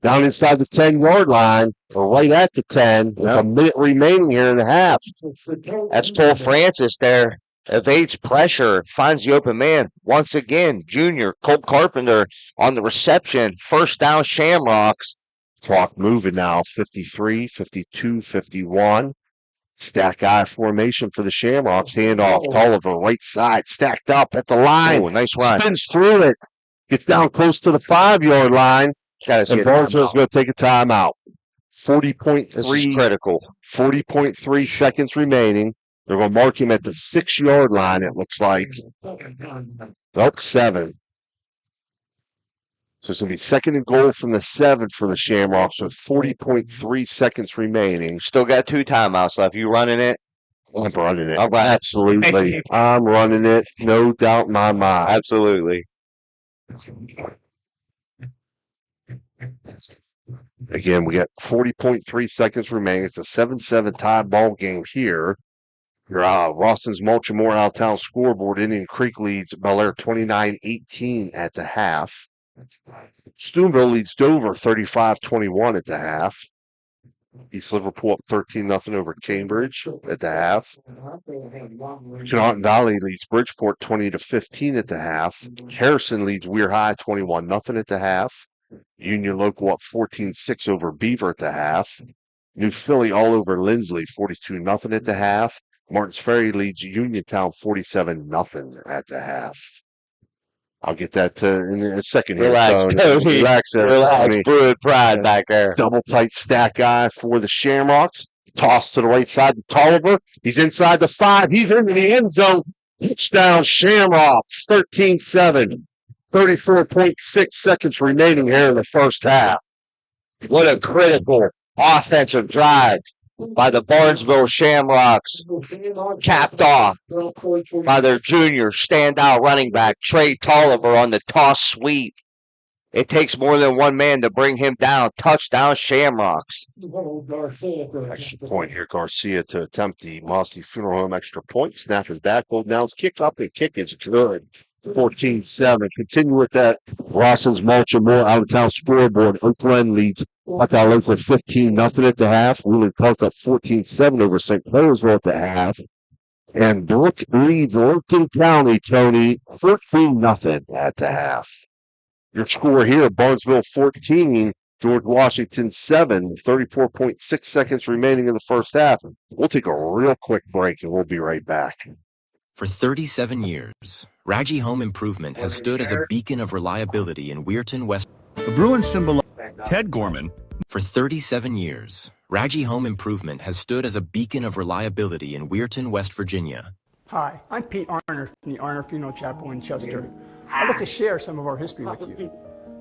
Speaker 7: Down inside the 10-yard line, or right at the 10, with a minute remaining here in the half.
Speaker 5: That's Cole Francis there. Evades pressure, finds the open man. Once again, junior Colt Carpenter on the reception. First down, Shamrocks.
Speaker 7: Clock moving now, 53, 52, 51. Stack eye formation for the Shamrocks. Handoff, Tolliver, right side, stacked up at the line.
Speaker 5: Oh, nice run.
Speaker 7: Spins through it. Gets down close to the 5-yard line. And Barnesville's going to take a timeout. 40.3.
Speaker 5: This is critical.
Speaker 7: 40.3 seconds remaining. They're going to mark him at the 6-yard line, it looks like. Nope, 7. So it's going to be second and goal from the 7 for the Shamrocks with 40.3 seconds remaining.
Speaker 5: Still got 2 timeouts left. You running it?
Speaker 7: I'm running it.
Speaker 5: All right.
Speaker 7: Absolutely. I'm running it. No doubt in my mind.
Speaker 5: Absolutely.
Speaker 7: Again, we got 40.3 seconds remaining. It's a 7-7 tie ball game here. Your Rawson's Mulchmore out of town scoreboard. Indian Creek leads Bel Air 29-18 at the half. Steubenville leads Dover 35-21 at the half. East Liverpool up 13-0 over Cambridge at the half. Canton Valley leads Bridgeport 20-15 at the half. Harrison leads Weir High 21-0 at the half. Union Local up 14-6 over Beaver at the half. New Philly all over Lindsley 42-0 at the half. Martins Ferry leads Uniontown 47-0 at the half. I'll get that in a second here.
Speaker 5: Relax, Tony.
Speaker 7: Relax there,
Speaker 5: Relax.
Speaker 7: Tony.
Speaker 5: Brewing pride back there.
Speaker 7: Double tight stack eye for the Shamrocks. Toss to the right side to Tolliver. He's inside the 5. He's into the end zone. Touchdown Shamrocks. 13-7. 34.6 seconds remaining here in the first half.
Speaker 5: What a critical offensive drive by the Barnesville Shamrocks, capped off by their junior standout running back, Trey Tolliver, on the toss sweep. It takes more than one man to bring him down. Touchdown Shamrocks.
Speaker 7: Extra point here. Garcia to attempt the Mossy Funeral Home extra point. Snap is back. Hold down. Kick up and kick is good. 14-7. Continue with that. Rawson's Mulchmore out of town scoreboard. Oakland leads Buckeye Local 15-0 at the half. Wheeling Park up 14-7 over St. Clairsville at the half. And Brook leads Lincoln County, Tony, 14-0 at the half. Your score here, Barnesville 14, George Washington 7, 34.6 seconds remaining in the first half. We'll take a real quick break and we'll be right back.
Speaker 13: For 37 years, Raggi Home Improvement has stood as a beacon of reliability in Weirton, West.
Speaker 14: The Bruins symbol.
Speaker 15: Ted Gorman.
Speaker 13: For 37 years, Raggi Home Improvement has stood as a beacon of reliability in Weirton, West Virginia.
Speaker 16: Hi, I'm Pete Arner from the Arner Funeral Chapel in Chester. I'd like to share some of our history with you.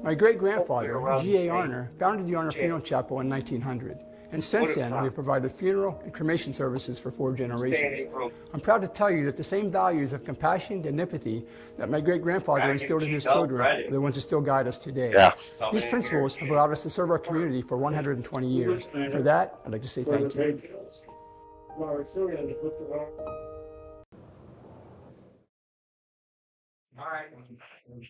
Speaker 16: My great-grandfather, G.A. Arner, founded the Arner Funeral Chapel in 1900. And since then, we have provided funeral and cremation services for 4 generations. I'm proud to tell you that the same values of compassion and empathy that my great-grandfather instilled in his children are the ones that still guide us today. These principles have allowed us to serve our community for 120 years. For that, I'd like to say thank you.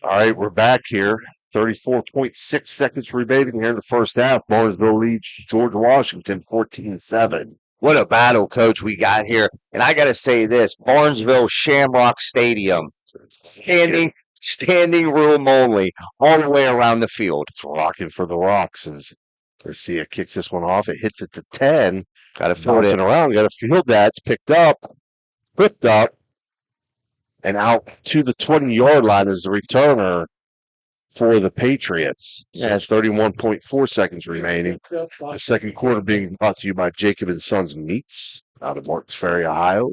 Speaker 7: All right, we're back here. 34.6 seconds remaining here in the first half. Barnesville leads George Washington 14-7.
Speaker 5: What a battle, Coach, we got here. And I got to say this, Barnesville Shamrock Stadium, standing room only, all the way around the field.
Speaker 7: It's rocking for the Rocks as Garcia kicks this one off. It hits it to 10.
Speaker 5: Got to field it
Speaker 7: around. Got to field that. It's picked up, flipped up, and out to the 20-yard line is the returner for the Patriots. It has 31.4 seconds remaining. The second quarter being brought to you by Jacob and Sons Meats out of Martins Ferry, Ohio.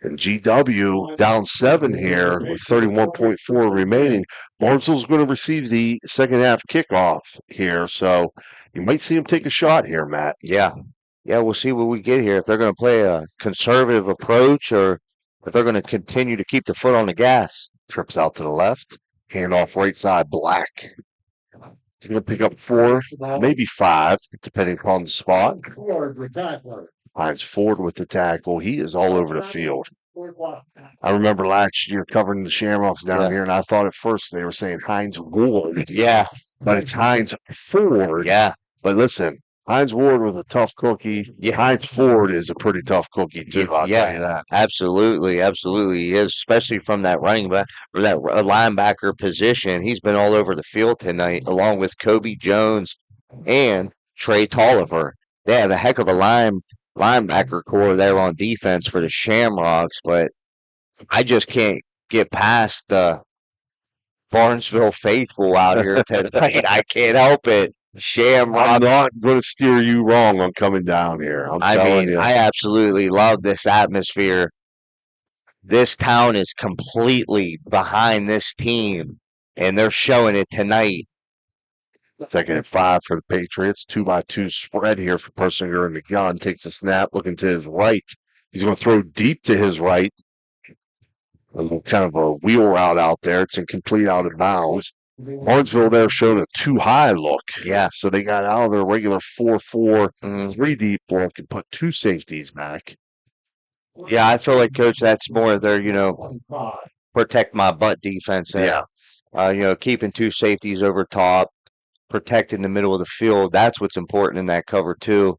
Speaker 7: And GW down 7 here with 31.4 remaining. Barnesville's going to receive the second half kickoff here, so you might see him take a shot here, Matt.
Speaker 5: Yeah. Yeah, we'll see what we get here. If they're going to play a conservative approach or if they're going to continue to keep the foot on the gas.
Speaker 7: Trips out to the left. Handoff right side, Black. He's going to pick up 4, maybe 5, depending upon the spot. Hines Ford with the tackle. He is all over the field. I remember last year covering the Shamrocks down here, and I thought at first they were saying Hines Ward.
Speaker 5: Yeah.
Speaker 7: But it's Hines Ford.
Speaker 5: Yeah.
Speaker 7: But listen, Hines Ward was a tough cookie.
Speaker 5: Yeah.
Speaker 7: Hines Ford is a pretty tough cookie, too. I'll tell you that.
Speaker 5: Absolutely. Absolutely. He is, especially from that running back or that linebacker position. He's been all over the field tonight, along with Kobe Jones and Trey Tolliver. They have a heck of a linebacker core there on defense for the Shamrocks, but I just can't get past the Barnesville faithful out here tonight. I can't help it. Shamrock.
Speaker 7: I'm not going to steer you wrong on coming down here.
Speaker 5: I mean, I absolutely love this atmosphere. This town is completely behind this team, and they're showing it tonight.
Speaker 7: Second and 5 for the Patriots. 2-by-2 spread here for Persinger in the gun. Takes a snap, looking to his right. He's going to throw deep to his right. Kind of a wheel route out there. It's incomplete out of bounds. Barnesville there showed a too high look.
Speaker 5: Yeah.
Speaker 7: So they got out of their regular 4-4, 3-deep look and put 2 safeties back.
Speaker 5: Yeah, I feel like, Coach, that's more of their, protect my butt defense. There.
Speaker 7: Yeah.
Speaker 5: Keeping 2 safeties over top, protecting the middle of the field. That's what's important in that cover, too.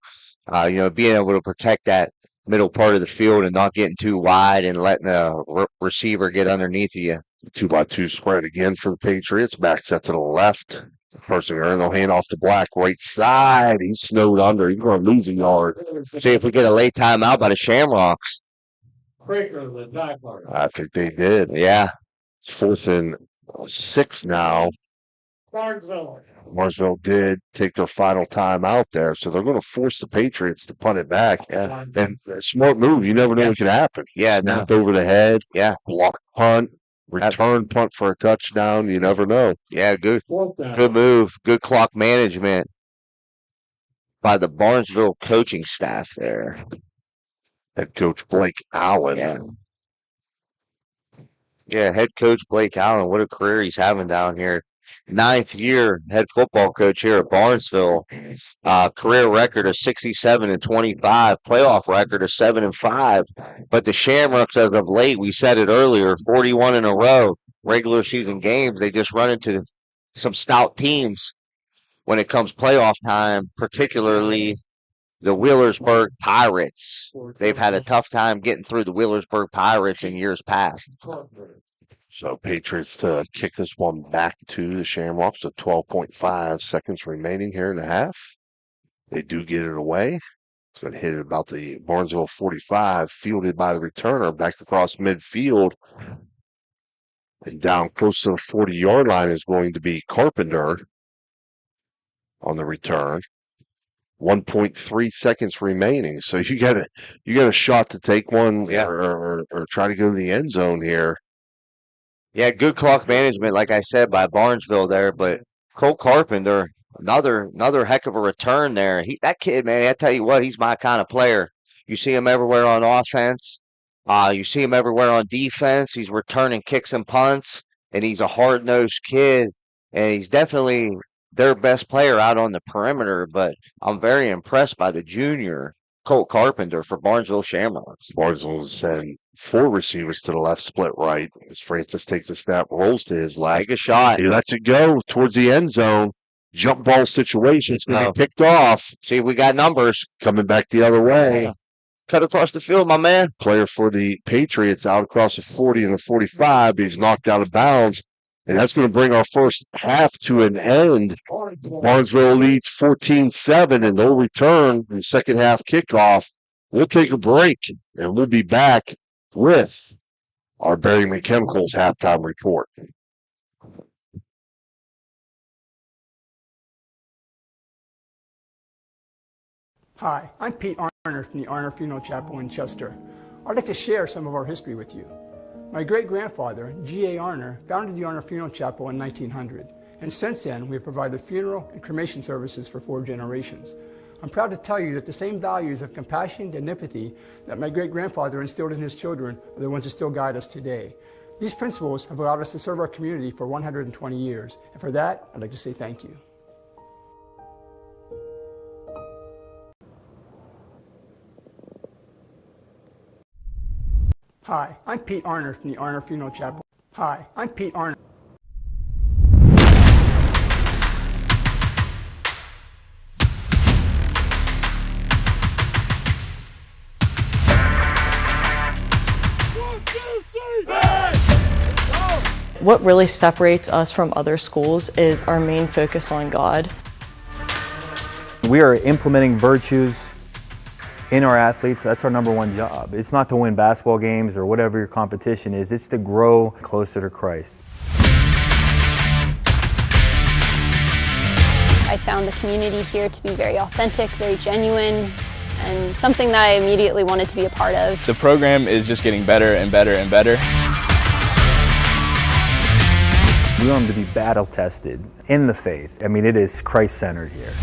Speaker 5: Being able to protect that middle part of the field and not getting too wide and letting the receiver get underneath you.
Speaker 7: 2-by-2 spread again for the Patriots. Back set to the left. Persinger, and they'll hand off to Black right side. He's snowed under. He's going to lose a yard.
Speaker 5: See if we get a late timeout by the Shamrocks.
Speaker 7: I think they did.
Speaker 5: Yeah.
Speaker 7: It's 4th and 6 now. Barnesville did take their final time out there, so they're going to force the Patriots to punt it back.
Speaker 5: Yeah.
Speaker 7: And a smart move. You never know what could happen.
Speaker 5: Yeah.
Speaker 7: Knocked over the head.
Speaker 5: Yeah.
Speaker 7: Block punt. Return punt for a touchdown. You never know.
Speaker 5: Yeah, good move. Good clock management by the Barnesville coaching staff there.
Speaker 7: Head coach Blake Allen.
Speaker 5: Yeah, head coach Blake Allen. What a career he's having down here. 9th year head football coach here at Barnesville. Career record of 67-25, playoff record of 7-5. But the Shamrocks, as of late, we said it earlier, 41 in a row. Regular season games, they just run into some stout teams when it comes playoff time, particularly the Wheelersburg Pirates. They've had a tough time getting through the Wheelersburg Pirates in years past.
Speaker 7: So Patriots to kick this one back to the Shamrocks with 12.5 seconds remaining here in the half. They do get it away. It's going to hit it about the Barnesville 45, fielded by the returner back across midfield. And down close to the 40-yard line is going to be Carpenter on the return. 1.3 seconds remaining. So you got a shot to take one or try to go to the end zone here.
Speaker 5: Yeah, good clock management, like I said, by Barnesville there. But Cole Carpenter, another heck of a return there. That kid, man, I tell you what, he's my kind of player. You see him everywhere on offense. You see him everywhere on defense. He's returning kicks and punts, and he's a hard-nosed kid. And he's definitely their best player out on the perimeter. But I'm very impressed by the junior, Colt Carpenter, for Barnesville Shamrocks.
Speaker 7: Barnesville will send 4 receivers to the left, split right. As Francis takes a snap, rolls to his left.
Speaker 5: Take a shot.
Speaker 7: He lets it go towards the end zone. Jump ball situation. It's going to be picked off.
Speaker 5: See, we got numbers.
Speaker 7: Coming back the other way.
Speaker 5: Cut across the field, my man.
Speaker 7: Player for the Patriots out across the 40 and the 45. He's knocked out of bounds. And that's going to bring our first half to an end. Barnesville leads 14-7, and they'll return the second half kickoff. We'll take a break, and we'll be back with our Berryman Chemicals halftime report.
Speaker 16: Hi, I'm Pete Arner from the Arner Funeral Chapel in Chester. I'd like to share some of our history with you. My great-grandfather, G.A. Arner, founded the Arner Funeral Chapel in 1900, and since then we have provided funeral and cremation services for 4 generations. I'm proud to tell you that the same values of compassion and empathy that my great-grandfather instilled in his children are the ones that still guide us today. These principles have allowed us to serve our community for 120 years, and for that, I'd like to say thank you. Hi, I'm Pete Arner from the Arner Funeral Chapel. Hi, I'm Pete Arner.
Speaker 17: What really separates us from other schools is our main focus on God.
Speaker 18: We are implementing virtues in our athletes. That's our #1 job. It's not to win basketball games or whatever your competition is. It's to grow closer to Christ.
Speaker 19: I found the community here to be very authentic, very genuine, and something that I immediately wanted to be a part of.
Speaker 20: The program is just getting better and better and better.
Speaker 18: We want them to be battle tested in the faith. I mean, it is Christ-centered here.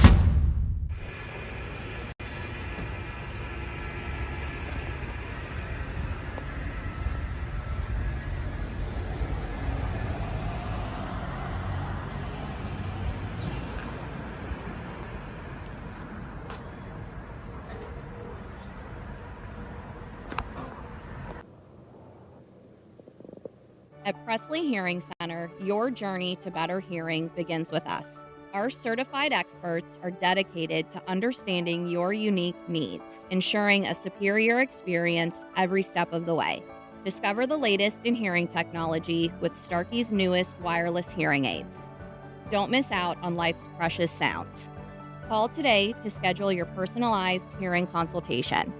Speaker 21: At Presley Hearing Center, your journey to better hearing begins with us. Our certified experts are dedicated to understanding your unique needs, ensuring a superior experience every step of the way. Discover the latest in hearing technology with Starkey's newest wireless hearing aids. Don't miss out on life's precious sounds. Call today to schedule your personalized hearing consultation.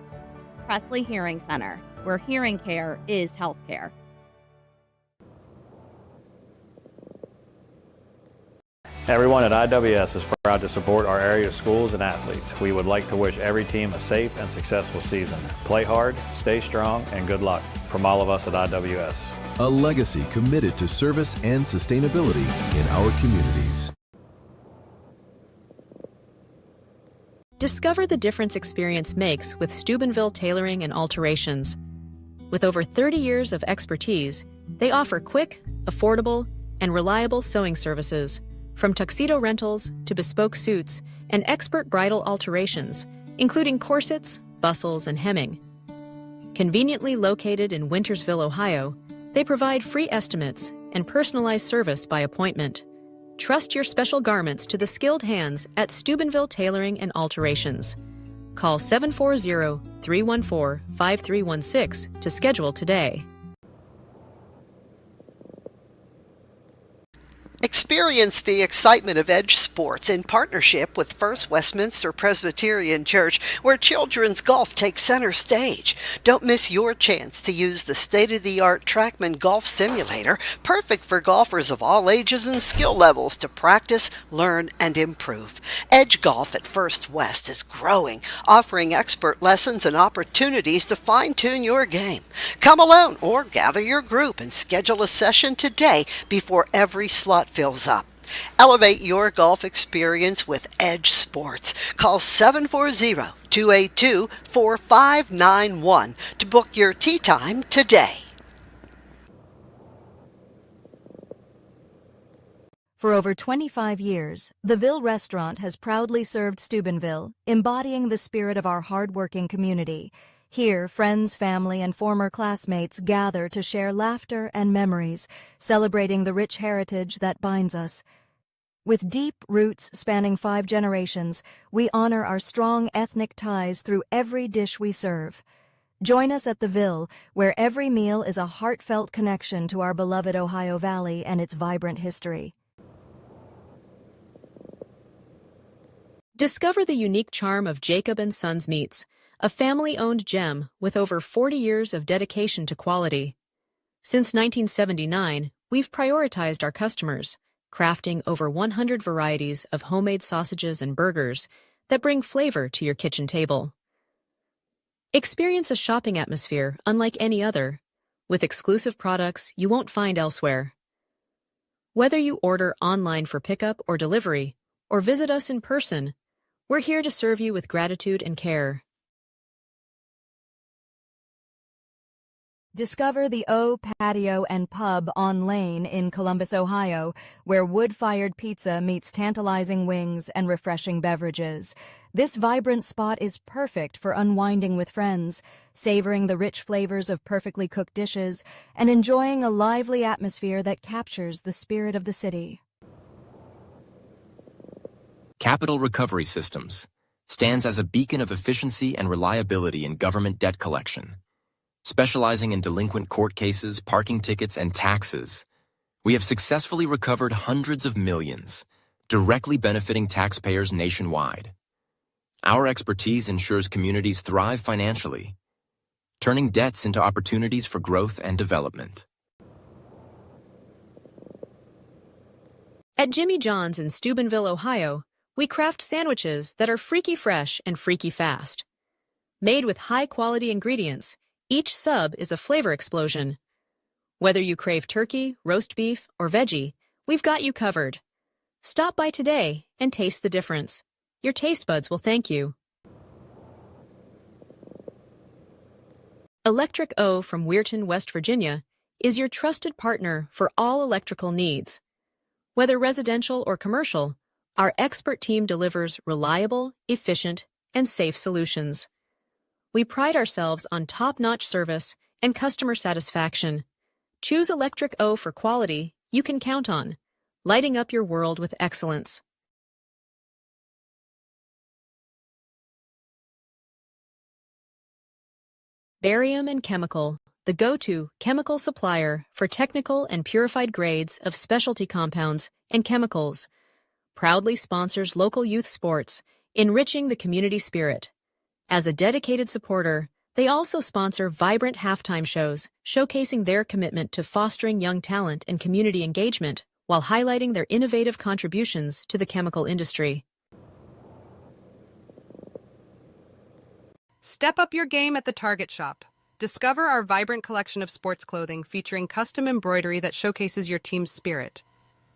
Speaker 21: Presley Hearing Center, where hearing care is healthcare.
Speaker 22: Everyone at IWS is proud to support our area schools and athletes. We would like to wish every team a safe and successful season. Play hard, stay strong, and good luck from all of us at IWS.
Speaker 23: A legacy committed to service and sustainability in our communities.
Speaker 12: Discover the difference experience makes with Steubenville Tailoring and Alterations. With over 30 years of expertise, they offer quick, affordable, and reliable sewing services, from tuxedo rentals to bespoke suits and expert bridal alterations, including corsets, bustles, and hemming. Conveniently located in Wintersville, Ohio, they provide free estimates and personalized service by appointment. Trust your special garments to the skilled hands at Steubenville Tailoring and Alterations. Call 740-314-5316 to schedule today.
Speaker 24: Experience the excitement of Edge Sports in partnership with First Westminster Presbyterian Church, where children's golf takes center stage. Don't miss your chance to use the state-of-the-art TrackMan Golf Simulator, perfect for golfers of all ages and skill levels to practice, learn, and improve. Edge Golf at First West is growing, offering expert lessons and opportunities to fine-tune your game. Come alone or gather your group and schedule a session today before every slot fills up. Elevate your golf experience with Edge Sports. Call 740-282-4591 to book your tee time today.
Speaker 11: For over 25 years, the Ville Restaurant has proudly served Steubenville, embodying the spirit of our hard-working community. Here, friends, family, and former classmates gather to share laughter and memories, celebrating the rich heritage that binds us. With deep roots spanning 5 generations, we honor our strong ethnic ties through every dish we serve. Join us at the Ville, where every meal is a heartfelt connection to our beloved Ohio Valley and its vibrant history.
Speaker 12: Discover the unique charm of Jacob & Sons Meats, a family-owned gem with over 40 years of dedication to quality. Since 1979, we've prioritized our customers, crafting over 100 varieties of homemade sausages and burgers that bring flavor to your kitchen table. Experience a shopping atmosphere unlike any other, with exclusive products you won't find elsewhere. Whether you order online for pickup or delivery, or visit us in person, we're here to serve you with gratitude and care.
Speaker 11: Discover the O Patio and Pub on Lane in Columbus, Ohio, where wood-fired pizza meets tantalizing wings and refreshing beverages. This vibrant spot is perfect for unwinding with friends, savoring the rich flavors of perfectly cooked dishes, and enjoying a lively atmosphere that captures the spirit of the city.
Speaker 13: Capital Recovery Systems stands as a beacon of efficiency and reliability in government debt collection. Specializing in delinquent court cases, parking tickets, and taxes, we have successfully recovered hundreds of millions, directly benefiting taxpayers nationwide. Our expertise ensures communities thrive financially, turning debts into opportunities for growth and development.
Speaker 12: At Jimmy John's in Steubenville, Ohio, we craft sandwiches that are freaky fresh and freaky fast. Made with high-quality ingredients, each sub is a flavor explosion. Whether you crave turkey, roast beef, or veggie, we've got you covered. Stop by today and taste the difference. Your taste buds will thank you. Electric O from Weirton, West Virginia, is your trusted partner for all electrical needs. Whether residential or commercial, our expert team delivers reliable, efficient, and safe solutions. We pride ourselves on top-notch service and customer satisfaction. Choose Electric O for quality you can count on, lighting up your world with excellence. Barium and Chemical, the go-to chemical supplier for technical and purified grades of specialty compounds and chemicals, proudly sponsors local youth sports, enriching the community spirit. As a dedicated supporter, they also sponsor vibrant halftime shows, showcasing their commitment to fostering young talent and community engagement while highlighting their innovative contributions to the chemical industry.
Speaker 2: Step up your game at the Target Shop. Discover our vibrant collection of sports clothing featuring custom embroidery that showcases your team's spirit.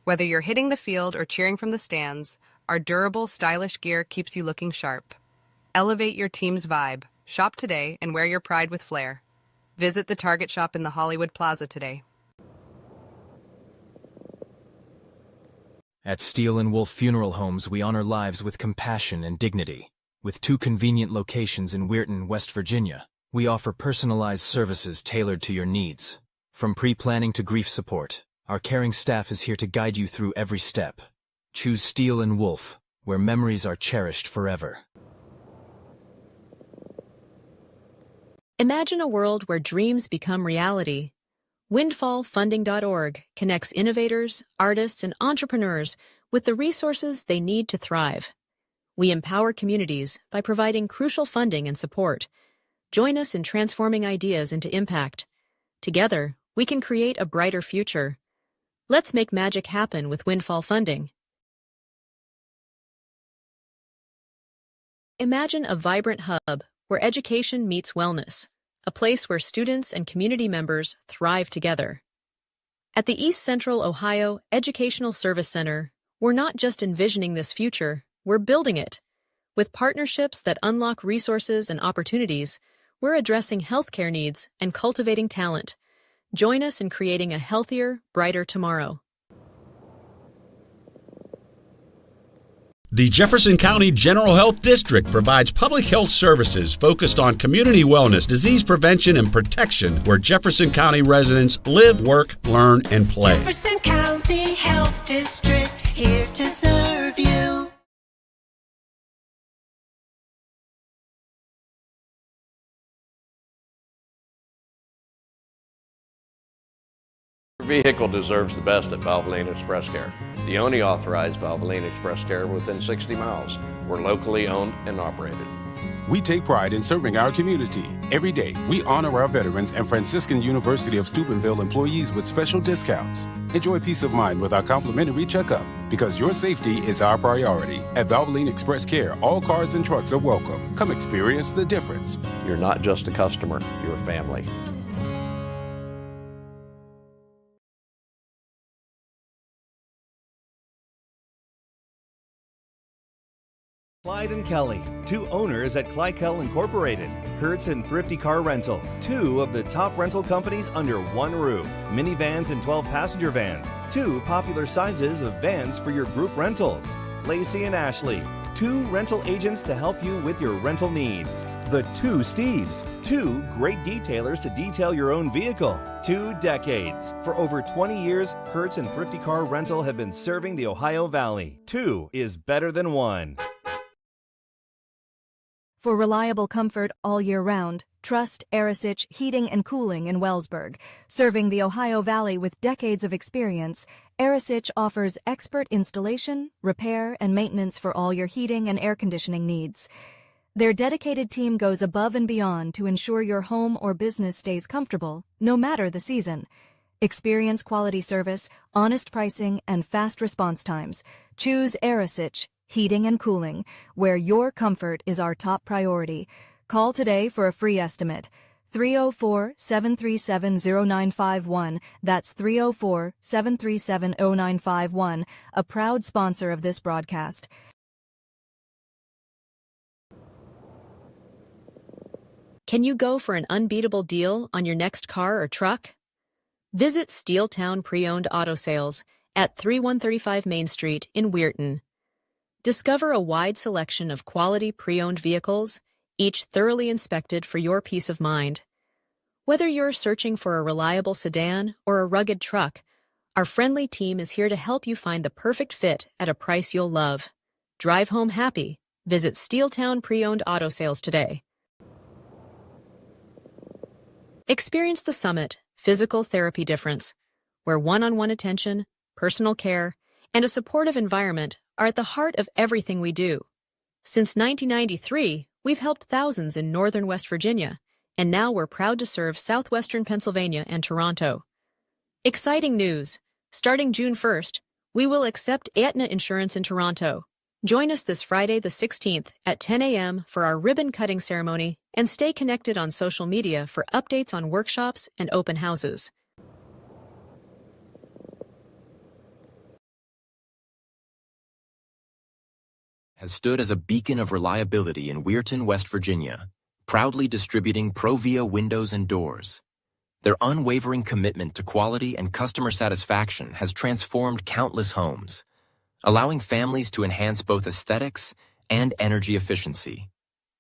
Speaker 2: Whether you're hitting the field or cheering from the stands, our durable, stylish gear keeps you looking sharp. Elevate your team's vibe. Shop today and wear your pride with flair. Visit the Target Shop in the Hollywood Plaza today.
Speaker 3: At Steel & Wolf Funeral Homes, we honor lives with compassion and dignity. With 2 convenient locations in Weirton, West Virginia, we offer personalized services tailored to your needs. From pre-planning to grief support, our caring staff is here to guide you through every step. Choose Steel & Wolf, where memories are cherished forever.
Speaker 12: Imagine a world where dreams become reality. Windfallfunding.org connects innovators, artists, and entrepreneurs with the resources they need to thrive. We empower communities by providing crucial funding and support. Join us in transforming ideas into impact. Together, we can create a brighter future. Let's make magic happen with Windfall Funding. Imagine a vibrant hub where education meets wellness, a place where students and community members thrive together. At the East Central Ohio Educational Service Center, we're not just envisioning this future, we're building it. With partnerships that unlock resources and opportunities, we're addressing healthcare needs and cultivating talent. Join us in creating a healthier, brighter tomorrow.
Speaker 6: The Jefferson County General Health District provides public health services focused on community wellness, disease prevention, and protection where Jefferson County residents live, work, learn, and play.
Speaker 8: Jefferson County Health District, here to serve you.
Speaker 9: Your vehicle deserves the best at Valvoline Express Care, the only authorized Valvoline Express Care within 60 miles. We're locally owned and operated.
Speaker 1: We take pride in serving our community. Every day, we honor our veterans and Franciscan University of Steubenville employees with special discounts. Enjoy peace of mind with our complimentary checkup, because your safety is our priority. At Valvoline Express Care, all cars and trucks are welcome. Come experience the difference.
Speaker 9: You're not just a customer, you're a family.
Speaker 4: Clyde and Kelly, two owners at Clykel Incorporated. Hertz and Thrifty Car Rental, two of the top rental companies under one roof. Minivans and 12-passenger vans, two popular sizes of vans for your group rentals. Lacey and Ashley, two rental agents to help you with your rental needs. The Two Steves, two great detailers to detail your own vehicle. 2 decades. For over 20 years, Hertz and Thrifty Car Rental have been serving the Ohio Valley. Two is better than one.
Speaker 11: For reliable comfort all year round, trust Arisich Heating and Cooling in Wellsburg. Serving the Ohio Valley with decades of experience, Arisich offers expert installation, repair, and maintenance for all your heating and air conditioning needs. Their dedicated team goes above and beyond to ensure your home or business stays comfortable, no matter the season. Experience quality service, honest pricing, and fast response times. Choose Arisich Heating and Cooling, where your comfort is our top priority. Call today for a free estimate. 304-737-0951. That's 304-737-0951, a proud sponsor of this broadcast.
Speaker 12: Can you go for an unbeatable deal on your next car or truck? Visit Steeltown Pre-Owned Auto Sales at 3135 Main Street in Weirton. Discover a wide selection of quality pre-owned vehicles, each thoroughly inspected for your peace of mind. Whether you're searching for a reliable sedan or a rugged truck, our friendly team is here to help you find the perfect fit at a price you'll love. Drive home happy. Visit Steeltown Pre-Owned Auto Sales today. Experience the Summit Physical Therapy Difference, where one-on-one attention, personal care, and a supportive environment are at the heart of everything we do. Since 1993, we've helped thousands in northern West Virginia, and now we're proud to serve southwestern Pennsylvania and Toronto. Exciting news! Starting June 1st, we will accept Aetna insurance in Toronto. Join us this Friday the 16th at 10 a.m. for our ribbon-cutting ceremony, and stay connected on social media for updates on workshops and open houses.
Speaker 13: Has stood as a beacon of reliability in Weirton, West Virginia, proudly distributing Provia windows and doors. Their unwavering commitment to quality and customer satisfaction has transformed countless homes, allowing families to enhance both aesthetics and energy efficiency.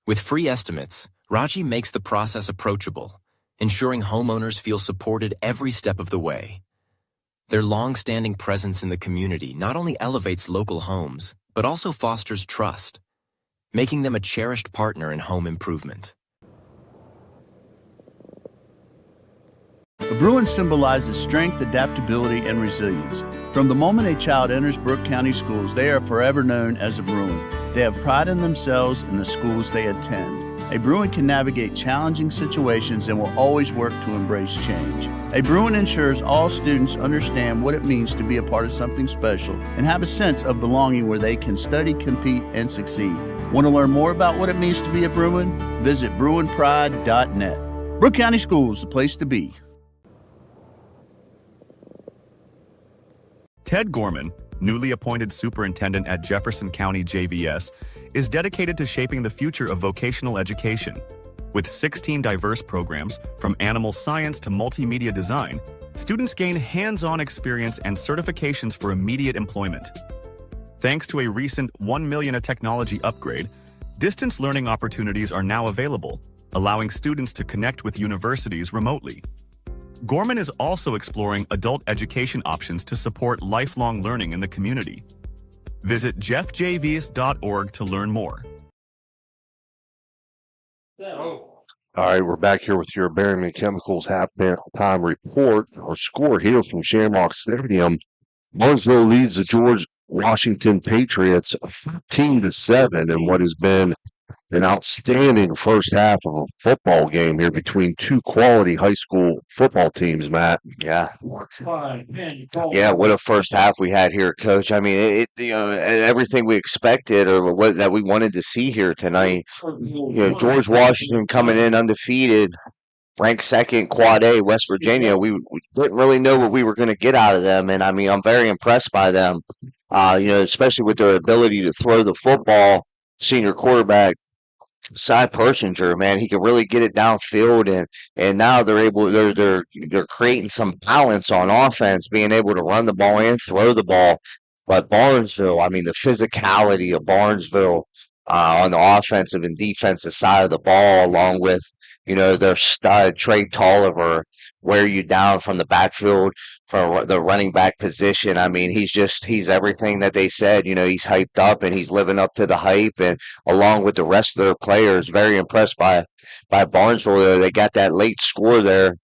Speaker 13: With free estimates, Raji makes the process approachable, ensuring homeowners feel supported every step of the way. Their long-standing presence in the community not only elevates local homes, but also fosters trust, making them a cherished partner in home improvement.
Speaker 10: A Bruin symbolizes strength, adaptability, and resilience. From the moment a child enters Brooke County schools, they are forever known as a Bruin. They have pride in themselves and the schools they attend. A Bruin can navigate challenging situations and will always work to embrace change. A Bruin ensures all students understand what it means to be a part of something special and have a sense of belonging where they can study, compete, and succeed. Want to learn more about what it means to be a Bruin? Visit BruinPride.net. Brooke County Schools, the place to be.
Speaker 15: Ted Gorman, newly appointed superintendent at Jefferson County JVS, is dedicated to shaping the future of vocational education. With 16 diverse programs, from animal science to multimedia design, students gain hands-on experience and certifications for immediate employment. Thanks to a recent $1 million technology upgrade, distance learning opportunities are now available, allowing students to connect with universities remotely. Gorman is also exploring adult education options to support lifelong learning in the community. Visit jeffjvs.org to learn more.
Speaker 7: All right, we're back here with your Berryman Chemicals halftime report. Our score here from Shamrock Stadium. Barnesville leads the George Washington Patriots 15-7 in what has been an outstanding first half of a football game here between two quality high school football teams, Matt.
Speaker 5: Yeah. Yeah, what a first half we had here, Coach. I mean, everything we expected or what that we wanted to see here tonight. George Washington coming in undefeated, ranked second, Quad A, West Virginia. We didn't really know what we were going to get out of them, and I mean, I'm very impressed by them. Especially with their ability to throw the football. Senior quarterback Cy Pershinger, man, he can really get it downfield, and now they're creating some balance on offense, being able to run the ball and throw the ball. But Barnesville, I mean, the physicality of Barnesville on the offensive and defensive side of the ball, along with their stud Trey Tolliver, wear you down from the backfield for the running back position. I mean, he's everything that they said. He's hyped up and he's living up to the hype, and along with the rest of their players, very impressed by Barnesville. They got that late score there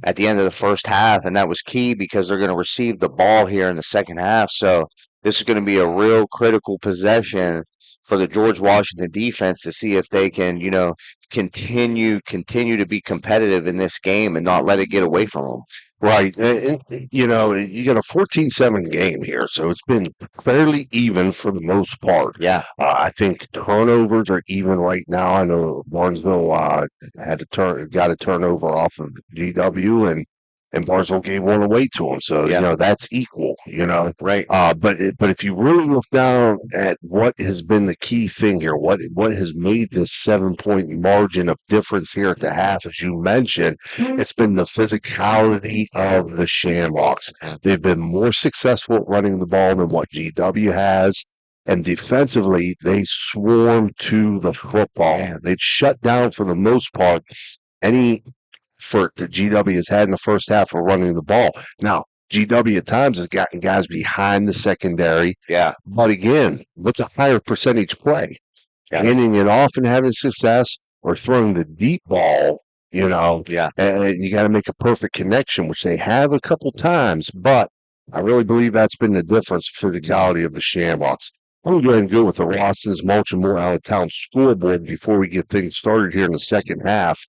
Speaker 5: at the end of the first half, and that was key because they're going to receive the ball here in the second half. So this is going to be a real critical possession for the George Washington defense to see if they can, continue to be competitive in this game and not let it get away from them.
Speaker 7: Right. You got a 14-7 game here, so it's been fairly even for the most part.
Speaker 5: Yeah.
Speaker 7: I think turnovers are even right now. I know Barnesville got a turnover off of GW, and Barnesville gave one away to them. So, that's equal,
Speaker 5: Right.
Speaker 7: But if you really look down at what has been the key thing here, what has made this 7-point margin of difference here at the half, as you mentioned, it's been the physicality of the Shamrocks. They've been more successful at running the ball than what GW has. And defensively, they swarm to the football. They've shut down, for the most part, any effort that GW has had in the first half of running the ball. Now, GW at times has gotten guys behind the secondary.
Speaker 5: Yeah.
Speaker 7: But again, what's a higher percentage play?
Speaker 5: Yeah.
Speaker 7: Handing it off and having success, or throwing the deep ball,
Speaker 5: Yeah.
Speaker 7: And you got to make a perfect connection, which they have a couple times. But I really believe that's been the difference for the physicality of the Shamrocks. I'm going to go ahead and go with the Rossins Mulch and Moore out-of-town scoreboard before we get things started here in the second half.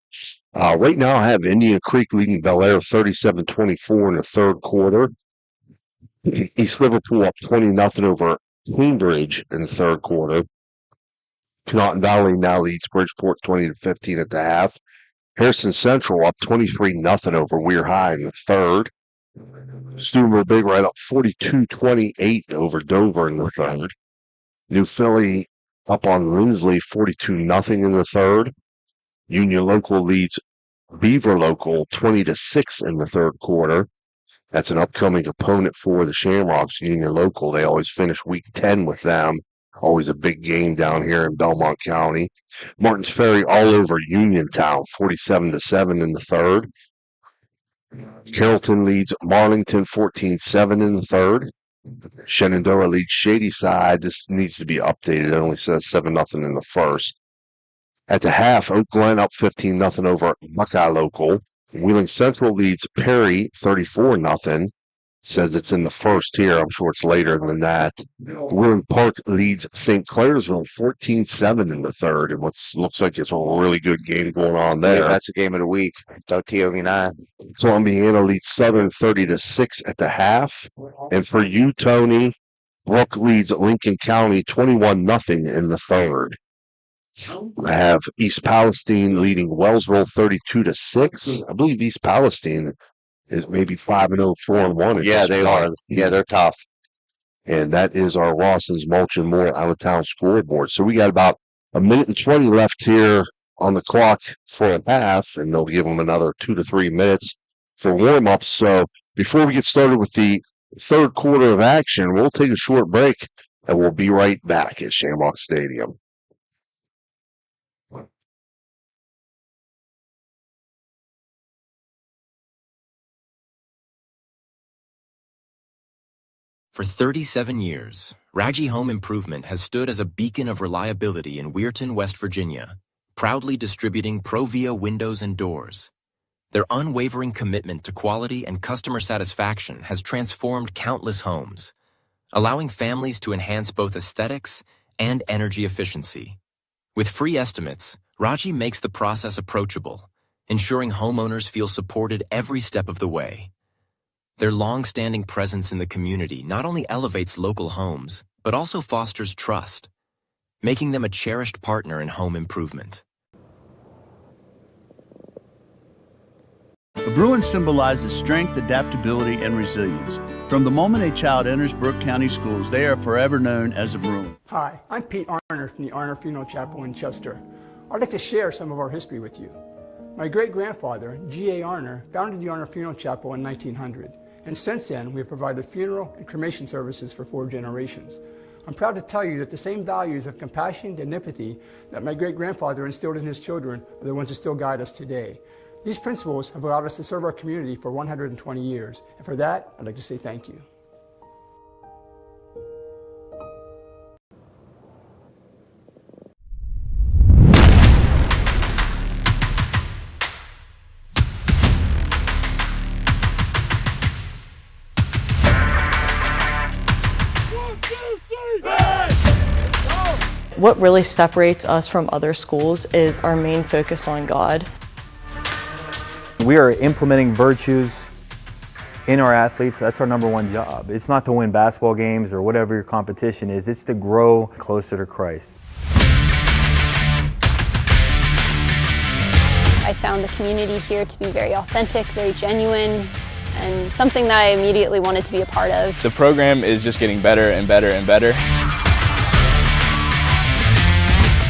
Speaker 7: Right now, I have Indian Creek leading Bel Air 37-24 in the third quarter. East Liverpool up 20-0 over Cambridge in the third quarter. Canotton Valley now leads Bridgeport 20-15 at the half. Harrison Central up 23-0 over Weir High in the third. Steubenville Big Red up 42-28 over Dover in the third. New Philly up on Lindsley 42-0 in the third. Union Local leads Beaver Local 20-6 in the third quarter. That's an upcoming opponent for the Shamrocks, Union Local. They always finish week 10 with them. Always a big game down here in Belmont County. Martins Ferry all over Uniontown, 47-7 in the third. Carrollton leads Marlington 14-7 in the third. Shenandoah leads Shadyside. This needs to be updated. It only says 7-0 in the first. At the half, Oak Glen up 15-0 over Buckeye Local. Wheeling Central leads Perry 34-0. Says it's in the first here. I'm sure it's later than that. Wheeling Park leads St. Clairsville 14-7 in the third. And what looks like it's a really good game going on there.
Speaker 5: Yeah, that's a game of the week. TOV9.
Speaker 7: Columbiana leads Southern 30-6 at the half. And for you, Tony, Brook leads Lincoln County 21-0 in the third. I have East Palestine leading Wellsville 32-6. I believe East Palestine is maybe 5-0, 4-1.
Speaker 5: Yeah, they are. Yeah, they're tough.
Speaker 7: And that is our Rossins Mulch and Moore out-of-town scoreboard. So we got about a minute and 20 left here on the clock for a half, and they'll give them another 2 to 3 minutes for warm-ups. So before we get started with the third quarter of action, we'll take a short break, and we'll be right back at Shamrock Stadium.
Speaker 13: For 37 years, Raggi Home Improvement has stood as a beacon of reliability in Weirton, West Virginia, proudly distributing Provia windows and doors. Their unwavering commitment to quality and customer satisfaction has transformed countless homes, allowing families to enhance both aesthetics and energy efficiency. With free estimates, Raji makes the process approachable, ensuring homeowners feel supported every step of the way. Their long-standing presence in the community not only elevates local homes, but also fosters trust, making them a cherished partner in home improvement.
Speaker 10: A Bruin symbolizes strength, adaptability, and resilience. From the moment a child enters Brooke County schools, they are forever known as a Bruin.
Speaker 14: Hi, I'm Pete Arner from the Arner Funeral Chapel in Chester. I'd like to share some of our history with you. My great-grandfather, G.A. Arner, founded the Arner Funeral Chapel in 1900, and since then we have provided funeral and cremation services for 4 generations. I'm proud to tell you that the same values of compassion and empathy that my great-grandfather instilled in his children are the ones that still guide us today. These principles have allowed us to serve our community for 120 years, and for that, I'd like to say thank you.
Speaker 16: What really separates us from other schools is our main focus on God.
Speaker 18: We are implementing virtues in our athletes. That's our number one job. It's not to win basketball games or whatever your competition is. It's to grow closer to Christ.
Speaker 17: I found the community here to be very authentic, very genuine, and something that I immediately wanted to be a part of.
Speaker 20: The program is just getting better and better and better.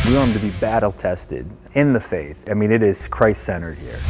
Speaker 18: We want them to be battle tested in the faith. I mean, it is Christ-centered here.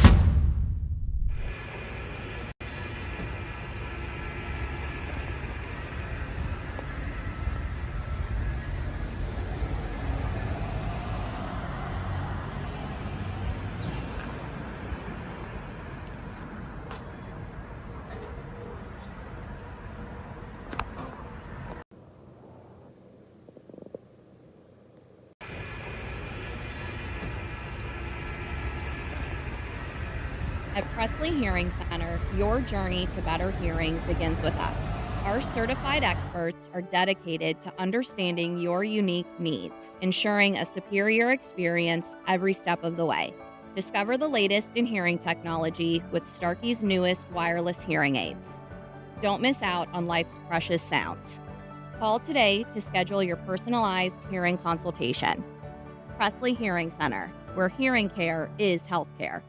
Speaker 21: At Presley Hearing Center, your journey to better hearing begins with us. Our certified experts are dedicated to understanding your unique needs, ensuring a superior experience every step of the way. Discover the latest in hearing technology with Starkey's newest wireless hearing aids. Don't miss out on life's precious sounds. Call today to schedule your personalized hearing consultation. Presley Hearing Center, where hearing care is healthcare.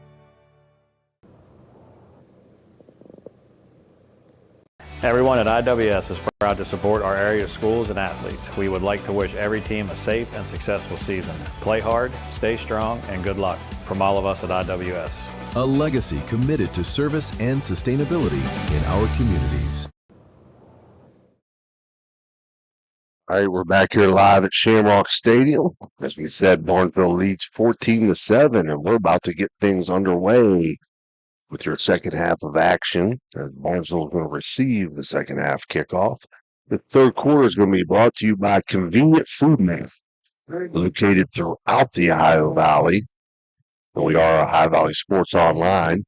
Speaker 22: Everyone at IWS is proud to support our area schools and athletes. We would like to wish every team a safe and successful season. Play hard, stay strong, and good luck from all of us at IWS.
Speaker 23: A legacy committed to service and sustainability in our communities.
Speaker 7: All right, we're back here live at Shamrock Stadium. As we said, Barnesville leads 14-7, and we're about to get things underway with your second half of action. As Barnesville is going to receive the second half kickoff. The third quarter is going to be brought to you by Convenient Food Mart, located throughout the Ohio Valley. And we are Ohio Valley Sports Online.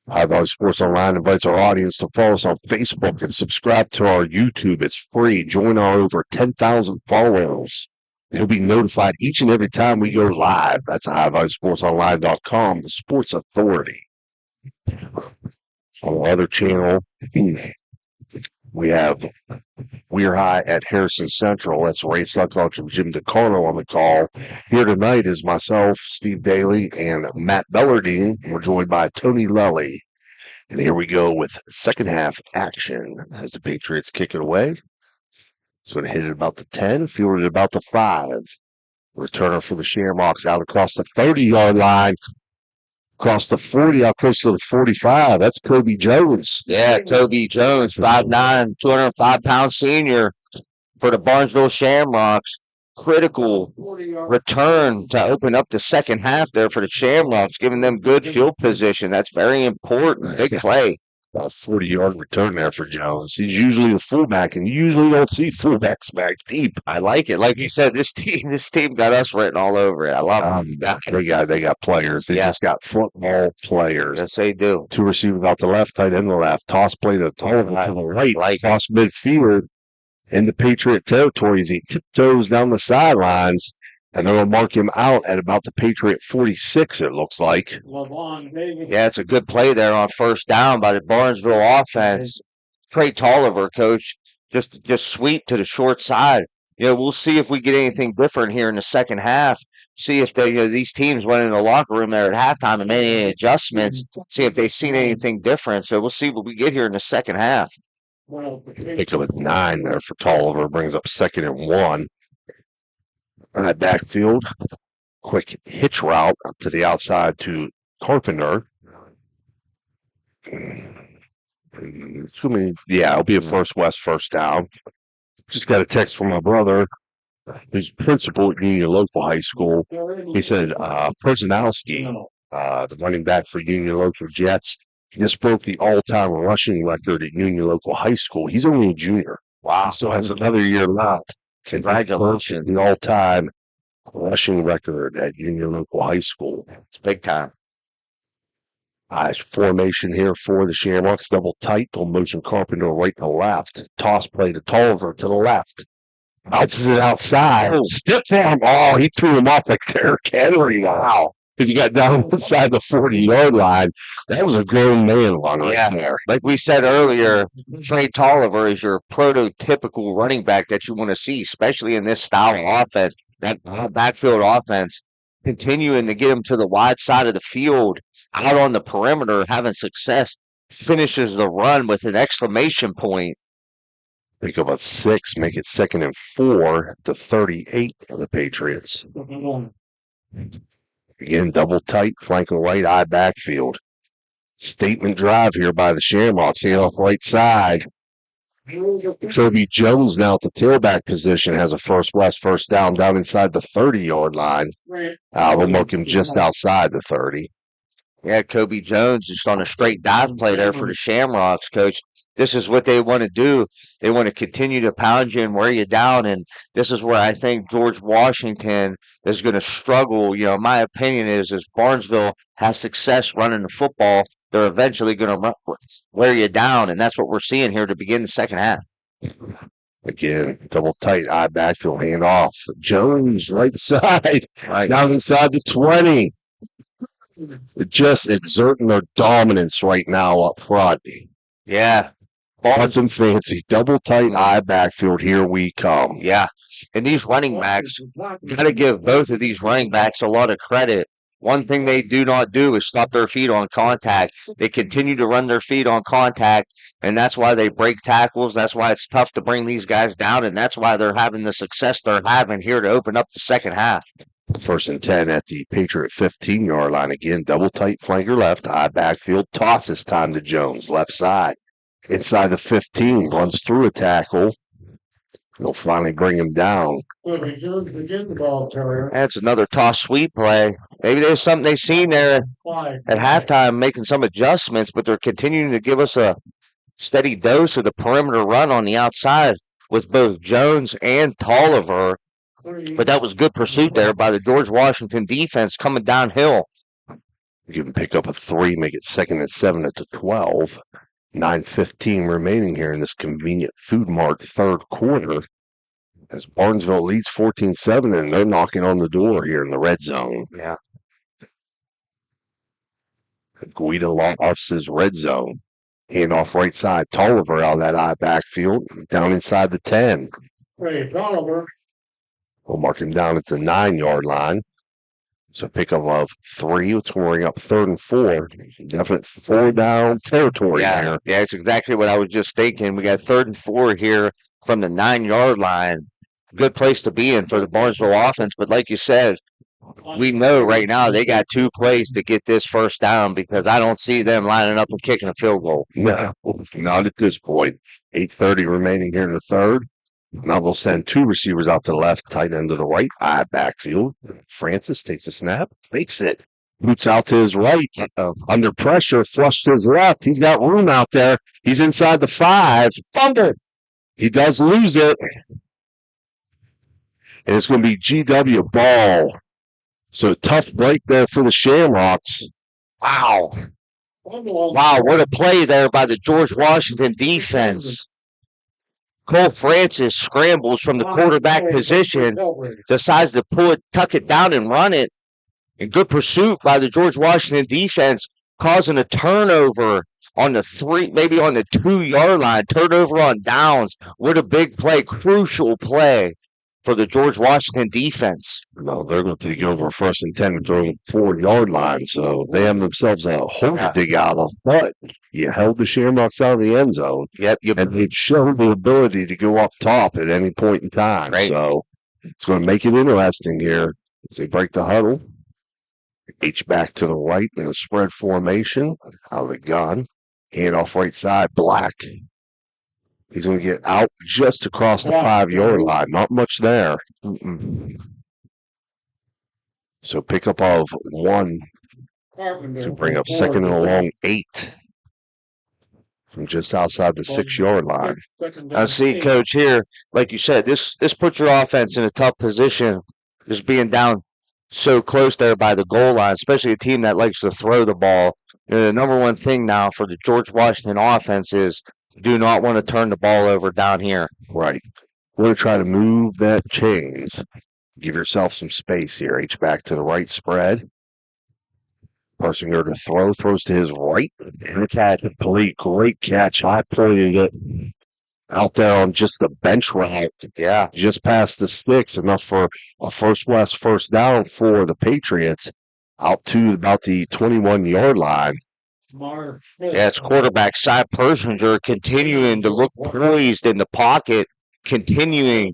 Speaker 7: Ohio Valley Sports Online invites our audience to follow us on Facebook and subscribe to our YouTube. It's free. Join our over 10,000 followers. You'll be notified each and every time we go live. That's OhioValleySportsOnline.com, the sports authority. On our other channel, we have We're High at Harrison Central. That's Ray Sucklock and Jim DeCarlo on the call. Here tonight is myself, Steve Daly, and Matt Bellardine. We're joined by Tony Lully. And here we go with second half action as the Patriots kick it away. It's going to hit it about the 10, field it about the 5. Returner for the Shamrocks out across the 30-yard line, across the 40, out close to the 45. That's Kobe Jones.
Speaker 5: Yeah, Kobe Jones, 5'9", 205-pound senior for the Barnesville Shamrocks. Critical return to open up the second half there for the Shamrocks, giving them good field position. That's very important. Big play.
Speaker 7: About a 40-yard return there for Jones. He's usually the fullback, and you usually don't see fullbacks back deep.
Speaker 5: I like it. Like you said, this team got us written all over it. I love it.
Speaker 7: They got players. They just got football players.
Speaker 5: Yes, they do.
Speaker 7: 2 receivers out the left, tight end the left. Toss play to the right. Cross midfield. in the Patriot territory as he tiptoes down the sidelines, and they're going to mark him out at about the Patriot 46, it looks like.
Speaker 5: Yeah, it's a good play there on first down by the Barnesville offense. Trey Tolliver, coach, just sweep to the short side. We'll see if we get anything different here in the second half. See if these teams went in the locker room there at halftime and made any adjustments. See if they've seen anything different. So we'll see what we get here in the second half.
Speaker 7: Pick up at 9 there for Tolliver. Brings up 2nd and 1. On that backfield, quick hitch route up to the outside to Carpenter. It'll be a First West first down. Just got a text from my brother, who's principal at Union Local High School. He said Personalski, the running back for Union Local Jets, just broke the all-time rushing record at Union Local High School. He's only a junior. Wow. Still has another year left.
Speaker 5: Congratulations.
Speaker 7: The all-time rushing record at Union Local High School.
Speaker 5: It's big time.
Speaker 7: Formation here for the Shamrocks. Double tight. Double motion Carpenter right to left. Toss play to Tolliver to the left. Bounces it outside. Stiff arm. Oh, he threw him off like Derrick Henry. Wow. Because he got down inside the 40-yard line. That was a grown man run right there.
Speaker 5: Like we said earlier, Trey Tolliver is your prototypical running back that you want to see, especially in this style of offense, that backfield offense. Continuing to get him to the wide side of the field, out on the perimeter, having success, finishes the run with an exclamation point.
Speaker 7: Pick up a 6, make it 2nd and 4 to 38 of the Patriots. Again, double tight, flanking right eye backfield. Statement drive here by the Shamrocks, off right side. Kirby Jones now at the tailback position has a First West first down inside the 30-yard line. We'll mark him just outside the 30.
Speaker 5: Yeah, Kobe Jones just on a straight dive play there for the Shamrocks, coach. This is what they want to do. They want to continue to pound you and wear you down, and this is where I think George Washington is going to struggle. My opinion is Barnesville has success running the football, they're eventually going to wear you down, and that's what we're seeing here to begin the second half.
Speaker 7: Again, double tight eye backfield handoff. Jones right side, down inside the 20. Just exerting their dominance right now up front.
Speaker 5: Yeah.
Speaker 7: Nothing fancy. Double tight eye backfield. Here we come.
Speaker 5: Yeah. And these running backs, got to give both of these running backs a lot of credit. One thing they do not do is stop their feet on contact. They continue to run their feet on contact, and that's why they break tackles. That's why it's tough to bring these guys down, and that's why they're having the success they're having here to open up the second half.
Speaker 7: 1st and 10 at the Patriot 15-yard line. Again, double tight flanker left, eye backfield. Toss this time to Jones, left side. Inside the 15, runs through a tackle. They'll finally bring him down.
Speaker 5: That's another toss sweep play. Maybe there's something they've seen there at halftime, making some adjustments, but they're continuing to give us a steady dose of the perimeter run on the outside with both Jones and Tolliver. But that was good pursuit there by the George Washington defense coming downhill.
Speaker 7: You can pick up a 3, make it 2nd and 7 at the 12. 9:15 remaining here in this convenient Food Mart third quarter. As Barnesville leads 14-7, and they're knocking on the door here in the red zone.
Speaker 5: Yeah.
Speaker 7: Guida Lofts' red zone. Handoff right side. Tolliver out of that eye backfield. Down inside the 10.
Speaker 2: Hey, Tolliver.
Speaker 7: We'll mark him down at the 9-yard line. So pickup of 3. It's going up 3rd and 4. Definite 4-down territory here.
Speaker 5: Yeah, it's exactly what I was just thinking. We got 3rd and 4 here from the 9-yard line. Good place to be in for the Barnesville offense. But like you said, we know right now they got 2 plays to get this first down because I don't see them lining up and kicking a field goal.
Speaker 7: No, not at this point. 8:30 remaining here in the third. Now they'll send 2 receivers out to the left, tight end to the right, eye backfield. Francis takes a snap, fakes it, boots out to his right. Under pressure, flushed to his left. He's got room out there. He's inside the 5. Fumble. He does lose it. And it's going to be GW ball. So tough break there for the Shamrocks.
Speaker 5: Wow. Wow, what a play there by the George Washington defense. Cole Francis scrambles from the quarterback position, decides to pull it, tuck it down, and run it. And good pursuit by the George Washington defense, causing a turnover on the maybe on the 2-yard line. Turnover on downs. What a big play, crucial play for the George Washington defense.
Speaker 7: No, they're going to take over first and 10 and throw the 4-yard line. So they have themselves a hole to dig out of. But you held the Shamrocks out of the end zone.
Speaker 5: Yep.
Speaker 7: And they've shown the ability to go up top at any point in time.
Speaker 5: Right.
Speaker 7: So it's going to make it interesting here as they break the huddle. H-back to the right in a spread formation out of the gun. Hand off right side, Black. He's going to get out just across the 5-yard line. Not much there. So pickup of 1 to bring up second and a long 8 from just outside the 6-yard line.
Speaker 5: I see, Coach, here, like you said, this puts your offense in a tough position, just being down so close there by the goal line, especially a team that likes to throw the ball. You know, the number one thing now for the George Washington offense is do not want to turn the ball over down here.
Speaker 7: Right. We're going to try to move that chains. Give yourself some space here. H-back to the right spread. Persinger to throw. Throws to his right. And it's at complete. Great catch. I pointed it out there on just the bench route.
Speaker 5: Yeah.
Speaker 7: Just past the sticks. Enough for a first down for the Patriots. Out to about the 21-yard line.
Speaker 5: Yeah, it's quarterback Cy Persinger continuing to look poised in the pocket, continuing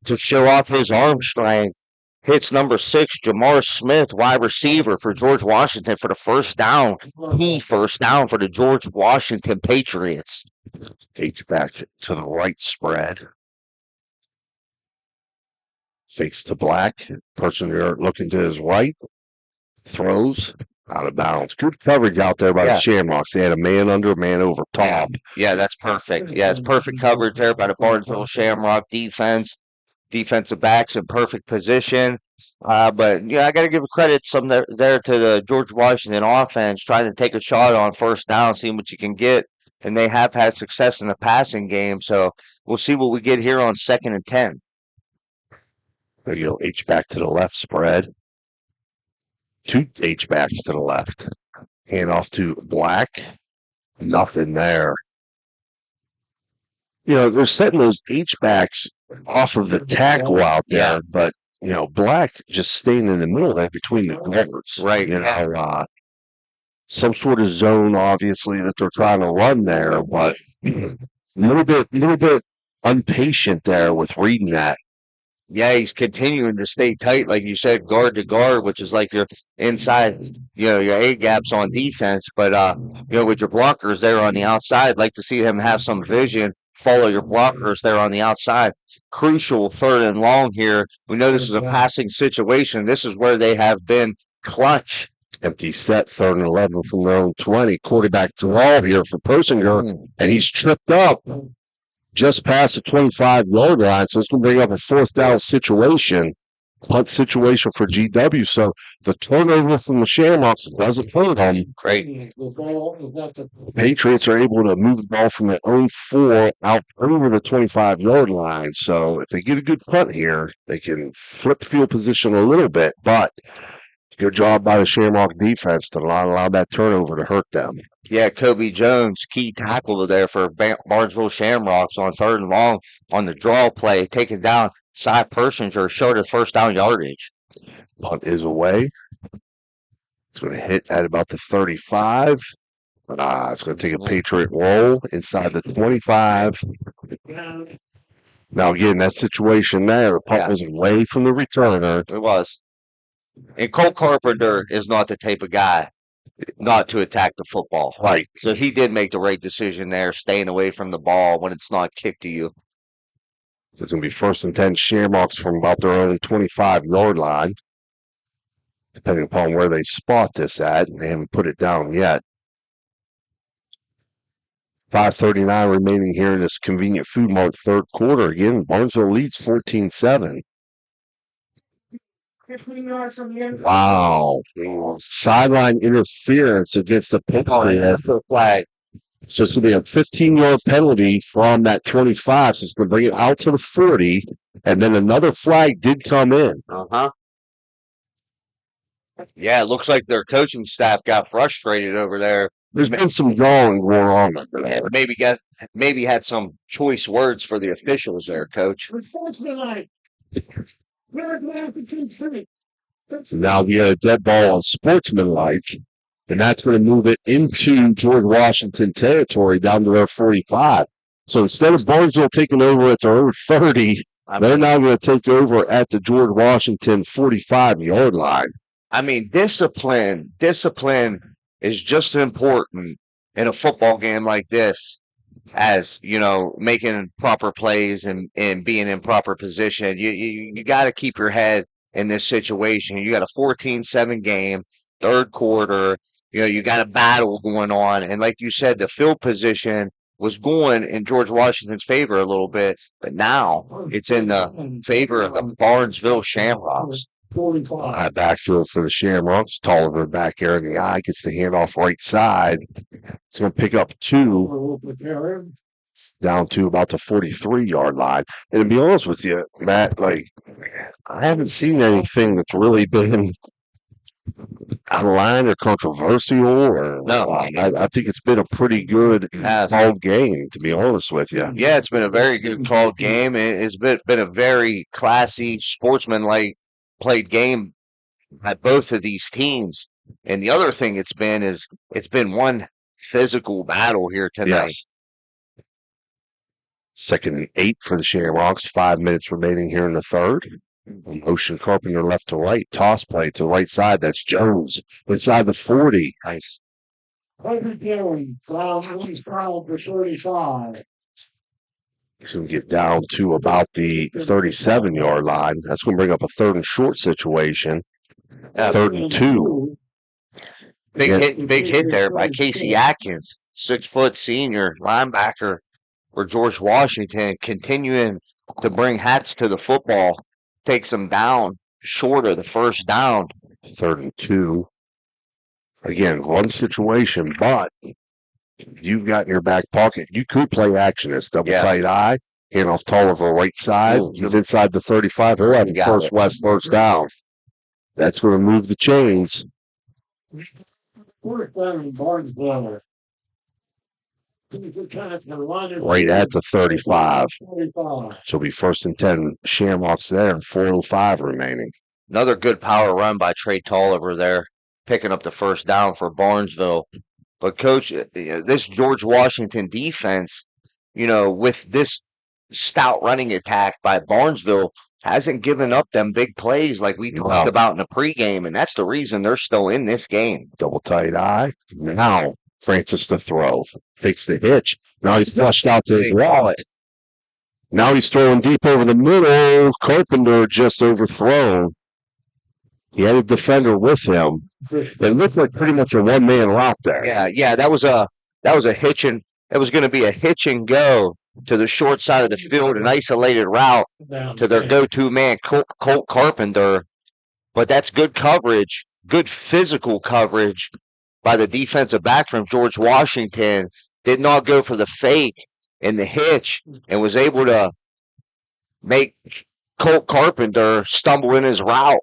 Speaker 5: to show off his arm strength. Hits number 6, Jamar Smith, wide receiver for George Washington for the first down. Key first down for the George Washington Patriots.
Speaker 7: H-back to the right spread. Fakes to Black. Persinger looking to his right. Throws. Out of bounds. Good coverage out there by the Shamrocks. They had a man under, a man over top.
Speaker 5: Yeah, that's perfect. Yeah, it's perfect coverage there by the Barnesville Shamrock defense. Defensive backs in perfect position. But, yeah, I got to give credit there to the George Washington offense, trying to take a shot on first down, seeing what you can get. And they have had success in the passing game. So we'll see what we get here on 2nd and 10.
Speaker 7: There you go. H-back to the left spread. 2 H-backs to the left. Hand off to Black. Nothing there. You know, they're setting those H-backs off of the tackle out there, but, you know, Black just staying in the middle there between the guards.
Speaker 5: Right.
Speaker 7: You know, some sort of zone, obviously, that they're trying to run there, but a little bit impatient there with reading that.
Speaker 5: Yeah, he's continuing to stay tight, like you said, guard to guard, which is like your inside, you know, your A gaps on defense. But, you know, with your blockers there on the outside, like to see him have some vision, follow your blockers there on the outside. Crucial 3rd and long here. We know this is a passing situation. This is where they have been clutch.
Speaker 7: Empty set, 3rd and 11 from their own 20. Quarterback draw here for Persinger, and he's tripped up just past the 25-yard line, so it's going to bring up a 4th down situation, punt situation for GW. So the turnover from the Shamrocks doesn't hurt them.
Speaker 5: Great.
Speaker 7: Patriots are able to move the ball from their own 4 out over the 25-yard line. So if they get a good punt here, they can flip field position a little bit, but good job by the Shamrock defense to not allow that turnover to hurt them.
Speaker 5: Yeah, Kobe Jones, key tackle there for Barnesville Shamrocks on 3rd and long on the draw play, taking down Cy Persinger, short of first down yardage.
Speaker 7: Punt is away. It's going to hit at about the 35. But it's going to take a Patriot roll inside the 25. Now, again, that situation there, the punt was away from the returner.
Speaker 5: It was. And Cole Carpenter is not the type of guy not to attack the football.
Speaker 7: Right.
Speaker 5: So he did make the right decision there, staying away from the ball when it's not kicked to you.
Speaker 7: So it's going to be 1st and 10 Shamrocks from about their own 25-yard line, depending upon where they spot this at. And they haven't put it down yet. 5:39 remaining here in this convenient food mart 3rd quarter. Again, Barnesville leads 14-7. Wow. Sideline interference against the Patriots.
Speaker 5: Flag.
Speaker 7: So it's going to be a 15-yard penalty from that 25. So it's going to bring it out to the 40. And then another flag did come in.
Speaker 5: Uh-huh. Yeah, it looks like their coaching staff got frustrated over there.
Speaker 7: There's been some drawing going on over there.
Speaker 5: Maybe had some choice words for the officials there, Coach.
Speaker 7: Now we had a dead ball on sportsmanlike, and that's going to move it into George Washington territory down to their 45. So instead of Barnesville taking over at their own 30, they're now going to take over at the George Washington 45-yard line.
Speaker 5: I mean, discipline is just as important in a football game like this as, making proper plays and being in proper position. You got to keep your head in this situation. You got a 14-7 game, third quarter. You got a battle going on. And like you said, the field position was going in George Washington's favor a little bit, but now it's in the favor of the Barnesville Shamrocks.
Speaker 7: Backfield for the Shamrocks. Tolliver back there in the eye, gets the handoff right side. It's going to pick up 2 down to about the 43-yard line. And to be honest with you, Matt, I haven't seen anything that's really been out of line or controversial.
Speaker 5: No.
Speaker 7: I think it's been a pretty good called game, to be honest with you.
Speaker 5: Yeah, it's been a very good called game. It's been a very classy, sportsman-like played game at both of these teams. And the other thing it's been one physical battle here tonight.
Speaker 7: Yes. 2nd and 8 for the Shamrocks. 5 minutes remaining here in the third. Motion Carpenter left to right. Toss play to the right side. That's Jones inside the 40.
Speaker 5: Nice.
Speaker 7: He's going to get down to about the 37-yard line. That's going to bring up a 3rd and short situation. 3rd and 2.
Speaker 5: Big hit there by Casey Atkins, 6-foot senior linebacker for George Washington, continuing to bring hats to the football. Takes them down short of the first down.
Speaker 7: 3rd and 2. Again, one situation, but you've got in your back pocket. You could play action as double tight eye. Hand off Tolliver right side. He's inside the 35. He'll have the first down. That's going to move the chains. Right at the 35. So it'll be 1st and 10 Shamrocks there and 4:05 remaining.
Speaker 5: Another good power run by Trey Tolliver there, picking up the first down for Barnesville. But, Coach, this George Washington defense, with this stout running attack by Barnesville, hasn't given up them big plays like we talked about in the pregame, and that's the reason they're still in this game.
Speaker 7: Double tight eye. Now, Francis to throw. Takes the hitch. Now he's flushed out to his wallet. Now he's throwing deep over the middle. Carpenter just overthrown. He had a defender with him. It looked like pretty much a one-man route there.
Speaker 5: Yeah, that was a hitch and it was going to be a hitch and go to the short side of the field, an isolated route to their go-to man, Colt Carpenter. But that's good coverage, good physical coverage by the defensive back from George Washington. Did not go for the fake and the hitch and was able to make Colt Carpenter stumble in his route.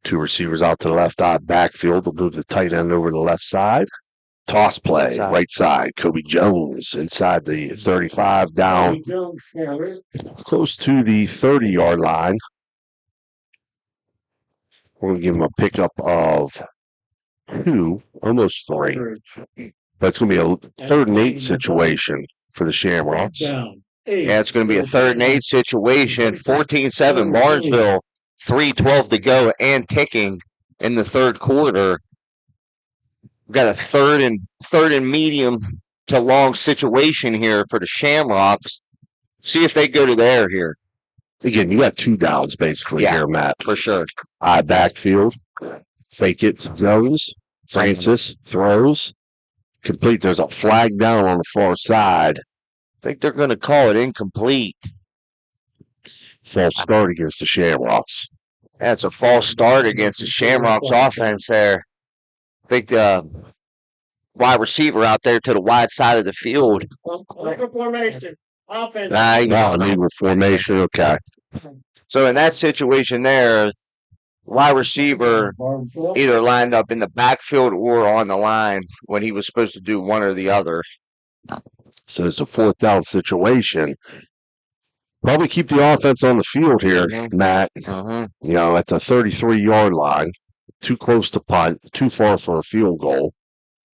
Speaker 7: 2 receivers out to the left eye backfield. They'll move the tight end over to the left side. Toss play, right side. Kobe Jones inside the 35 down close to the 30-yard line. We're going to give him a pickup of 2, almost 3. But it's going to be a 3rd and 8 situation for the Shamrocks.
Speaker 5: Yeah, it's going to be a 3rd and 8 situation. 14-7 Barnesville, 3:12 to go and ticking in the third quarter. We've got a third and medium to long situation here for the Shamrocks. See if they go to the air here.
Speaker 7: Again, you got 2 downs basically here, Matt.
Speaker 5: For sure.
Speaker 7: Backfield. Fake it to Jones. Francis throws. Complete. There's a flag down on the far side.
Speaker 5: I think they're going to call it incomplete.
Speaker 7: False start against the Shamrocks.
Speaker 5: That's a false start against the Shamrocks offense there. I think wide receiver out there to the wide side of the field.
Speaker 2: Formation. Offense.
Speaker 7: Legal formation. Okay.
Speaker 5: So in that situation there, wide receiver either lined up in the backfield or on the line when he was supposed to do one or the other.
Speaker 7: So it's a 4th down situation. Probably keep the offense on the field here, Matt. You know, at the 33-yard line. Too close to punt, too far for a field goal.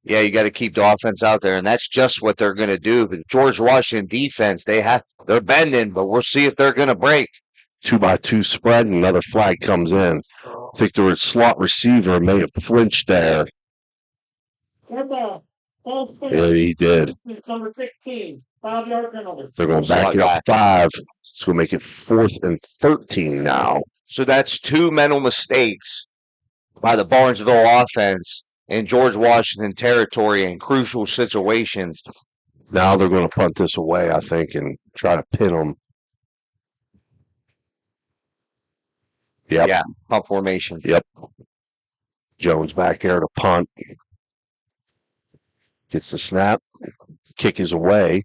Speaker 5: Yeah, you got to keep the offense out there, and that's just what they're going to do. But George Washington defense, they're bending, but we'll see if they're going to break.
Speaker 7: 2-by-2 spread, and another flag comes in. I think the slot receiver may have flinched there. Yeah, he did.
Speaker 2: Number 16, 5-yard penalty.
Speaker 7: They're going to back it up 5. It's going to make it 4th and 13 now.
Speaker 5: So that's 2 mental mistakes by the Barnesville offense in George Washington territory in crucial situations.
Speaker 7: Now they're going to punt this away, I think, and try to pin them. Yep.
Speaker 5: Yeah, punt formation.
Speaker 7: Yep. Jones back there to punt. Gets the snap. Kick is away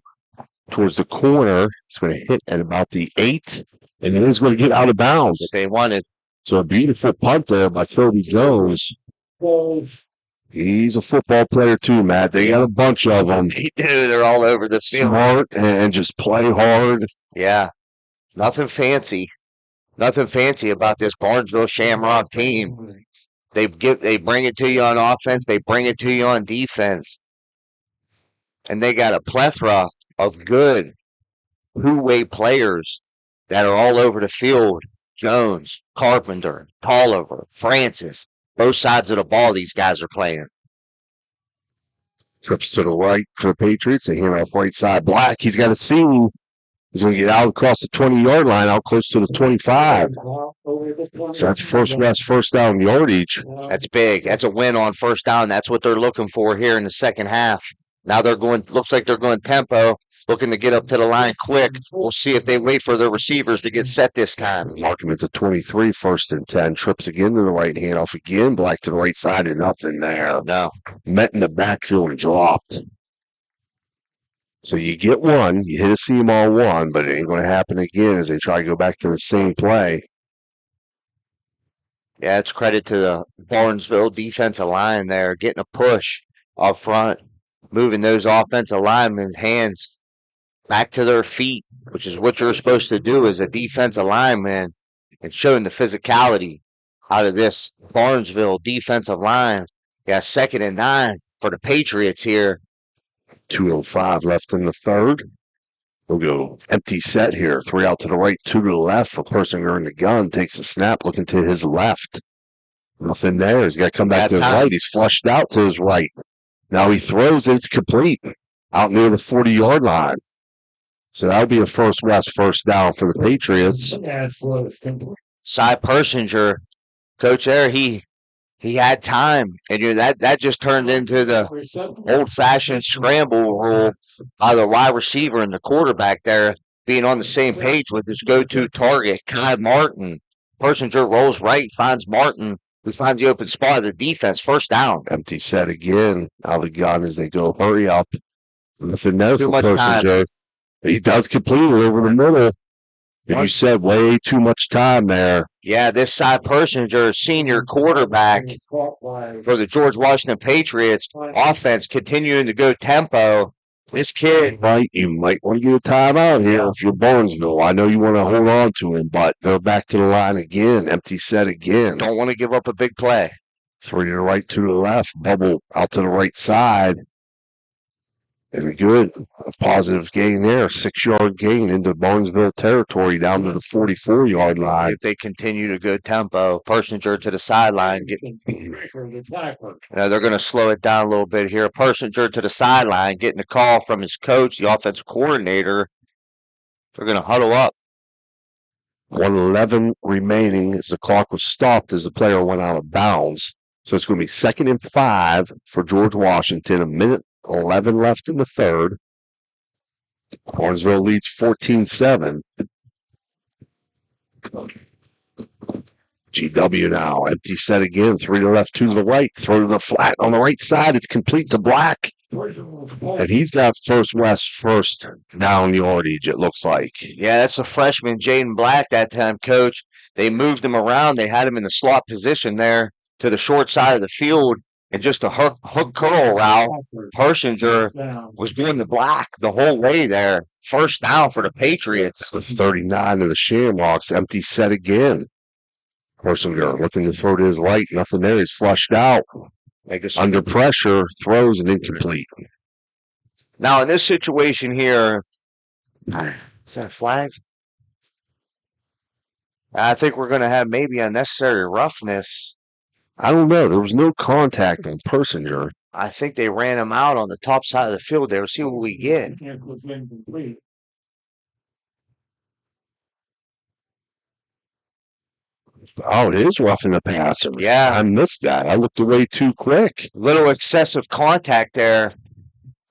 Speaker 7: towards the corner. It's going to hit at about the 8, and it is going to get out of bounds.
Speaker 5: That they wanted.
Speaker 7: So a beautiful punt there by Kobe Jones. He's a football player too, Matt. They got a bunch of them.
Speaker 5: They do. They're all over the field.
Speaker 7: Smart and just play hard.
Speaker 5: Yeah. Nothing fancy. Nothing fancy about this Barnesville Shamrock team. They bring it to you on offense. They bring it to you on defense. And they got a plethora of good two-way players that are all over the field. Jones, Carpenter, Tolliver, Francis. Both sides of the ball these guys are playing.
Speaker 7: Trips to the right for the Patriots. They hand off right side. Black, he's got a seam. He's going to get out across the 20-yard line, out close to the 25. So that's first down yardage.
Speaker 5: That's big. That's a win on first down. That's what they're looking for here in the second half. Now looks like they're going tempo, looking to get up to the line quick. We'll see if they wait for their receivers to get set this time.
Speaker 7: Mark him at the 23, 1st and 10. Trips again to the right, hand off again. Black to the right side, and nothing there.
Speaker 5: No.
Speaker 7: Met in the backfield and dropped. So you get one, you hit a seam on one, but it ain't going to happen again as they try to go back to the same play.
Speaker 5: Yeah, it's credit to the Barnesville defensive line there, getting a push up front, moving those offensive linemen's hands back to their feet, which is what you're supposed to do as a defensive lineman, and showing the physicality out of this Barnesville defensive line. Yeah, 2nd and 9 for the Patriots here.
Speaker 7: 2:05 left in the third. We'll go empty set here. 3 out to the right, 2 to the left. For Persinger in the gun. Takes a snap, looking to his left. Nothing there. He's got to come back to his right. He's flushed out to his right. Now he throws it. It's complete. Out near the 40-yard line. So that'll be a first down for the Patriots.
Speaker 5: Cy Persinger, coach there, he had time, and that just turned into the old-fashioned scramble rule by the wide receiver and the quarterback there being on the same page with his go-to target, Kai Martin. Persinger rolls right, finds Martin, who finds the open spot of the defense. First down.
Speaker 7: Empty set again. Out of the gun as they go. Hurry up. Nothing there for Persinger. He does complete it over the middle. And you said way too much time there.
Speaker 5: Yeah, this Cy Persinger, senior quarterback for the George Washington Patriots offense, continuing to go tempo. This kid,
Speaker 7: you might want to get a timeout here if you're Barnesville. I know you want to hold on to him, but they're back to the line again. Empty set again.
Speaker 5: Don't want to give up a big play.
Speaker 7: 3 to the right, 2 to the left. Bubble out to the right side. And good. A positive gain there. 6-yard gain into Barnesville territory down to the 44-yard line.
Speaker 5: If they continue to go tempo, Persinger to the sideline. They're going to slow it down a little bit here. Persinger to the sideline, getting a call from his coach, the offensive coordinator. They're going to huddle up.
Speaker 7: 1:11 remaining as the clock was stopped as the player went out of bounds. So it's going to be 2nd and 5 for George Washington. 1:11 left in the third. Barnesville leads 14-7. GW now. Empty set again. 3 to the left, 2 to the right. Throw to the flat on the right side. It's complete to Black. And he's got First West first down yardage, it looks like.
Speaker 5: Yeah, that's a freshman, Jaden Black, that time, Coach. They moved him around. They had him in the slot position there to the short side of the field. And just a hook curl route, Persinger was going to Black the whole way there. First down for the Patriots.
Speaker 7: The 39 of the Shamrocks. Empty set again. Persinger looking to throw to his right. Nothing there. He's flushed out. Under pressure, throws and incomplete.
Speaker 5: Now, in this situation here, is that a flag? I think we're going to have maybe unnecessary roughness.
Speaker 7: I don't know. There was no contact on Persinger.
Speaker 5: I think they ran him out on the top side of the field there. See what we get.
Speaker 7: Oh, it is roughing the passer.
Speaker 5: Yeah.
Speaker 7: I missed that. I looked away too quick.
Speaker 5: Little excessive contact there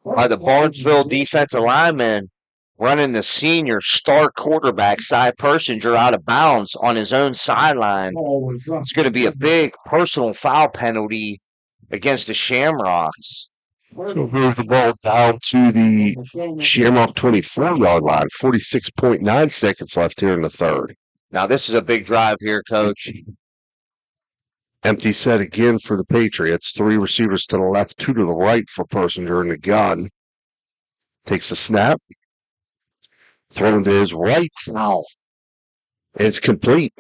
Speaker 5: by the Barnesville defensive lineman running the senior star quarterback, Cy Persinger, out of bounds on his own sideline. It's going to be a big personal foul penalty against the Shamrocks.
Speaker 7: Move the ball down to the Shamrock 24-yard line. 46.9 seconds left here in the third.
Speaker 5: Now, this is a big drive here, Coach.
Speaker 7: Empty set again for the Patriots. 3 receivers to the left, 2 to the right for Persinger in the gun. Takes a snap. Thrown to his right. Now, it's complete.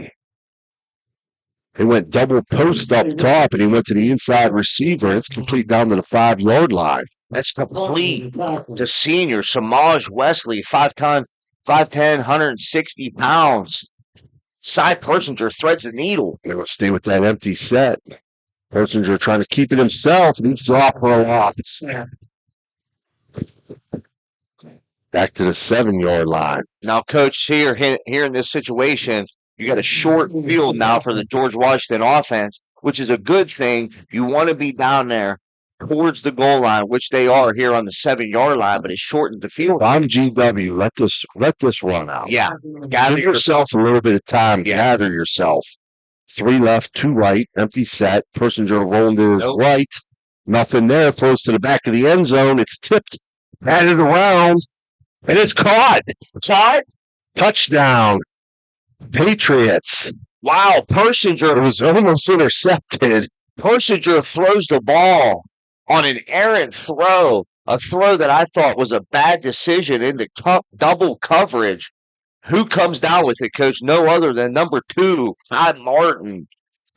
Speaker 7: He went double post up top, and he went to the inside receiver. It's complete down to the 5-yard line.
Speaker 5: That's complete. The senior, Samaj Wesley, 5'10", 160 pounds. Cy Persinger threads the needle.
Speaker 7: They're going to stay with that empty set. Persinger trying to keep it himself, and he's off for a loss. Back to the 7-yard line.
Speaker 5: Now, Coach, here in this situation, you got a short field now for the George Washington offense, which is a good thing. You want to be down there towards the goal line, which they are here on the 7-yard line, but it shortened the field.
Speaker 7: I'm GW. Let this run out.
Speaker 5: Yeah.
Speaker 7: Give yourself a little bit of time. Gather yourself. 3 left, 2 right. Empty set. Persinger rolling to his right. Nothing there. Throws to the back of the end zone. It's tipped. Batted around. And it's caught.
Speaker 5: Caught.
Speaker 7: Touchdown. Patriots.
Speaker 5: Wow. Persinger.
Speaker 7: It was almost intercepted.
Speaker 5: Persinger throws the ball on an errant throw, a throw that I thought was a bad decision in the double coverage. Who comes down with it, Coach? No other than number 2, Ty Martin,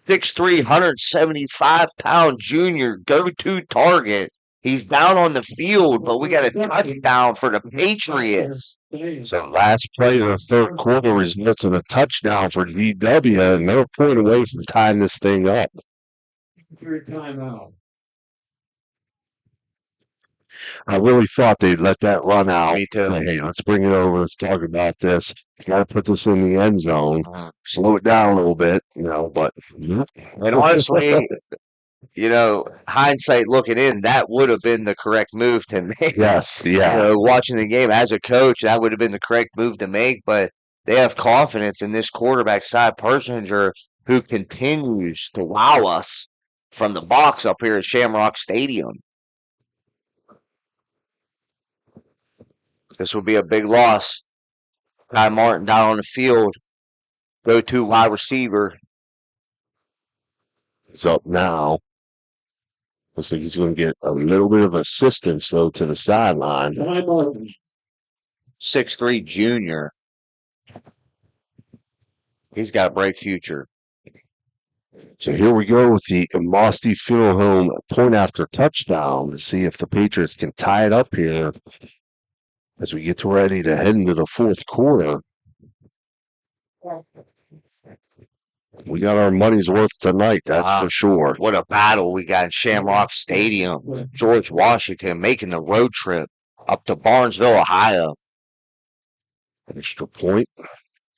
Speaker 5: 6'3", 175-pound junior, go-to target. He's down on the field, but we got a touchdown for the Patriots.
Speaker 7: So last play of the third quarter results in a touchdown for GW, and they're a point away from tying this thing up.
Speaker 2: Timeout.
Speaker 7: I really thought they'd let that run out.
Speaker 5: Me too.
Speaker 7: Hey, let's bring it over. Let's talk about this. Got to put this in the end zone. Slow it down a little bit, but.
Speaker 5: And honestly, hindsight looking in, that would have been the correct move to make.
Speaker 7: Yes, yeah.
Speaker 5: Watching the game as a coach, that would have been the correct move to make, but they have confidence in this quarterback, Cy Persinger, who continues to wow us from the box up here at Shamrock Stadium. This will be a big loss. Ty Martin down on the field. Go-to wide receiver.
Speaker 7: He's up now. Looks like he's going to get a little bit of assistance, though, to the sideline.
Speaker 5: 6'3" junior. He's got a bright future.
Speaker 7: So here we go with the Mosty Funeral Home point after touchdown to see if the Patriots can tie it up here as we get ready to head into the fourth quarter. We got our money's worth tonight, that's for sure.
Speaker 5: What a battle we got in Shamrock Stadium. George Washington making the road trip up to Barnesville, Ohio.
Speaker 7: Extra point.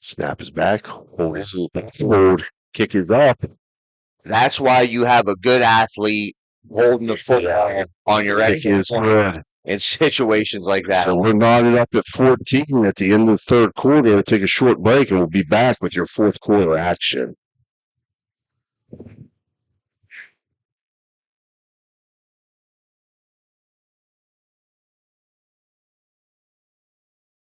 Speaker 7: Snap is back. Hold. Kick is up.
Speaker 5: That's why you have a good athlete holding the football on your extra point in situations like that.
Speaker 7: So we're knotted up at 14 at the end of the third quarter. Take a short break, and we'll be back with your fourth quarter action.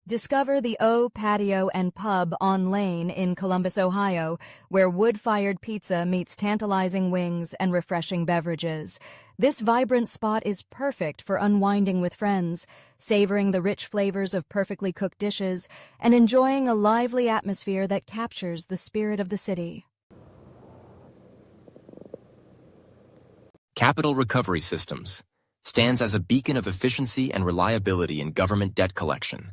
Speaker 11: Discover the O Patio and Pub on Lane in Columbus, Ohio, where wood-fired pizza meets tantalizing wings and refreshing beverages. This vibrant spot is perfect for unwinding with friends, savoring the rich flavors of perfectly cooked dishes, and enjoying a lively atmosphere that captures the spirit of the city.
Speaker 13: Capital Recovery Systems stands as a beacon of efficiency and reliability in government debt collection.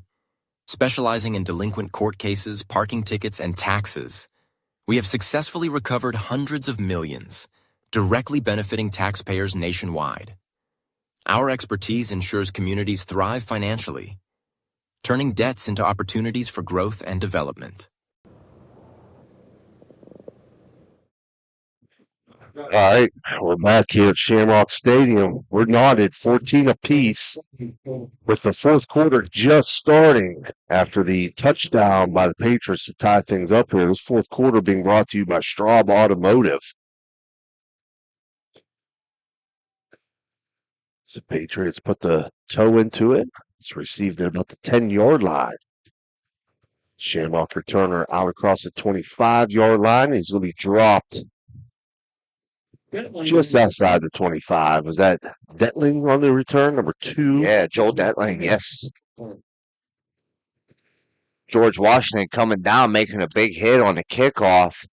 Speaker 13: Specializing in delinquent court cases, parking tickets, and taxes, we have successfully recovered hundreds of millions, directly benefiting taxpayers nationwide. Our expertise ensures communities thrive financially, turning debts into opportunities for growth and development.
Speaker 7: All right, we're back here at Shamrock Stadium. We're knotted 14 apiece with the fourth quarter just starting after the touchdown by the Patriots to tie things up here. This fourth quarter being brought to you by Straub Automotive. So Patriots put the toe into it. It's received at about the 10-yard line. Shamrock returner out across the 25-yard line. He's going to be dropped just outside the 25. Was that Detling on the return, number 2?
Speaker 5: Yeah, Joel Detling, yes. George Washington coming down, making a big hit on the kickoff,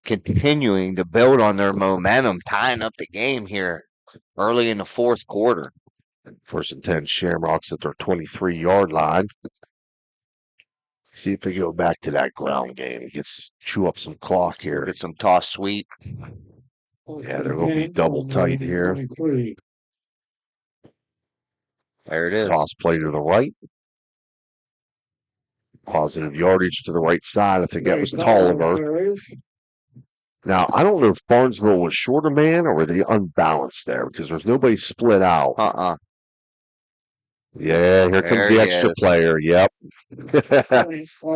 Speaker 5: continuing to build on their momentum, tying up the game here early in the fourth quarter.
Speaker 7: First and 10, Shamrocks at their 23-yard line. See if they go back to that ground game. Chew up some clock here.
Speaker 5: Get some toss sweep.
Speaker 7: Yeah, they're going to be double tight here.
Speaker 5: There it is.
Speaker 7: Toss play to the right. Positive yardage to the right side. I think that was Tolliver. Now, I don't know if Barnesville was short a man or were they unbalanced there because there's nobody split out. Yeah, here comes the extra player. Yep.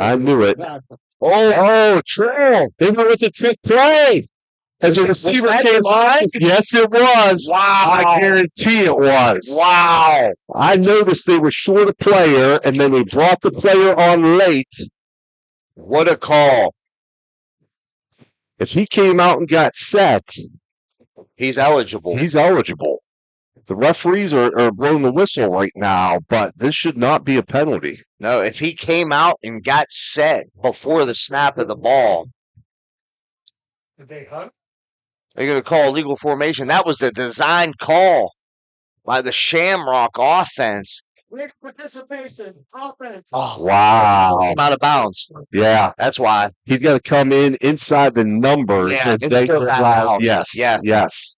Speaker 7: I knew it. Oh, trail. They went with a trick play. As a receiver came on? Yes, it was. Wow. I guarantee it was.
Speaker 5: Wow.
Speaker 7: I noticed they were short a player, and then they brought the player on late.
Speaker 5: What a call.
Speaker 7: If he came out and got set,
Speaker 5: he's eligible.
Speaker 7: He's eligible. The referees are blowing the whistle right now, but this should not be a penalty.
Speaker 5: No, if he came out and got set before the snap of the ball.
Speaker 2: Did they hunt?
Speaker 5: They're going to call illegal formation. That was the design call by the Shamrock offense.
Speaker 2: Quick participation, offense.
Speaker 5: Oh,
Speaker 7: wow.
Speaker 5: Came out of bounds.
Speaker 7: Yeah.
Speaker 5: That's why.
Speaker 7: He's got to come in inside the numbers.
Speaker 5: Yeah,
Speaker 7: yes.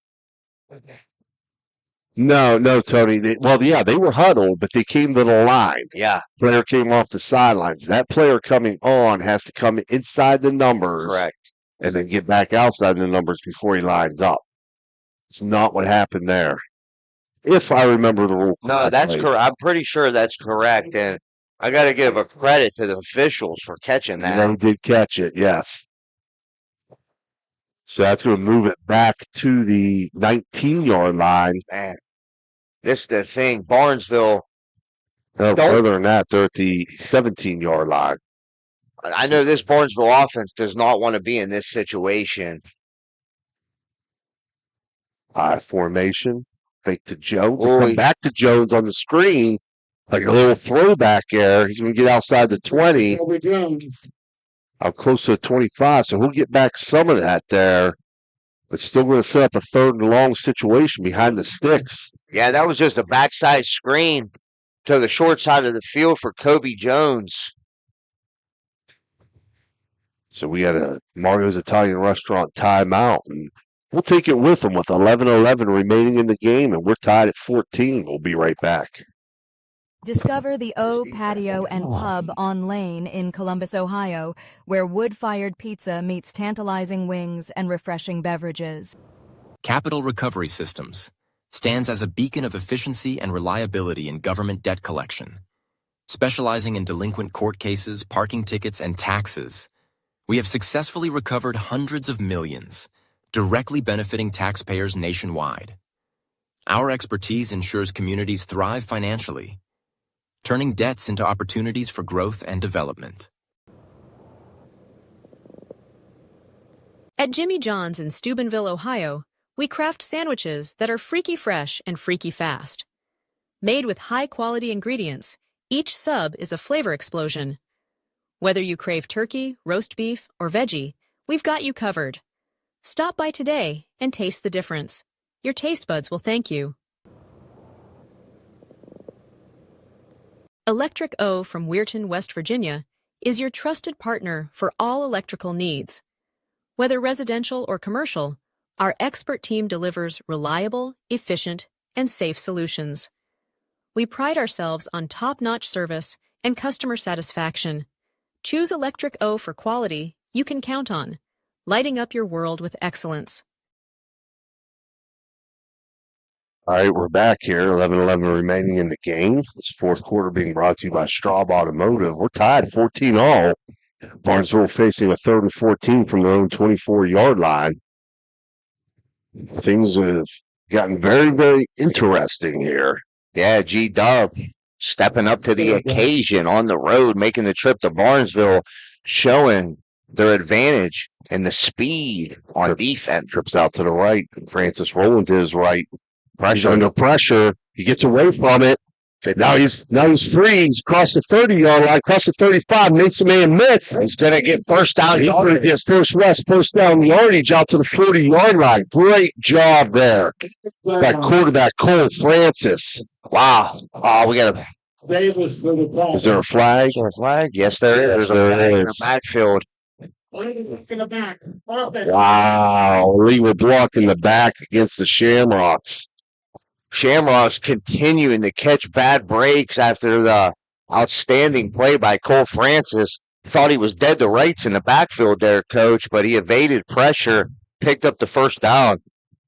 Speaker 7: No, Tony. They were huddled, but they came to the line.
Speaker 5: Yeah.
Speaker 7: Player came off the sidelines. That player coming on has to come inside the numbers.
Speaker 5: Correct.
Speaker 7: And then get back outside the numbers before he lines up. It's not what happened there. If I remember the rule correctly.
Speaker 5: No, that's correct. I'm pretty sure that's correct. And I got to give a credit to the officials for catching that.
Speaker 7: They did catch it, yes. So that's going to move it back to the 19-yard line.
Speaker 5: Man, this is the thing. Barnesville.
Speaker 7: No, further than that, they're at the 17-yard line.
Speaker 5: I know this Barnesville offense does not want to be in this situation.
Speaker 7: Formation. Fake to Jones. Come back to Jones on the screen. Like a little throwback there. He's going to get outside the 20. Out close to the 25. So he'll get back some of that there. But still going to set up a third and long situation behind the sticks.
Speaker 5: Yeah, that was just a backside screen to the short side of the field for Kobe Jones.
Speaker 7: So we got a Mario's Italian Restaurant timeout, and we'll take it with them with 11:11 remaining in the game, and we're tied at 14. We'll be right back.
Speaker 11: Discover the O Patio and Pub on Lane in Columbus, Ohio, where wood-fired pizza meets tantalizing wings and refreshing beverages.
Speaker 13: Capital Recovery Systems stands as a beacon of efficiency and reliability in government debt collection. Specializing in delinquent court cases, parking tickets, and taxes, we have successfully recovered hundreds of millions, directly benefiting taxpayers nationwide. Our expertise ensures communities thrive financially, turning debts into opportunities for growth and development.
Speaker 12: At Jimmy John's in Steubenville, Ohio, we craft sandwiches that are freaky fresh and freaky fast. Made with high-quality ingredients, each sub is a flavor explosion. Whether you crave turkey, roast beef, or veggie, we've got you covered. Stop by today and taste the difference. Your taste buds will thank you. Electric O from Weirton, West Virginia, is your trusted partner for all electrical needs. Whether residential or commercial, our expert team delivers reliable, efficient, and safe solutions. We pride ourselves on top-notch service and customer satisfaction. Choose Electric O for quality you can count on, lighting up your world with excellence.
Speaker 7: All right, we're back here. 11-11 remaining in the game. This fourth quarter being brought to you by Straub Automotive. We're tied 14-all. Barnesville facing a 3rd and 14 from their own 24-yard line. Things have gotten very, very interesting here.
Speaker 5: Yeah, G-Dub stepping up to the occasion on the road, making the trip to Barnesville, showing their advantage and the speed on defense.
Speaker 7: Trips out to the right. Francis rolling to his right. He's under pressure. He gets away from it. Now he's free. He's across the 30-yard line, across the 35. Makes a man miss.
Speaker 5: He's going to get first down
Speaker 7: yardage. Yes, first down yardage out to the 40-yard line. Great job there. That quarterback, Cole Francis.
Speaker 5: Wow. Oh, we got a...
Speaker 7: Is there a flag?
Speaker 5: Is there a flag? Yes, there is.
Speaker 7: There
Speaker 5: in
Speaker 7: is.
Speaker 5: the backfield.
Speaker 7: Wow. Leeward block in the back against the Shamrocks.
Speaker 5: Shamrocks continuing to catch bad breaks after the outstanding play by Cole Francis. Thought he was dead to rights in the backfield there, Coach, but he evaded pressure, picked up the first down,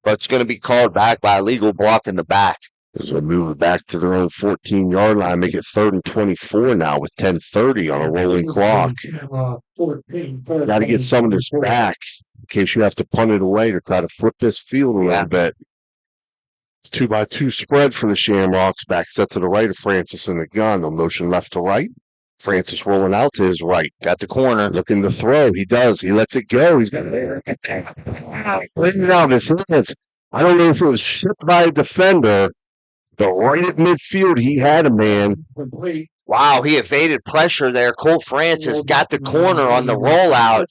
Speaker 5: but it's going to be called back by a legal block in the back.
Speaker 7: As we move it back to their own 14-yard line, make it 3rd and 24 now with 10:30 on a rolling clock. Got to get some of this back in case you have to punt it away to try to flip this field a little bit. 2-by-2 spread for the Shamrocks. Back set to the right of Francis in the gun. The motion left to right. Francis rolling out to his right.
Speaker 5: Got the corner.
Speaker 7: Looking to throw. He does. He lets it go. He's got it out of his hands. I don't know if it was shipped by a defender, but right at midfield, he had a man.
Speaker 5: Wow, he evaded pressure there. Cole Francis got the corner on the rollout.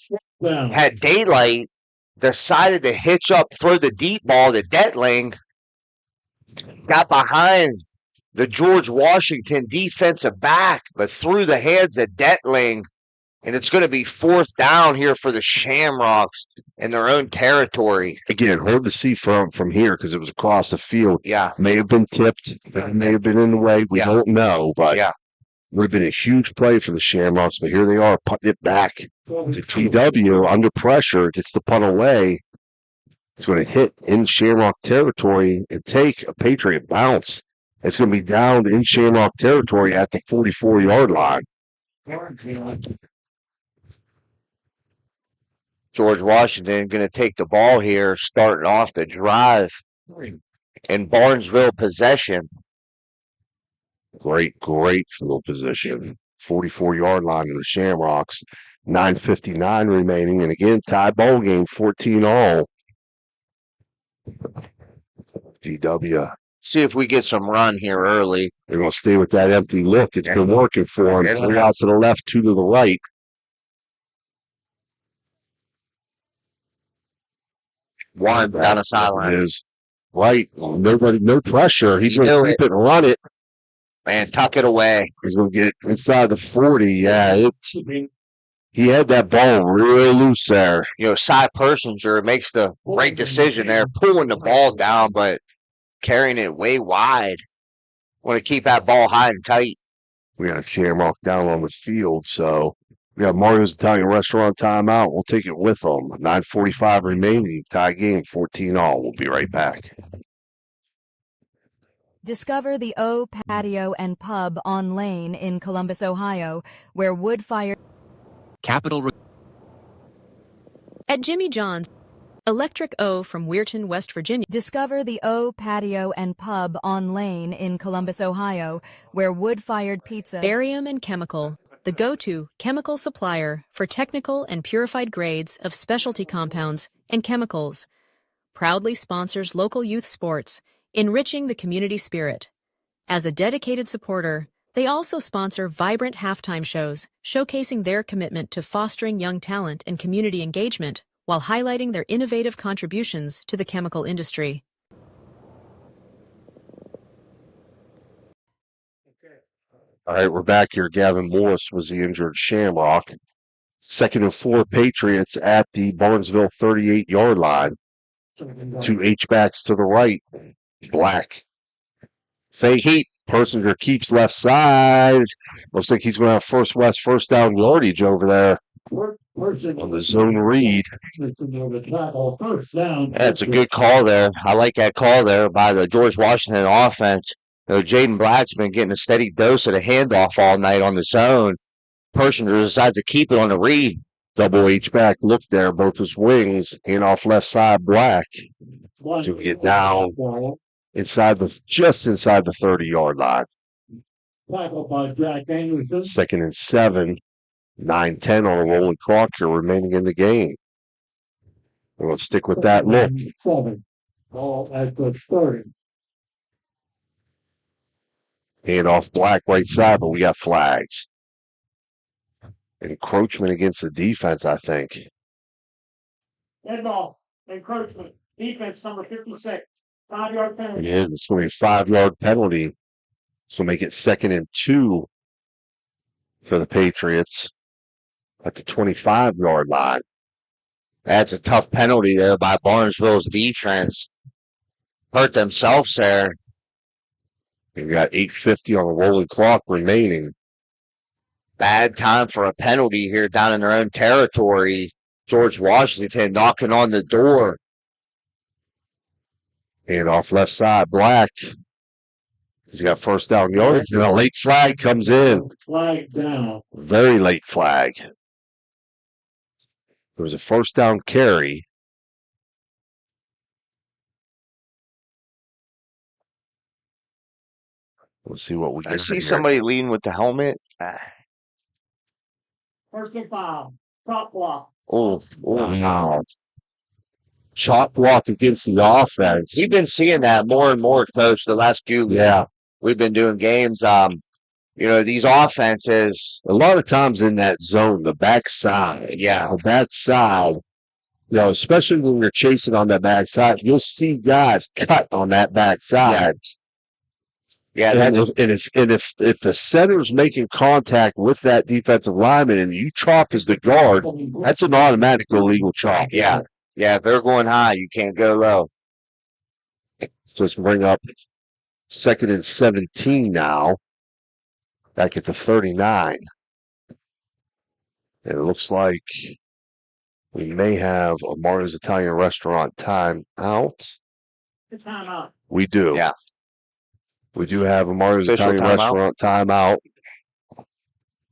Speaker 5: Had daylight. Decided to hitch up, throw the deep ball to Detling. Got behind the George Washington defensive back, but through the hands of Detling. And it's going to be 4th down here for the Shamrocks in their own territory.
Speaker 7: Again, hard to see from here because it was across the field.
Speaker 5: Yeah.
Speaker 7: May have been tipped. May have been in the way. We don't know. But would have been a huge play for the Shamrocks. But here they are, putting it back to TW under pressure. Gets the punt away. It's going to hit in Shamrock territory and take a Patriot bounce. It's going to be down in Shamrock territory at the 44-yard line.
Speaker 5: George Washington going to take the ball here, starting off the drive in Barnesville possession.
Speaker 7: Great field position. 44-yard line of the Shamrocks. 9:59 remaining. And again, tie ball game, 14-all. GW.
Speaker 5: See if we get some run here early.
Speaker 7: They're going to stay with that empty look. It's been working for them. 3 out to the left, 2 to the right.
Speaker 5: One down the sideline.
Speaker 7: Is right. Nobody, no pressure. He's going to keep it and run it.
Speaker 5: Man, tuck it away.
Speaker 7: He's going to get inside the 40. Yeah, he had that ball real loose there.
Speaker 5: You know, Cy Persinger makes the right decision there, pulling the ball down, but carrying it way wide. Want to keep that ball high and tight.
Speaker 7: We got a Shamrock down on the field, so we got Mario's Italian Restaurant timeout. We'll take it with them. 9:45 remaining. Tie game, 14-all. We'll be right back.
Speaker 11: Discover the O Patio and Pub on Lane in Columbus, Ohio, where wood fire...
Speaker 13: Capital...
Speaker 12: At Jimmy John's, Electric O from Weirton, West Virginia.
Speaker 11: Discover the O Patio and Pub on Lane in Columbus, Ohio, where wood-fired pizza.
Speaker 12: Barium and Chemical, the go-to chemical supplier for technical and purified grades of specialty compounds and chemicals. Proudly sponsors local youth sports, enriching the community spirit. As a dedicated supporter, they also sponsor vibrant halftime shows, showcasing their commitment to fostering young talent and community engagement, while highlighting their innovative contributions to the chemical industry.
Speaker 7: All right, we're back here. Gavin Morris was the injured Shamrock. 2nd and 4 Patriots at the Barnesville 38-yard line. 2 H-backs to the right. Black. Fake heat. Persinger keeps left side. Looks like he's going to have first down yardage over there on the zone read.
Speaker 5: That's a good call there. I like that call there by the George Washington offense. You know, Jaden Black's been getting a steady dose of the handoff all night on the zone. Persinger decides to keep it on the read.
Speaker 7: Double H-back look there, both his wings. Handoff left side, Black. So we get down just inside the 30-yard line. 2nd and 7. 9-10 on a rolling clock here remaining in the game. We're going to stick with that look. Handoff Black right side, but we got flags. Encroachment against the defense, I think.
Speaker 2: Head ball, encroachment, defense number 56, 5-yard penalty.
Speaker 7: Yeah, it's going to be a 5-yard penalty. It's going to make it 2nd and 2 for the Patriots at the 25-yard line.
Speaker 5: That's a tough penalty there by Barnesville's defense. Hurt themselves there.
Speaker 7: We've got 8:50 on the rolling clock remaining.
Speaker 5: Bad time for a penalty here down in their own territory. George Washington knocking on the door.
Speaker 7: Handoff left side, Black. He's got first down yardage. And a late flag comes in.
Speaker 2: Flag down.
Speaker 7: Very late flag. There was a first down carry. We'll see what we get.
Speaker 5: I see somebody leading with the helmet.
Speaker 2: 1st and 5, chop block.
Speaker 7: Oh, wow. Chop block against the offense.
Speaker 5: We've been seeing that more and more, Coach, the last few we've been doing games. You know, these offenses.
Speaker 7: A lot of times in that zone, the backside.
Speaker 5: Yeah.
Speaker 7: The backside. You know, especially when you're chasing on that backside, you'll see guys cut on that backside.
Speaker 5: Yeah.
Speaker 7: And if the center's making contact with that defensive lineman and you chop as the guard, that's an automatic illegal chop.
Speaker 5: Yeah. Yeah, if they're going high, you can't go low.
Speaker 7: So let's bring up 2nd and 17 now. Back at the 39. And it looks like we may have a Mario's Italian Restaurant time out.
Speaker 2: Timeout.
Speaker 7: We do.
Speaker 5: Yeah.
Speaker 7: We do have a Mario's
Speaker 5: Official
Speaker 7: Italian Restaurant timeout.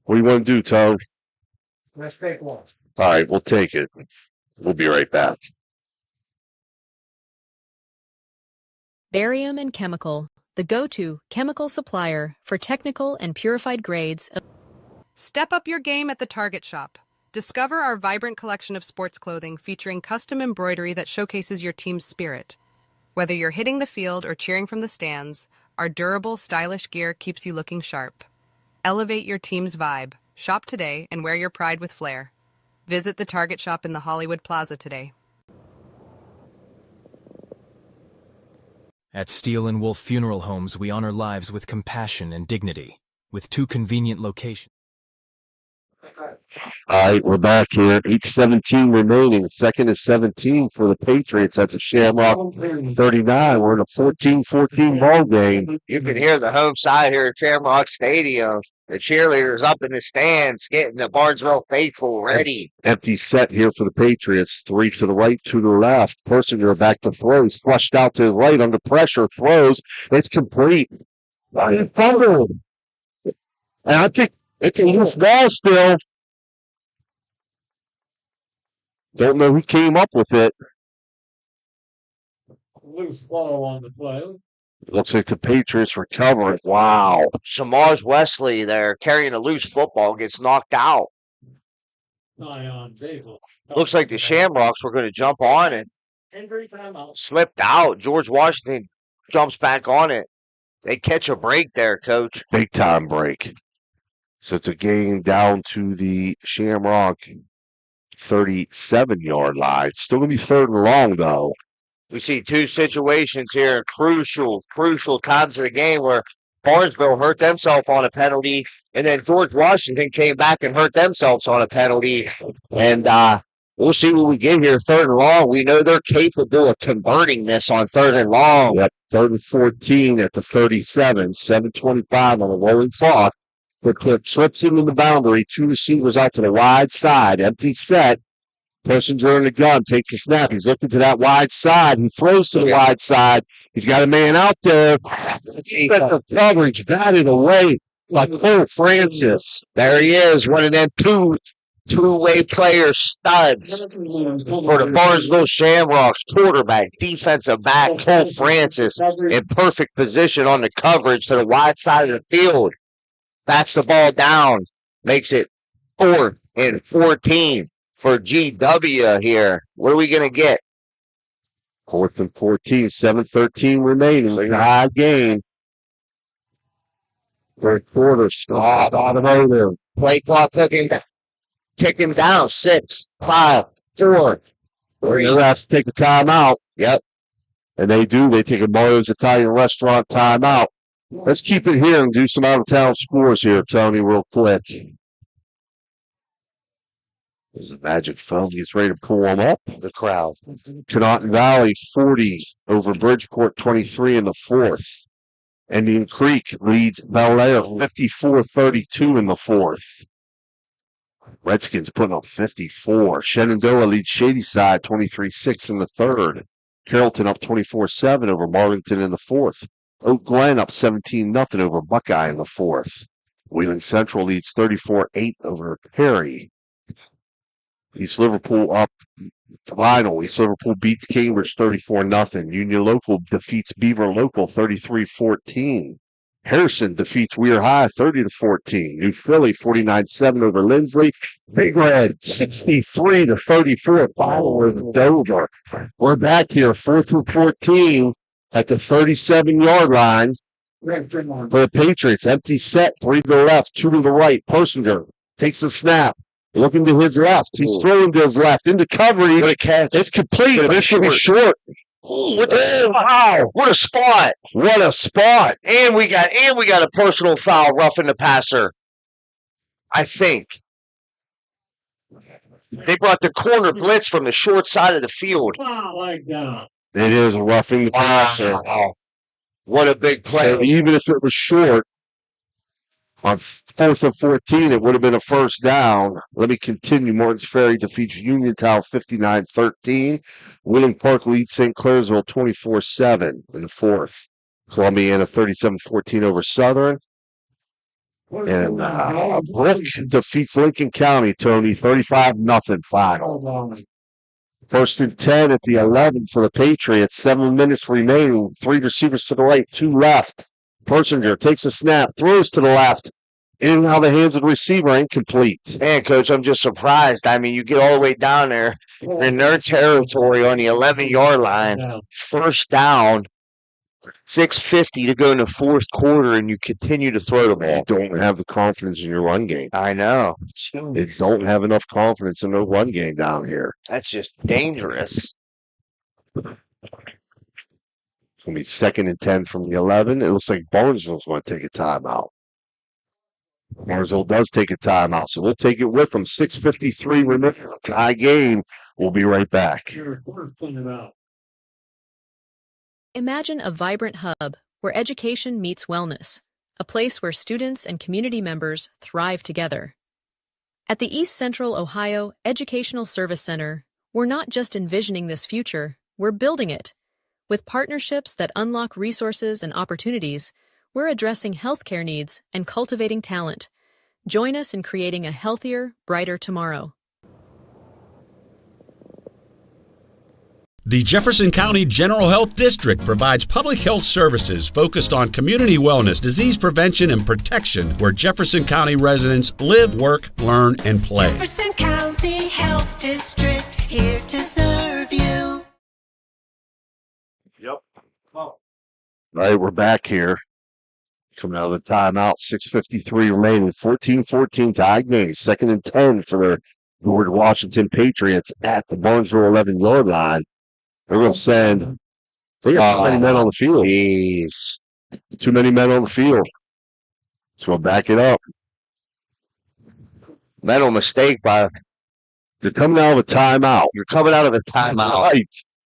Speaker 7: What do you want to do, Tone?
Speaker 2: Let's take one.
Speaker 7: All right, we'll take it. We'll be right back.
Speaker 12: Barium and Chemical, the go-to chemical supplier for technical and purified grades.
Speaker 3: Step up your game at the Target Shop. Discover our vibrant collection of sports clothing featuring custom embroidery that showcases your team's spirit. Whether you're hitting the field or cheering from the stands, our durable, stylish gear keeps you looking sharp. Elevate your team's vibe. Shop today and wear your pride with flair. Visit the Target Shop in the Hollywood Plaza today.
Speaker 6: At Steel and Wolf Funeral Homes, we honor lives with compassion and dignity, with 2 convenient locations.
Speaker 7: All right, we're back here. 8:17 remaining. 2nd and 17 for the Patriots. That's a Shamrock 39. We're in a 14-14 ball game.
Speaker 5: You can hear the home side here at Shamrock Stadium. The cheerleaders up in the stands getting the Barnesville faithful ready.
Speaker 7: Empty set here for the Patriots. 3 to the right, 2 to the left. Persinger back to throw. He's flushed out to the right under pressure. Throws. It's complete. Fumble. And I think it's a loose ball still. Don't know who came up with it.
Speaker 2: loose ball on the play.
Speaker 7: Looks like the Patriots recovering. Wow.
Speaker 5: Samaj Wesley there carrying a loose football gets knocked out.
Speaker 2: Zion Davis.
Speaker 5: Looks like the Shamrocks were going to jump on it.
Speaker 2: Injury timeout.
Speaker 5: Slipped out. George Washington jumps back on it. They catch a break there, Coach.
Speaker 7: Big time break. So it's a gain down to the Shamrock 37-yard line. Still going to be 3rd and long, though.
Speaker 5: We see two situations here, crucial times of the game where Barnesville hurt themselves on a penalty, and then George Washington came back and hurt themselves on a penalty. And we'll see what we get here, 3rd and long. We know they're capable of converting this on 3rd and long.
Speaker 7: Yep, 3rd and 14 at the 37, 7:25 on the rolling clock. The clip trips into the boundary, 2 receivers out to the wide side, empty set. Plessinger in the gun takes a snap. He's looking to that wide side. He throws to the wide side. He's got a man out there. Defensive coverage batted away like Cole Francis.
Speaker 5: There he is, one of them two-way player studs for the Barnesville Shamrocks. Quarterback, defensive back, Cole Francis in perfect position on the coverage to the wide side of the field. Bats the ball down, makes it 4th and 14 for GW here. What are we going to get?
Speaker 7: 4th and 14, 7:13 remaining. High game. 3rd quarter, stop automotive.
Speaker 5: Play clock ticking down. 6, 5, 4, 3.
Speaker 7: They'll have to take a timeout.
Speaker 5: Yep.
Speaker 7: And they do. They take a Mario's Italian restaurant timeout. Let's keep it here and do some out-of-town scores here, Tony, real quick. There's the magic phone. He's ready to pull them up.
Speaker 5: The crowd.
Speaker 7: Connaughton Valley 40 over Bridgeport 23 in the 4th. Indian Creek leads Bel Air 54-32 in the 4th. Redskins putting up 54. Shenandoah leads Shadyside 23-6 in the 3rd. Carrollton up 24-7 over Marlington in the 4th. Oak Glen up 17-0 over Buckeye in the 4th. Wheeling Central leads 34-8 over Perry. East Liverpool up final. East Liverpool beats Cambridge 34-0. Union Local defeats Beaver Local 33-14. Harrison defeats Weir High 30-14. New Philly 49-7 over Lindsley. Big Red 63-34 following Dover. We're back here 4th and 14 at the 37-yard line for the Patriots. Empty set, 3 to the left, 2 to the right. Plessinger takes the snap. Looking to his left. He's throwing to his left. Into coverage. It's complete. This is short.
Speaker 5: Wow. What a spot.
Speaker 7: What a spot.
Speaker 5: And we got a personal foul roughing the passer. I think. They brought the corner blitz from the short side of the field.
Speaker 7: It is roughing the passer.
Speaker 5: Wow. What a big play.
Speaker 7: So even if it was short, on 4th and 14, it would have been a first down. Let me continue. Morton's Ferry defeats Uniontown 59-13. Wheeling Park leads St. Clairsville 24-7 in the 4th. Columbiana 37-14 over Southern. And Brook defeats Lincoln County, Tony, 35-0 final. 1st and 10 at the 11 for the Patriots. 7 minutes remaining. 3 receivers to the right, 2 left. Plessinger takes a snap, throws to the left. In and out of the hands of the receiver, incomplete.
Speaker 5: Man, Coach, I'm just surprised. I mean, you get all the way down there in their territory on the 11-yard line. First down, 6:50 to go in the 4th quarter, and you continue to throw the ball.
Speaker 7: You don't have the confidence in your run game.
Speaker 5: I know.
Speaker 7: They don't have enough confidence in their run game down here.
Speaker 5: That's just dangerous.
Speaker 7: It's going to be 2nd and 10 from the 11. It looks like Barnesville's going to take a timeout. Barnesville does take a timeout, so we'll take it with them. 6:53 remaining. Tie game. We'll be right back.
Speaker 12: Imagine a vibrant hub where education meets wellness, a place where students and community members thrive together. At the East Central Ohio Educational Service Center, we're not just envisioning this future, we're building it. With partnerships that unlock resources and opportunities, we're addressing healthcare needs and cultivating talent. Join us in creating a healthier, brighter tomorrow.
Speaker 1: The Jefferson County General Health District provides public health services focused on community wellness, disease prevention, and protection where Jefferson County residents live, work, learn, and play.
Speaker 8: Jefferson County Health District, here to serve you.
Speaker 7: Yep. All right, we're back here. Coming out of the timeout, 6:53 remaining, 14-14 tie game, 2nd and 10 for the George Washington Patriots at the Barnesville 11-yard line. They're going to send. They got too many men on the field. Jeez. Too many men on the field. So we'll back it up.
Speaker 5: Mental mistake by.
Speaker 7: You're coming out of a timeout.
Speaker 5: You're coming out of a timeout.
Speaker 7: Right.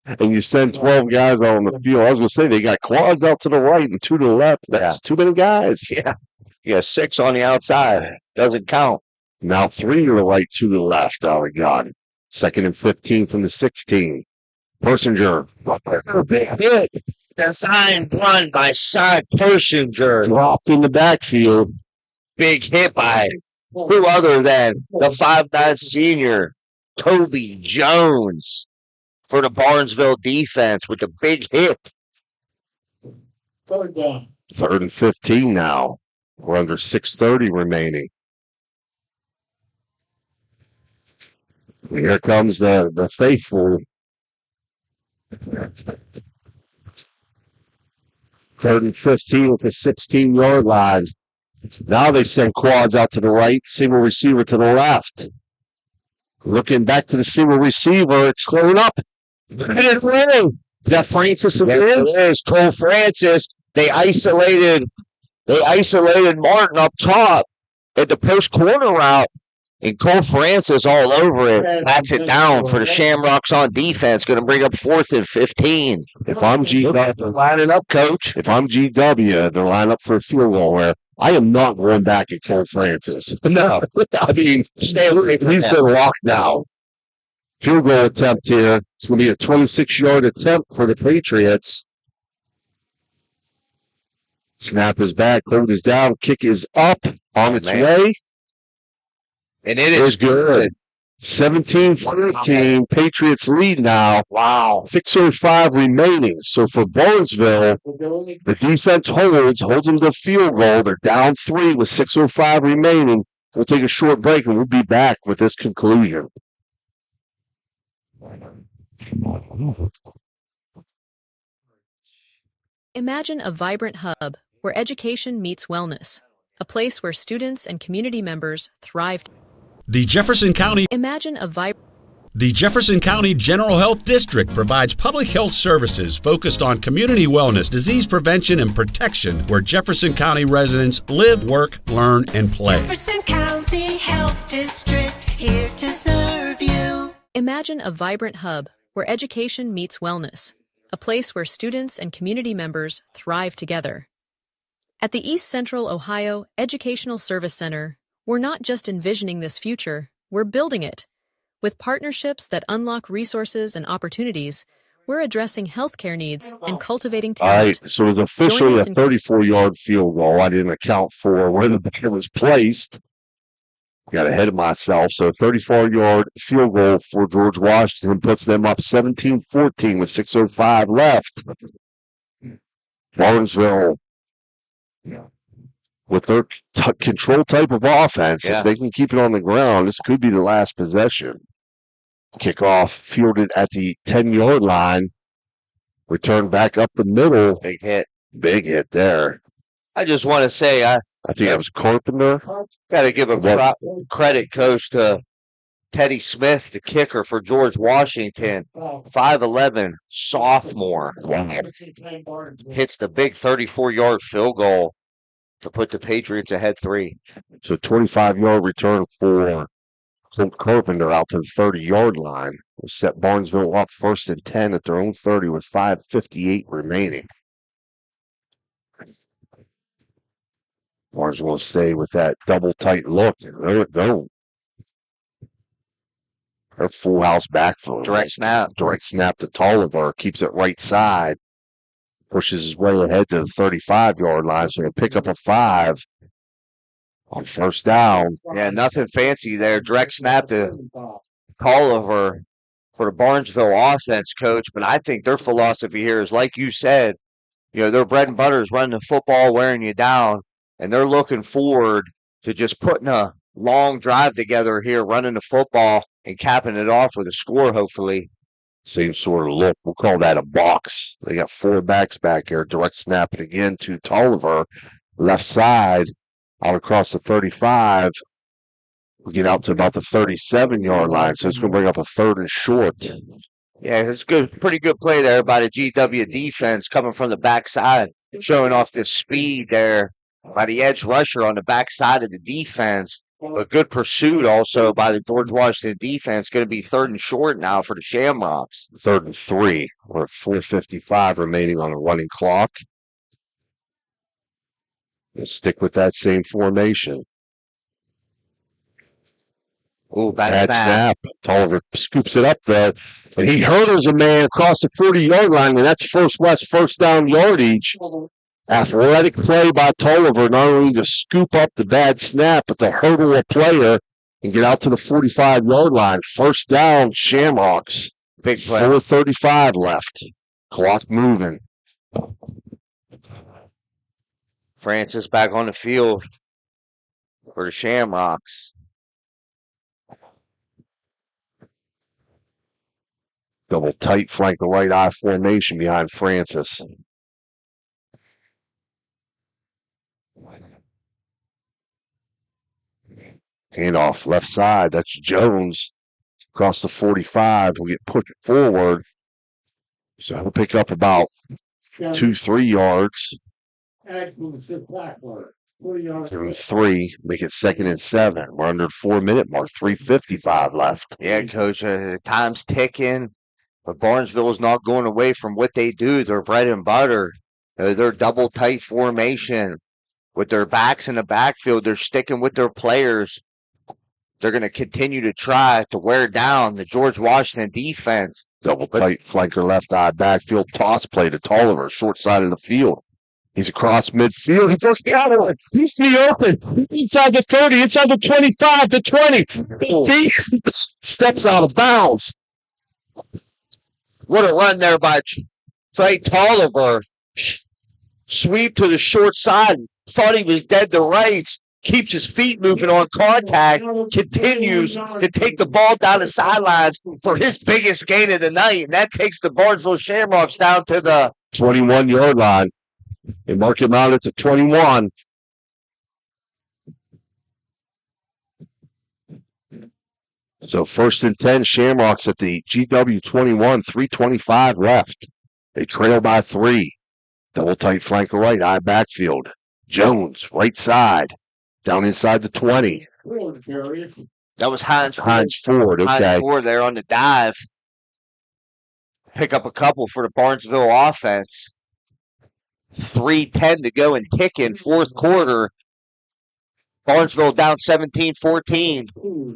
Speaker 7: And you send 12 guys out on the field. I was going to say, they got quads out to the right and 2 to the left. That's too many guys.
Speaker 5: Yeah. Yeah, 6 on the outside. Doesn't count.
Speaker 7: Now 3 to the right, 2 to the left. Oh, my God. 2nd and 15 from the 16. Persinger.
Speaker 5: Big hit. Designed run by Cy Persinger.
Speaker 7: Dropped in the backfield.
Speaker 5: Big hit by who other than the 5'9" senior, Toby Jones, for the Barnesville defense with the big hit.
Speaker 2: 3rd down.
Speaker 7: 3rd and 15 now. We're under 6:30 remaining. Here comes the faithful. 3rd and 15 with the 16-yard line. Now they send quads out to the right, single receiver to the left. Looking back to the single receiver, it's clearing up. Is that Francis again?
Speaker 5: Yes, it is. Cole Francis. They isolated Martin up top at the post corner route. And Cole Francis all over it. Bats it down for the Shamrocks on defense. Going to bring up 4th and 15.
Speaker 7: If I'm GW,
Speaker 5: they're lining up, Coach.
Speaker 7: If I'm GW, they're lining up for a field goal where I am not going back at Cole Francis. No. I mean,
Speaker 5: stay away from
Speaker 7: he's
Speaker 5: him.
Speaker 7: been locked now. Field goal attempt here. It's going to be a 26-yard attempt for the Patriots. Snap is back. Hold is down. Kick is up on its way.
Speaker 5: And it is good.
Speaker 7: 17-14. Patriots lead now.
Speaker 5: Wow.
Speaker 7: 6:05 remaining. So for Barnesville, the defense holds them to a field goal. They're down 3 with 6:05 remaining. We'll take a short break and we'll be back with this conclusion.
Speaker 12: Imagine a vibrant hub where education meets wellness, a place where students and community members thrive.
Speaker 1: The Jefferson County The Jefferson County General Health District provides public health services focused on community wellness, disease prevention, and protection where Jefferson County residents live, work, learn, and play.
Speaker 8: Jefferson County Health District, here to serve you.
Speaker 12: Imagine a vibrant hub where education meets wellness, a place where students and community members thrive together. At the East Central Ohio Educational Service Center, we're not just envisioning this future, we're building it. With partnerships that unlock resources and opportunities, we're addressing healthcare needs and cultivating
Speaker 7: All
Speaker 12: talent.
Speaker 7: right, so it was officially a 34-yard field goal. I didn't account for where the ball was placed. Got ahead of myself. So 34-yard field goal for George Washington puts them up 17-14 with 6:05 left. Barnesville, with their control type of offense, if they can keep it on the ground, this could be the last possession. Kickoff fielded at the 10-yard line. Return back up the middle.
Speaker 5: Big hit.
Speaker 7: Big hit there.
Speaker 5: I just want to say, I
Speaker 7: think that was Carpenter.
Speaker 5: Got to give a credit, Coach, to Teddy Smith, the kicker for George Washington. 5'11", sophomore. Hits the big 34-yard field goal to put the Patriots ahead 3.
Speaker 7: So 25-yard return for Clint Carpenter out to the 30-yard line. Will set Barnesville up 1st and 10 at their own 30 with 5:58 remaining. Barnesville will stay with that double tight look. They're full house backfield.
Speaker 5: Direct snap.
Speaker 7: Direct snap to Tolliver. Keeps it right side. Pushes his way ahead to the 35-yard line. So he'll pick up a 5 on 1st down.
Speaker 5: Yeah, nothing fancy there. Direct snap to Tolliver. for the Barnesville offense, Coach. But I think their philosophy here is, like you said, their bread and butter is running the football, wearing you down, and they're looking forward to just putting a long drive together here, running the football and capping it off with a score, hopefully.
Speaker 7: Same sort of look. We'll call that a box. They got 4 backs back here. Direct snap it again to Tolliver. Left side, out across the 35. We get out to about the 37-yard line, so it's going to bring up a 3rd and short.
Speaker 5: Yeah, it's good. Pretty good play there by the GW defense coming from the backside, showing off the speed there by the edge rusher on the backside of the defense. A good pursuit also by the George Washington defense. Going to be 3rd and short now for the Shamrocks.
Speaker 7: 3rd and 3. We're at 4:55 remaining on the running clock. We'll stick with that same formation.
Speaker 5: Oh, bad snap.
Speaker 7: Tolliver scoops it up there, and he hurdles a man across the 40-yard line, and that's first down yardage. Athletic play by Tolliver, not only to scoop up the bad snap, but to hurdle a player and get out to the 45-yard line. First down, Shamrocks.
Speaker 5: Big play.
Speaker 7: 4:35 left. Clock moving.
Speaker 5: Francis back on the field for the Shamrocks.
Speaker 7: Double tight flank the right eye formation behind Francis. Handoff left side. That's Jones across the 45. Will get pushed forward. So he'll pick up about 2-3 yards. Give him 3. Make it 2nd and 7. We're under the 4-minute mark. 3:55 left.
Speaker 5: Yeah, Coach. Time's ticking. But Barnesville is not going away from what they do. Their bread and butter. Their double tight formation. With their backs in the backfield, they're sticking with their players. They're going to continue to try to wear down the George Washington defense.
Speaker 7: Double tight flanker left eye backfield toss play to Tolliver, short side of the field. He's across midfield. He goes counter. He's open. Inside the 30, inside the 25, the 20. 15. Steps out of bounds.
Speaker 5: What a run there by Trey Tolliver. Sweep to the short side. Thought he was dead to rights. Keeps his feet moving on contact. Continues to take the ball down the sidelines for his biggest gain of the night. And that takes the Barnesville Shamrocks down to the
Speaker 7: 21-yard line. They mark him out at the 21. So 1st and 10, Shamrocks at the GW 21, 3:25 left. They trail by 3. Double tight flanker right, eye backfield. Jones, right side, down inside the 20.
Speaker 5: That was Hines
Speaker 7: Ford, okay.
Speaker 5: Hines Ford there on the dive. Pick up a couple for the Barnesville offense. 3:10 to go and ticking, 4th quarter. Barnesville down 17-14.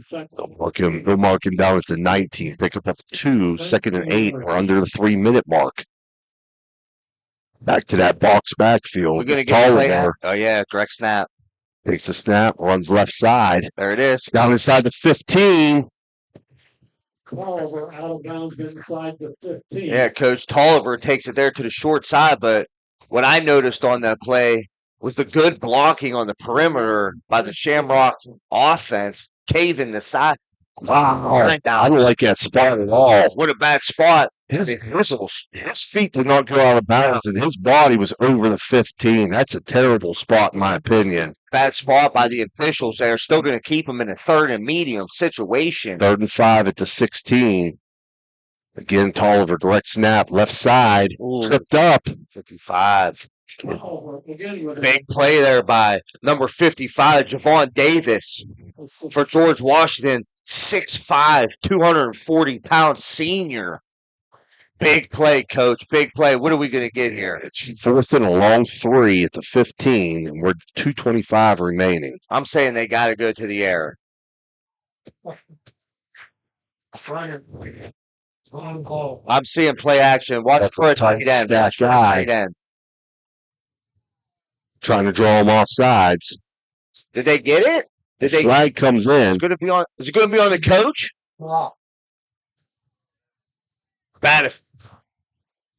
Speaker 7: They'll mark him down at the 19. Pick up 2, 2nd and 8. We're under the 3-minute mark. Back to that box backfield.
Speaker 5: We're going to get a play out. Oh, yeah, direct snap.
Speaker 7: Takes the snap, runs left side.
Speaker 5: There it is.
Speaker 7: Down inside the 15.
Speaker 2: Tolliver out of bounds inside the 15.
Speaker 5: Yeah, Coach Tolliver takes it there to the short side, but what I noticed on that play was the good blocking on the perimeter by the Shamrock offense, caving the side.
Speaker 7: Wow. I don't like that spot at all.
Speaker 5: What a bad spot.
Speaker 7: His feet did not go out of bounds, and his body was over the 15. That's a terrible spot, in my opinion.
Speaker 5: Bad spot by the officials. They're still going to keep him in a 3rd and medium situation.
Speaker 7: 3rd and 5 at the 16. Again, Tolliver, direct snap, left side, tripped up.
Speaker 5: 55. Big play there by number 55, Javon Davis for George Washington. 6'5", 240-pound senior. Big play, Coach. Big play. What are we going to get here?
Speaker 7: It's 4th and a long 3 at the 15, and we're 2:25 remaining.
Speaker 5: I'm saying they got to go to the air. I'm seeing play action. Watch for a tight end.
Speaker 7: Watch for a tight end. Trying to draw him off sides.
Speaker 5: Did they get it?
Speaker 7: Flag comes in.
Speaker 5: Is it going to be on the coach? Bad.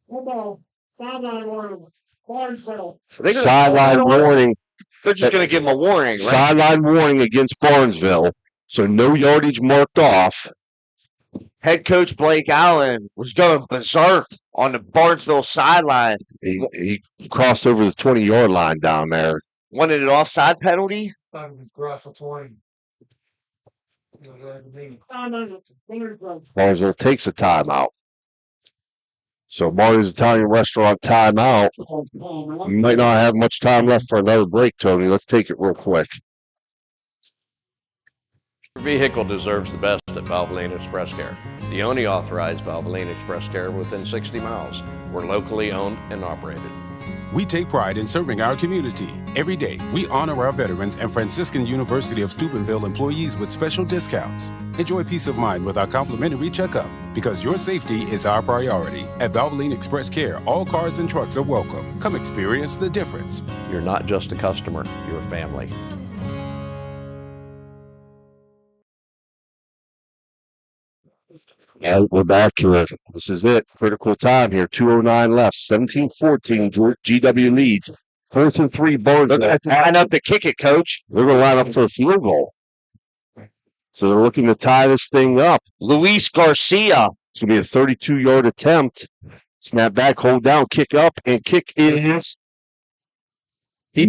Speaker 2: Football. Sideline warning. Barnesville.
Speaker 7: Sideline warning.
Speaker 5: They're just going to give him a warning, right?
Speaker 7: Sideline warning against Barnesville. So no yardage marked off.
Speaker 5: Head coach Blake Allen was going berserk on the Barnesville sideline.
Speaker 7: He crossed over the 20-yard line down there.
Speaker 5: Wanted an offside penalty?
Speaker 7: Barnesville takes a timeout. So Mario's Italian Restaurant timeout. We might not have much time left for another break, Tony. Let's take it real quick.
Speaker 4: Your vehicle deserves the best at Valvoline Express Care. The only authorized Valvoline Express Care within 60 miles. We're locally owned and operated.
Speaker 9: We take pride in serving our community. Every day, we honor our veterans and Franciscan University of Steubenville employees with special discounts. Enjoy peace of mind with our complimentary checkup, because your safety is our priority. At Valvoline Express Care, all cars and trucks are welcome. Come experience the difference.
Speaker 4: You're not just a customer, you're a family.
Speaker 7: And we're back here. This is it. Critical time here. 2:09 left. 17-14. GW leads. 4th and 3. Barnesville.
Speaker 5: They're going to line up to kick it, Coach.
Speaker 7: They're going to line up for a field goal. So they're looking to tie this thing up.
Speaker 5: Luis Garcia.
Speaker 7: It's going to be a 32-yard attempt. Snap back, hold down, kick up, and kick is. Kick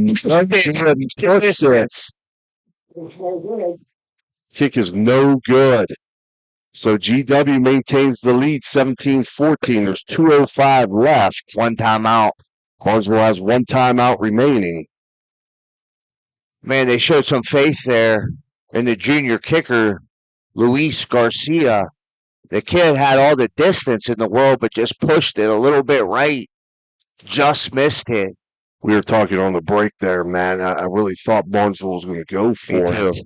Speaker 7: is no good. So GW maintains the lead 17-14. There's 2:05 left.
Speaker 5: One timeout.
Speaker 7: Barnesville has one timeout remaining.
Speaker 5: Man, they showed some faith there in the junior kicker, Luis Garcia. The kid had all the distance in the world, but just pushed it a little bit right. Just missed it.
Speaker 7: We were talking on the break there, man. I really thought Barnesville was going to go for it.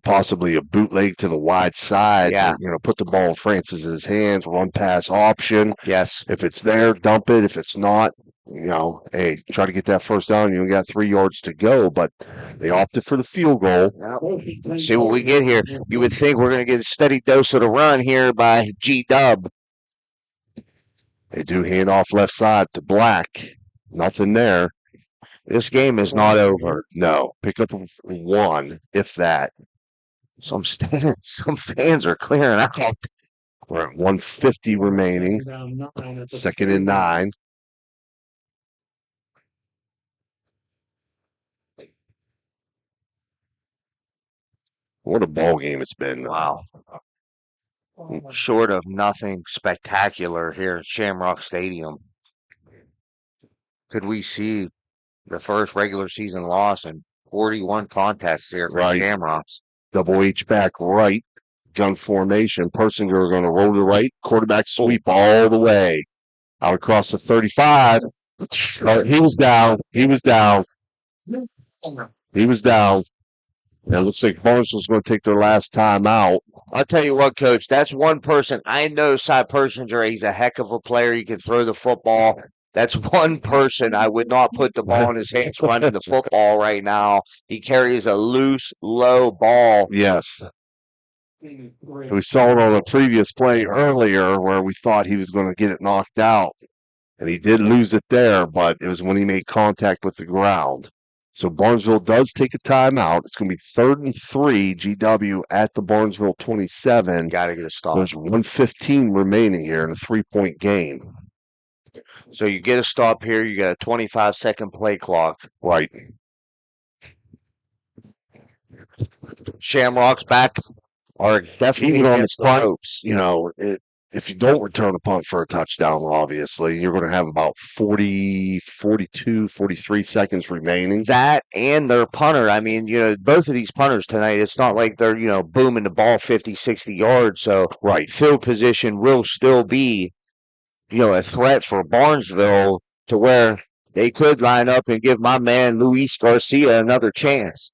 Speaker 7: Possibly a bootleg to the wide side.
Speaker 5: Yeah.
Speaker 7: Put the ball in Francis's hands, run pass option.
Speaker 5: Yes.
Speaker 7: If it's there, dump it. If it's not, hey, try to get that first down. You only got 3 yards to go, but they opted for the field goal.
Speaker 5: Yeah. See what we get here. You would think we're going to get a steady dose of the run here by G-Dub.
Speaker 7: They do hand off left side to Black. Nothing there.
Speaker 5: This game is not over.
Speaker 7: No. Pick up 1, if that.
Speaker 5: Some fans are clearing out.
Speaker 7: We're at 1:50 remaining. 2nd and 9. What a ball game it's been.
Speaker 5: Wow. Short of nothing spectacular here at Shamrock Stadium. Could we see the first regular season loss in 41 contests here for Shamrocks?
Speaker 7: Double H back right. Gun formation. Persinger going to roll to right. Quarterback sweep all the way. Out across the 35. He was down. He was down. It looks like Barnesville's going to take their last time out.
Speaker 5: I'll tell you what, Coach. That's one person. I know Cy Persinger. He's a heck of a player. He can throw the football. That's one person I would not put the ball in his hands running the football right now. He carries a loose, low ball.
Speaker 7: Yes. We saw it on the previous play earlier where we thought he was going to get it knocked out. And he did lose it there, but it was when he made contact with the ground. So Barnesville does take a timeout. It's going to be 3rd and 3, GW at the Barnesville 27.
Speaker 5: Got to get a stop.
Speaker 7: There's 1:15 remaining here in a 3-point game.
Speaker 5: So you get a stop here. You got a 25-second play clock.
Speaker 7: Right.
Speaker 5: Shamrocks back are definitely
Speaker 7: even on the
Speaker 5: against the
Speaker 7: punt.
Speaker 5: ropes.
Speaker 7: If you don't return a punt for a touchdown, obviously, you're going to have about 40, 42, 43 seconds remaining.
Speaker 5: That and their punter. I mean, both of these punters tonight, it's not like they're, booming the ball 50, 60 yards. So field position will still be, a threat for Barnesville to where they could line up and give my man Luis Garcia another chance.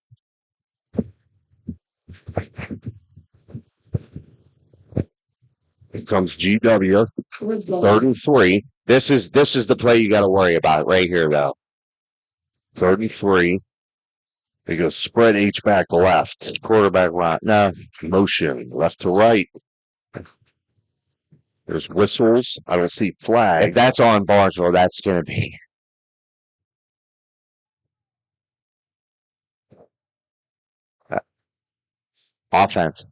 Speaker 7: Here comes GW, 3rd and 3.
Speaker 5: This is the play you got to worry about right here, though.
Speaker 7: 3rd and 3. They go spread H back left.
Speaker 5: Quarterback right. No.
Speaker 7: Motion left to right. There's whistles. I don't see flags.
Speaker 5: If that's on Barnesville, that's going to be. Offense.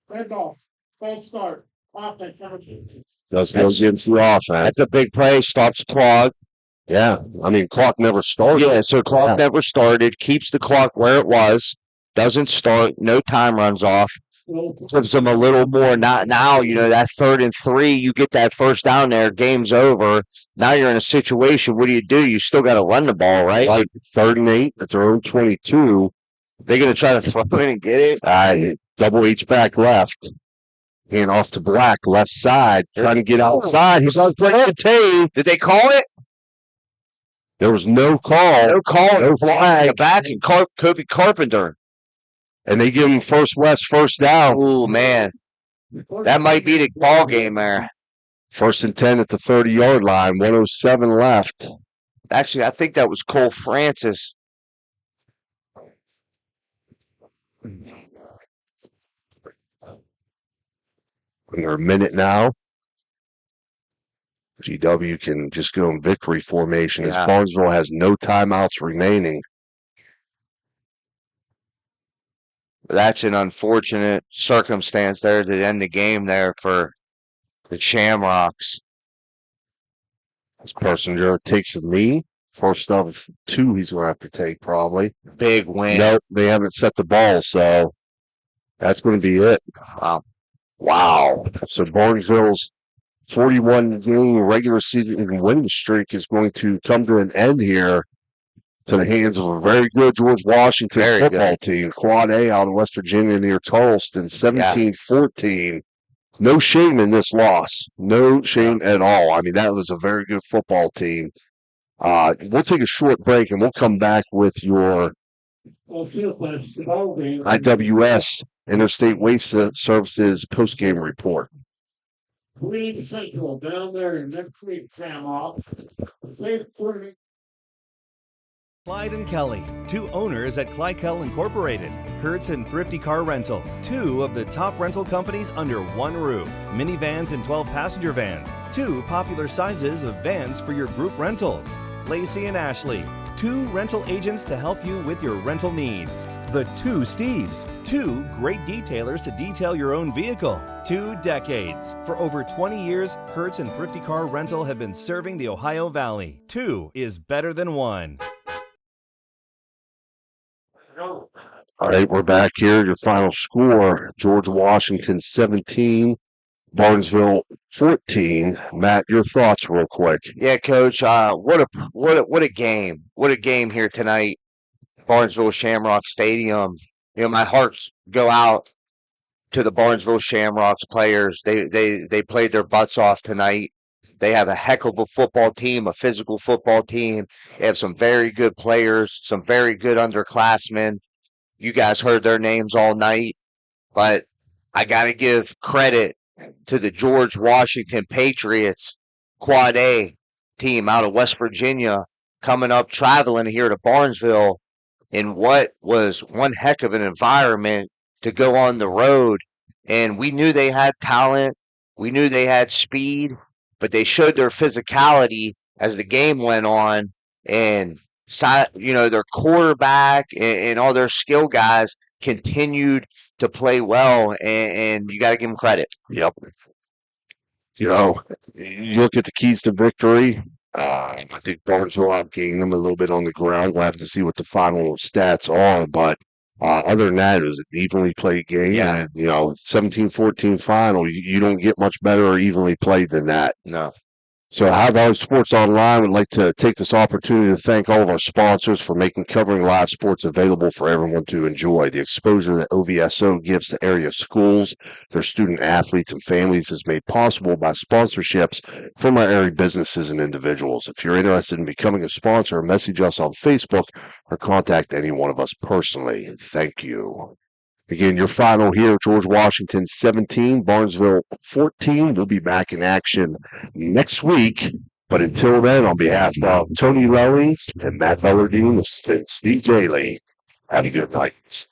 Speaker 2: Red ball. False start. Offense.
Speaker 7: Does go against the offense.
Speaker 5: That's a big play. Stops clock.
Speaker 7: Yeah. I mean, clock never started.
Speaker 5: Yeah, so clock never started. Keeps the clock where it was. Doesn't start. No time runs off. Gives them a little more. Not now, that 3rd and 3, you get that first down there, game's over. Now you're in a situation. What do? You still got to run the ball, right?
Speaker 7: Like 3rd and 8 at their own 22.
Speaker 5: They're going to try to throw it and get it.
Speaker 7: Double H back left. Hand off to Black, left side. Trying to get outside. He's on team.
Speaker 5: Did they call it?
Speaker 7: There was no call.
Speaker 5: No call.
Speaker 7: No flag.
Speaker 5: Back and Kobe Carpenter.
Speaker 7: And they give him first down.
Speaker 5: Oh, man. That might be the ball game there.
Speaker 7: 1st and 10 at the 30-yard line. 1:07 left.
Speaker 5: Actually, I think that was Cole Francis.
Speaker 7: Under a minute now. GW can just go in victory formation as Barnesville has no timeouts remaining.
Speaker 5: That's an unfortunate circumstance there to end the game there for the Shamrocks.
Speaker 7: This Persinger takes a knee. First of 2 he's going to have to take probably.
Speaker 5: Big win.
Speaker 7: Nope, they haven't set the ball, so that's going to be it. Wow. So Barnesville's 41-game regular season winning streak is going to come to an end here to the hands of a very good George Washington football team. Quad A out of West Virginia near Charleston, 17-14. No shame in this loss. No shame at all. I mean, that was a very good football team. We'll take a short break, and we'll come back with your IWS Interstate Waste Services postgame report.
Speaker 2: Queen Central down there in next week, Shamrock.
Speaker 10: Clyde and Kelly, 2 owners at Clykel Incorporated, Hertz and Thrifty Car Rental, 2 of the top rental companies under one roof, minivans and 12-passenger vans, 2 popular sizes of vans for your group rentals, Lacey and Ashley, 2 rental agents to help you with your rental needs. The 2 Steves, 2 great detailers to detail your own vehicle. 2 decades. For over 20 years, Hertz and Thrifty Car Rental have been serving the Ohio Valley. 2 is better than 1.
Speaker 7: All right, we're back here. Your final score, George Washington 17, Barnesville 14. Matt, your thoughts real quick.
Speaker 5: Yeah, Coach, what a game. What a game here tonight. Barnesville Shamrock Stadium. My hearts go out to the Barnesville Shamrocks players. They played their butts off tonight. They have a heck of a football team, a physical football team. They have some very good players, some very good underclassmen. You guys heard their names all night. But I got to give credit to the George Washington Patriots Quad A team out of West Virginia coming up, traveling here to Barnesville in what was one heck of an environment to go on the road. And we knew they had talent. We knew they had speed. But they showed their physicality as the game went on, and their quarterback and all their skill guys continued to play well, and you got to give them credit.
Speaker 7: Yep. You look at the keys to victory. I think Barnesville outgained them a little bit on the ground. We'll have to see what the final stats are, but other than that, it was an evenly played game.
Speaker 5: Yeah.
Speaker 7: And, 17-14 final, you don't get much better or evenly played than that.
Speaker 5: No.
Speaker 7: So High Valley Sports Online would like to take this opportunity to thank all of our sponsors for making covering live sports available for everyone to enjoy. The exposure that OVSO gives to area schools, their student athletes, and families is made possible by sponsorships from our area businesses and individuals. If you're interested in becoming a sponsor, message us on Facebook or contact any one of us personally. Thank you. Again, your final here, George Washington 17, Barnesville 14. We'll be back in action next week. But until then, on behalf of Tony Lelly and Matt Bellardine and Steve Daly, have a good night.